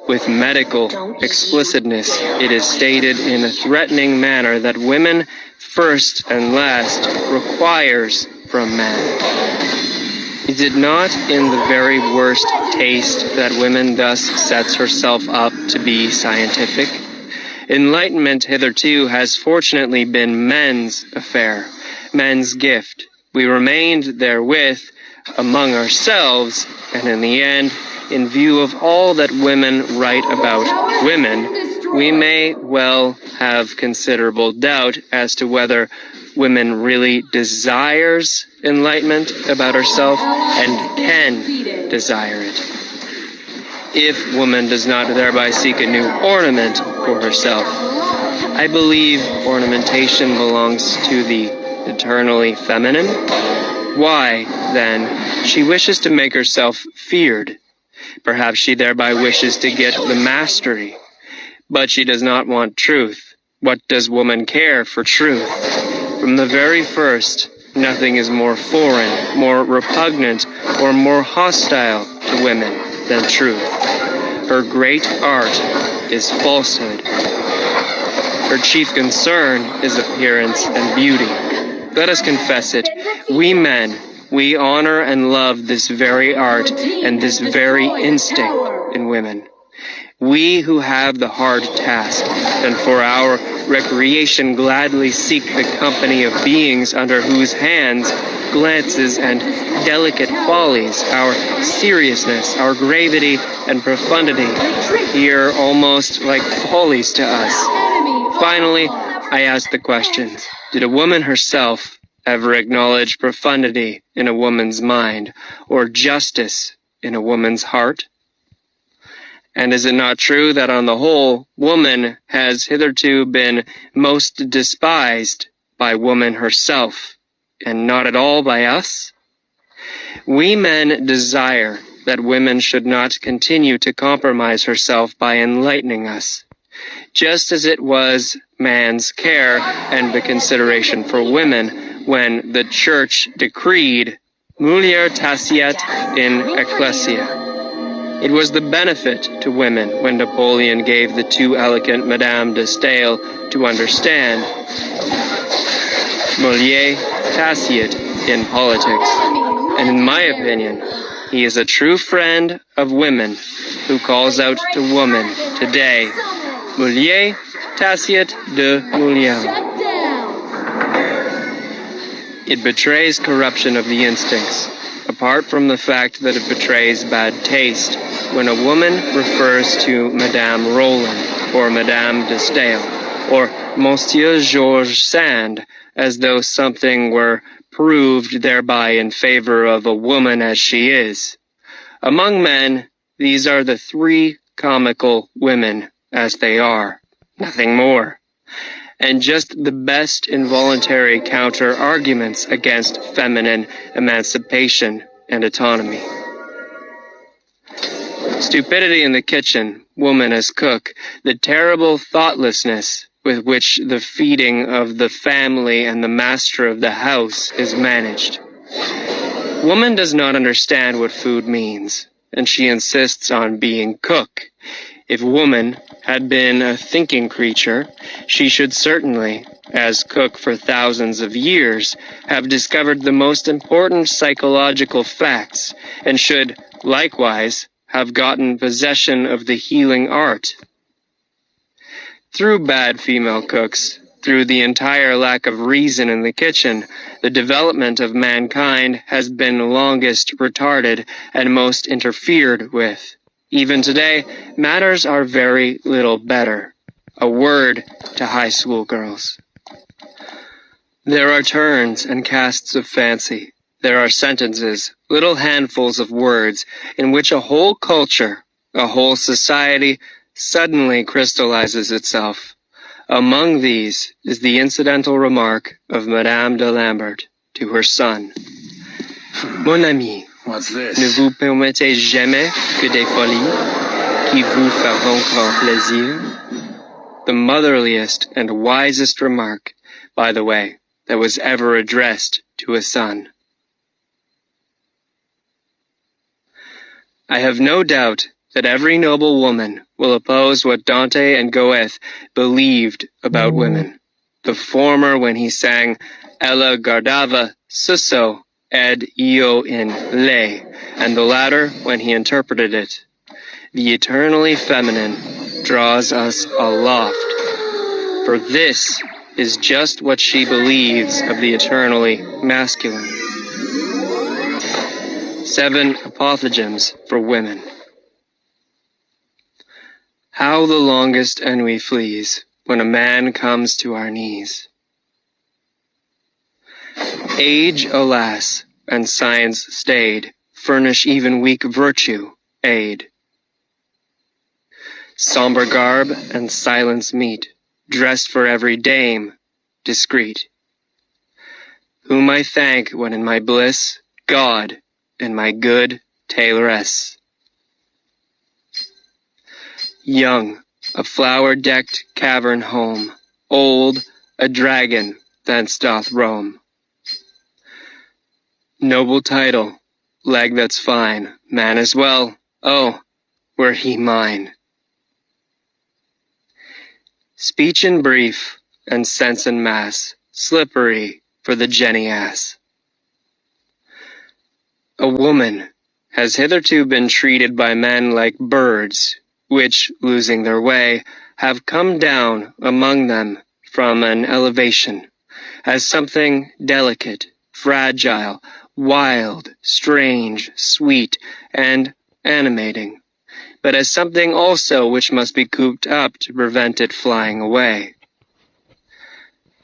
With medical explicitness, it is stated in a threatening manner that women, first and last, requires from man. Is it not in the very worst taste that women thus sets herself up to be scientific? Enlightenment hitherto has fortunately been men's affair, men's gift. We remained therewith among ourselves, and in the end, in view of all that women write about women, we may well have considerable doubt as to whether women really desires enlightenment about herself and can desire it. If woman does not thereby seek a new ornament for herself, I believe ornamentation belongs to the eternally feminine. Why, then, she wishes to make herself feared. Perhaps she thereby wishes to get the mastery. But she does not want truth. What does woman care for truth? From the very first, nothing is more foreign, more repugnant, or more hostile to women than truth. Her great art is falsehood. Her chief concern is appearance and beauty. Let us confess it, we men, we honor and love this very art and this very instinct in women. We who have the hard task, and for our recreation gladly seek the company of beings under whose hands, glances, and delicate follies, our seriousness, our gravity, and profundity appear almost like follies to us. Finally, I ask the question, did a woman herself ever acknowledge profundity in a woman's mind, or justice in a woman's heart? And is it not true that on the whole, woman has hitherto been most despised by woman herself, and not at all by us? We men desire that women should not continue to compromise herself by enlightening us, just as it was man's care and the consideration for women when the Church decreed mulier taceat in ecclesia. It was the benefit to women when Napoleon gave the too elegant Madame de Staël to understand mulier taceat in politics. And in my opinion, he is a true friend of women who calls out to woman today, mulier taceat de mulier. It betrays corruption of the instincts, apart from the fact that it betrays bad taste when a woman refers to Madame Roland or Madame de Staël or Monsieur Georges Sand as though something were proved thereby in favor of a woman as she is. Among men, these are the three comical women as they are, nothing more, and just the best involuntary counter-arguments against feminine emancipation and autonomy. Stupidity in the kitchen, woman as cook, the terrible thoughtlessness with which the feeding of the family and the master of the house is managed. Woman does not understand what food means, and she insists on being cook. If woman had been a thinking creature, she should certainly, as cook for thousands of years, have discovered the most important psychological facts, and should, likewise, have gotten possession of the healing art. Through bad female cooks, through the entire lack of reason in the kitchen, the development of mankind has been longest retarded and most interfered with. Even today, matters are very little better. a word to high school girls. There are turns and casts of fancy. There are sentences, little handfuls of words, in which a whole culture, a whole society, suddenly crystallizes itself. Among these is the incidental remark of Madame de Lambert to her son. Mon ami,
What's this?
ne vous permettez jamais que des folies qui vous feront grand plaisir? The motherliest and wisest remark, by the way, that was ever addressed to a son. I have no doubt that every noble woman will oppose what Dante and Goethe believed about women. The former when he sang Ella guardava susso ed io in lei, and the latter when he interpreted it. The eternally feminine draws us aloft, for this is just what she believes of the eternally masculine. 7 apothegms for women. How the longest ennui flees when a man comes to our knees. Age, alas, and science stayed, furnish even weak virtue aid. Somber garb and silence meet, dressed for every dame, discreet. Whom I thank when in my bliss, God, and my good tailoress. Young, a flower-decked cavern home, old, a dragon thence doth roam. Noble title, leg that's fine, man as well, oh, were he mine. Speech in brief, and sense in mass, slippery for the Jenny ass. A woman has hitherto been treated by men like birds, which, losing their way, have come down among them from an elevation, as something delicate, fragile, wild, strange, sweet, and animating, but as something also which must be cooped up to prevent it flying away.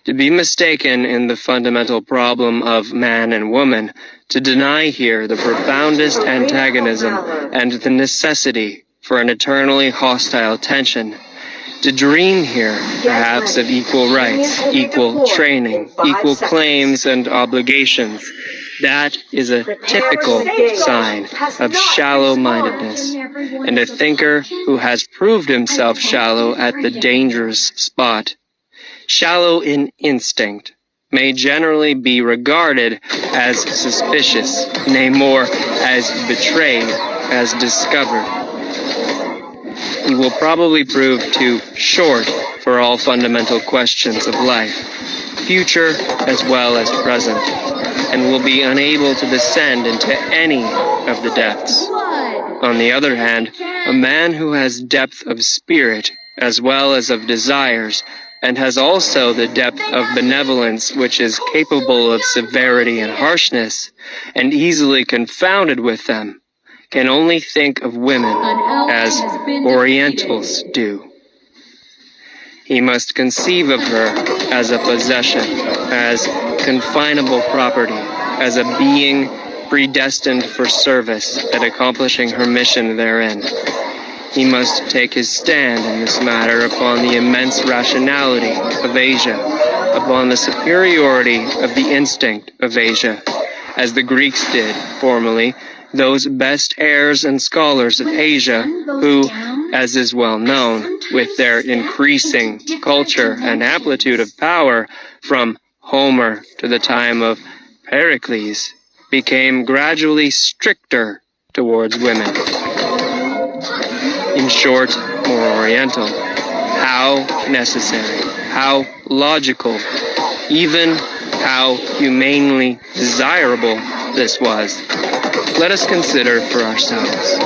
To be mistaken in the fundamental problem of man and woman, to deny here the profoundest antagonism and the necessity for an eternally hostile tension, to dream here, perhaps, of equal rights, equal training, equal claims and obligations, that is a typical sign of shallow-mindedness, and a thinker who has proved himself shallow at the dangerous spot. Shallow in instinct may generally be regarded as suspicious, nay more, as betrayed, as discovered. He will probably prove too short for all fundamental questions of life, future as well as present, and will be unable to descend into any of the depths. On the other hand, a man who has depth of spirit as well as of desires, and has also the depth of benevolence which is capable of severity and harshness, and easily confounded with them, can only think of women as Orientals do. He must conceive of her as a possession, as confinable property, as a being predestined for service at accomplishing her mission therein. He must take his stand in this matter upon the immense rationality of Asia, upon the superiority of the instinct of Asia, as the Greeks did formerly, those best heirs and scholars of Asia who, as is well known, with their increasing culture and amplitude of power from Homer to the time of Pericles, became gradually stricter towards women. In short, more Oriental. How necessary, how logical, even how humanely desirable this was. Let us consider for ourselves.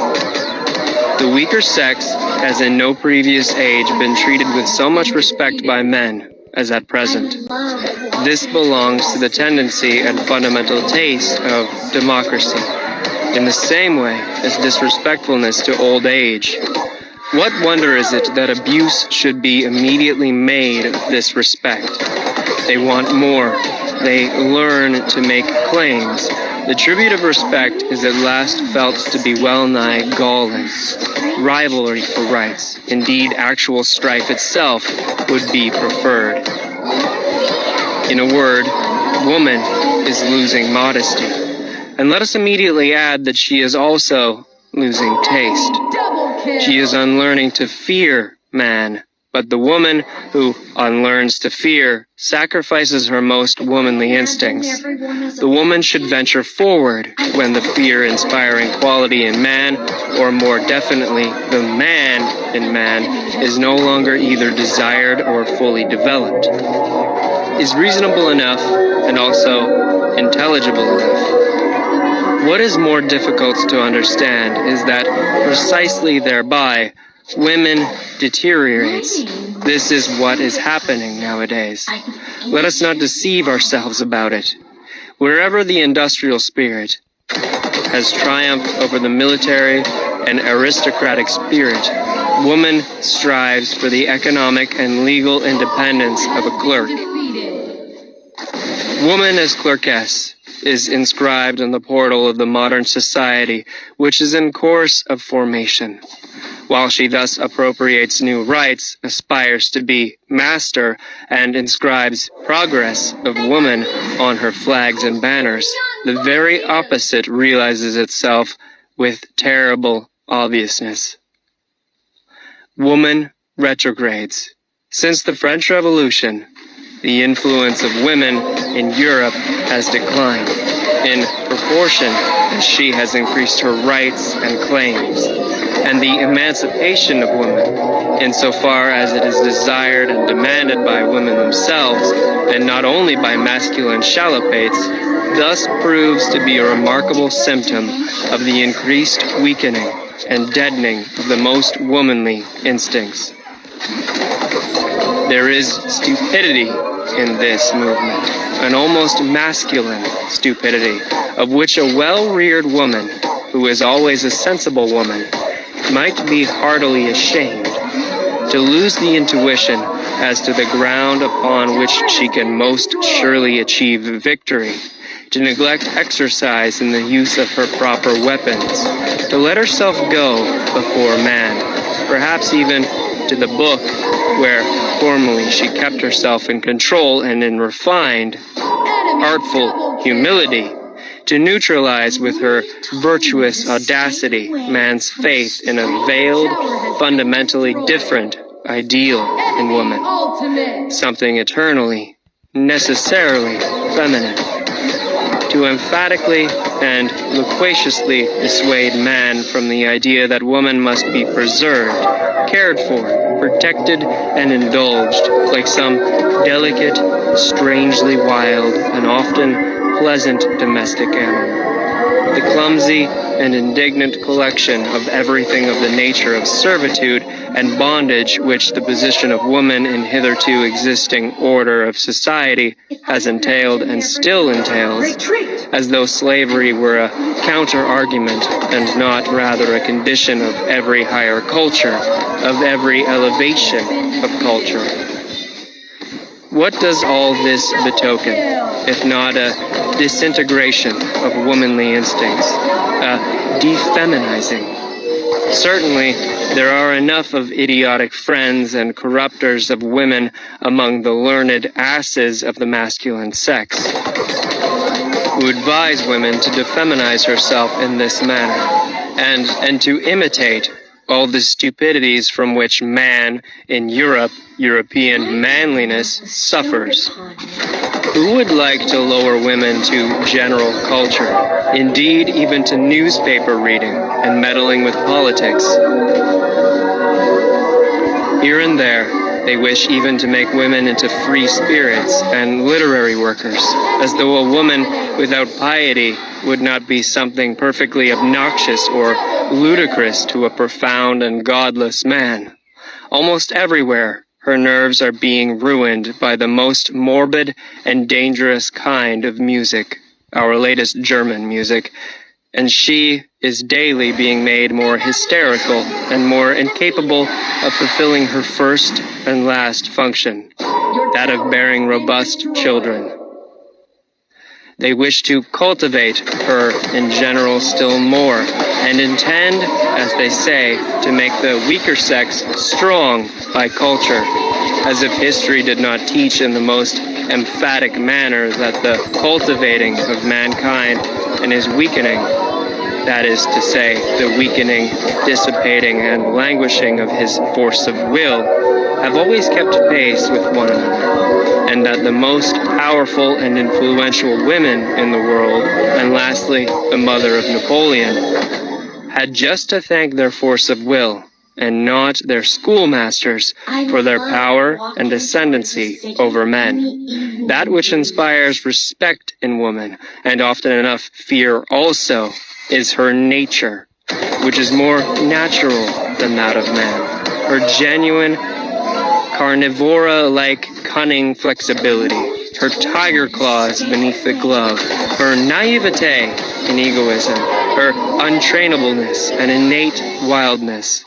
The weaker sex has in no previous age been treated with so much respect by men as at present. This belongs to the tendency and fundamental taste of democracy, in the same way as disrespectfulness to old age. What wonder is it that abuse should be immediately made of this respect? They want more. They learn to make claims. The tribute of respect is at last felt to be well-nigh galling. Rivalry for rights, indeed actual strife itself, would be preferred. In a word, woman is losing modesty. And let us immediately add that she is also losing taste. She is unlearning to fear man, but the woman who unlearns to fear sacrifices her most womanly instincts. The woman should venture forward when the fear-inspiring quality in man, or more definitely, the man in man, is no longer either desired or fully developed, is reasonable enough and also intelligible enough. What is more difficult to understand is that precisely thereby women deteriorates. This is what is happening nowadays. Let us not deceive ourselves about it. Wherever the industrial spirit has triumphed over the military and aristocratic spirit, woman strives for the economic and legal independence of a clerk. Woman as clerkess is inscribed on the portal of the modern society, which is in course of formation. While she thus appropriates new rights, aspires to be master, and inscribes progress of woman on her flags and banners, the very opposite realizes itself with terrible obviousness. Woman retrogrades. Since the French Revolution, the influence of women in Europe has declined in proportion as she has increased her rights and claims, and the emancipation of women, insofar as it is desired and demanded by women themselves, and not only by masculine shalopates, thus proves to be a remarkable symptom of the increased weakening and deadening of the most womanly instincts. There is stupidity in this movement, an almost masculine stupidity, of which a well-reared woman, who is always a sensible woman, might be heartily ashamed. To lose the intuition as to the ground upon which she can most surely achieve victory, to neglect exercise in the use of her proper weapons, to let herself go before man, perhaps even to the book where formerly she kept herself in control and in refined, artful humility, to neutralize with her virtuous audacity man's faith in a veiled, fundamentally different ideal in woman, something eternally, necessarily feminine, to emphatically and loquaciously dissuade man from the idea that woman must be preserved, cared for, protected, and indulged like some delicate, strangely wild, and often pleasant domestic animal. The clumsy and indignant collection of everything of the nature of servitude and bondage which the position of woman in hitherto existing order of society has entailed and still entails, as though slavery were a counter-argument and not rather a condition of every higher culture, of every elevation of culture. What does all this betoken, if not a disintegration of womanly instincts, a defeminizing? Certainly, there are enough of idiotic friends and corrupters of women among the learned asses of the masculine sex, who advise women to defeminize herself in this manner, and to imitate all the stupidities from which man in Europe, European manliness, suffers. Who would like to lower women to general culture, indeed even to newspaper reading and meddling with politics? Here and there, they wish even to make women into free spirits and literary workers, as though a woman without piety would not be something perfectly obnoxious or ludicrous to a profound and godless man. Almost everywhere, her nerves are being ruined by the most morbid and dangerous kind of music, our latest German music, and she is daily being made more hysterical and more incapable of fulfilling her first and last function, that of bearing robust children. They wish to cultivate her in general still more, and intend, as they say, to make the weaker sex strong by culture, as if history did not teach in the most emphatic manner that the cultivating of mankind and his weakening, that is to say, the weakening, dissipating, and languishing of his force of will, have always kept pace with one another, and that the most powerful and influential women in the world, and lastly, the mother of Napoleon, had just to thank their force of will, and not their schoolmasters, for their power and ascendancy over men. That which inspires respect in woman, and often enough fear also, is her nature, which is more natural than that of man. Her genuine, carnivora-like cunning flexibility, her tiger claws beneath the glove, her naivete and egoism, her untrainableness and innate wildness,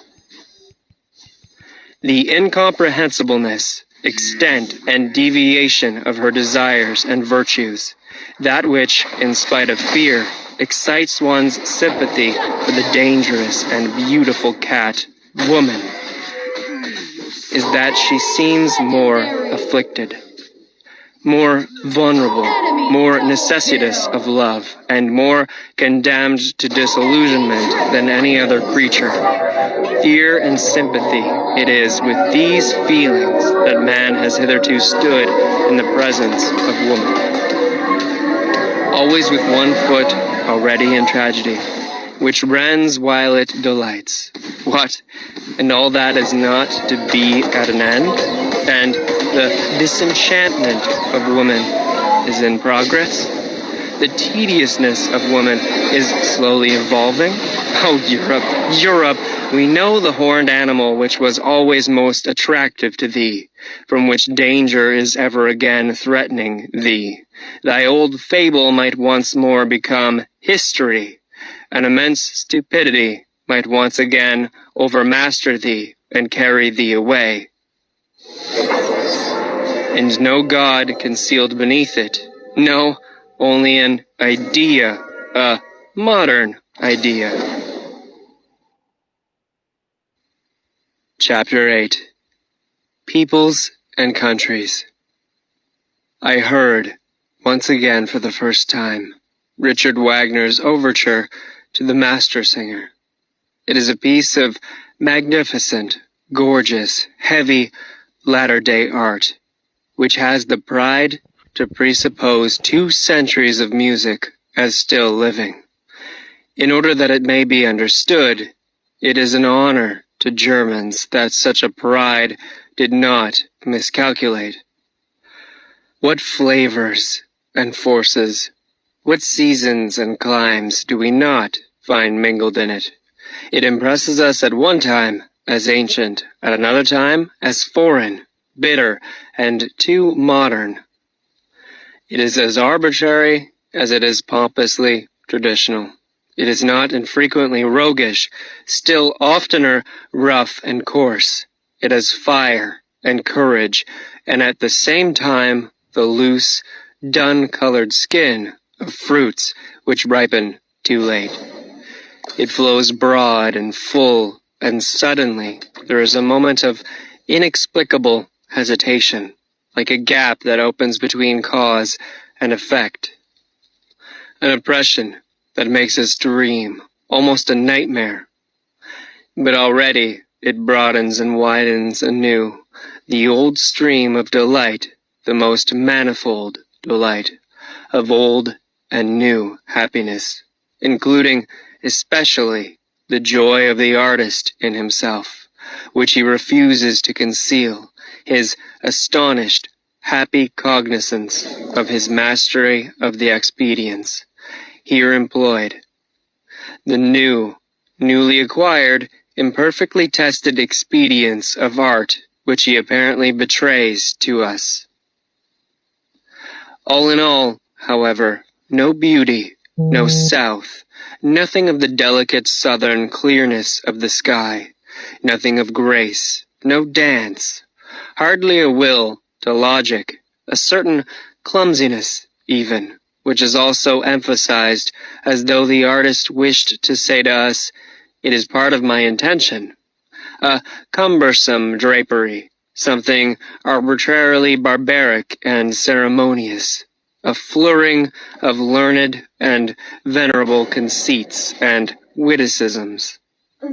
the incomprehensibleness, extent, and deviation of her desires and virtues, that which, in spite of fear, excites one's sympathy for the dangerous and beautiful cat, woman, is that she seems more afflicted, more vulnerable, more necessitous of love, and more condemned to disillusionment than any other creature. Fear and sympathy, it is with these feelings that man has hitherto stood in the presence of woman. Always with one foot already in tragedy, which rends while it delights. What? And all that is not to be at an end? And the disenchantment of woman is in progress? The tediousness of woman is slowly evolving? Oh, Europe, we know the horned animal which was always most attractive to thee, from which danger is ever again threatening thee. Thy old fable might once more become history. An immense stupidity might once again overmaster thee and carry thee away. And no God concealed beneath it. No, only an idea, a modern idea. Chapter 8. Peoples and Countries. I heard, once again for the first time, Richard Wagner's overture to the Master Singer. It is a piece of magnificent, gorgeous, heavy, latter-day art, which has the pride to presuppose 2 centuries of music as still living. In order that it may be understood, it is an honor to Germans that such a pride did not miscalculate. What flavors and forces, what seasons and climes do we not find mingled in it? It impresses us at one time as ancient, at another time as foreign, bitter, and too modern. It is as arbitrary as it is pompously traditional. It is not infrequently roguish, still oftener rough and coarse. It has fire and courage, and at the same time the loose, dun-colored skin of fruits which ripen too late. It flows broad and full, and suddenly there is a moment of inexplicable hesitation, like a gap that opens between cause and effect. An oppression that makes us dream, almost a nightmare. But already it broadens and widens anew, the old stream of delight, the most manifold delight, of old and new happiness, including especially the joy of the artist in himself, which he refuses to conceal, his astonished, happy cognizance of his mastery of the expedients here employed, the newly acquired, imperfectly tested expedients of art which he apparently betrays to us. All in all, however, no beauty, no south, Nothing of the delicate southern clearness of the sky, nothing of grace, no dance, hardly a will to logic, a certain clumsiness, even, which is also emphasized as though the artist wished to say to us, "It is part of my intention." A cumbersome drapery, something arbitrarily barbaric and ceremonious, a flurring of learned and venerable conceits and witticisms.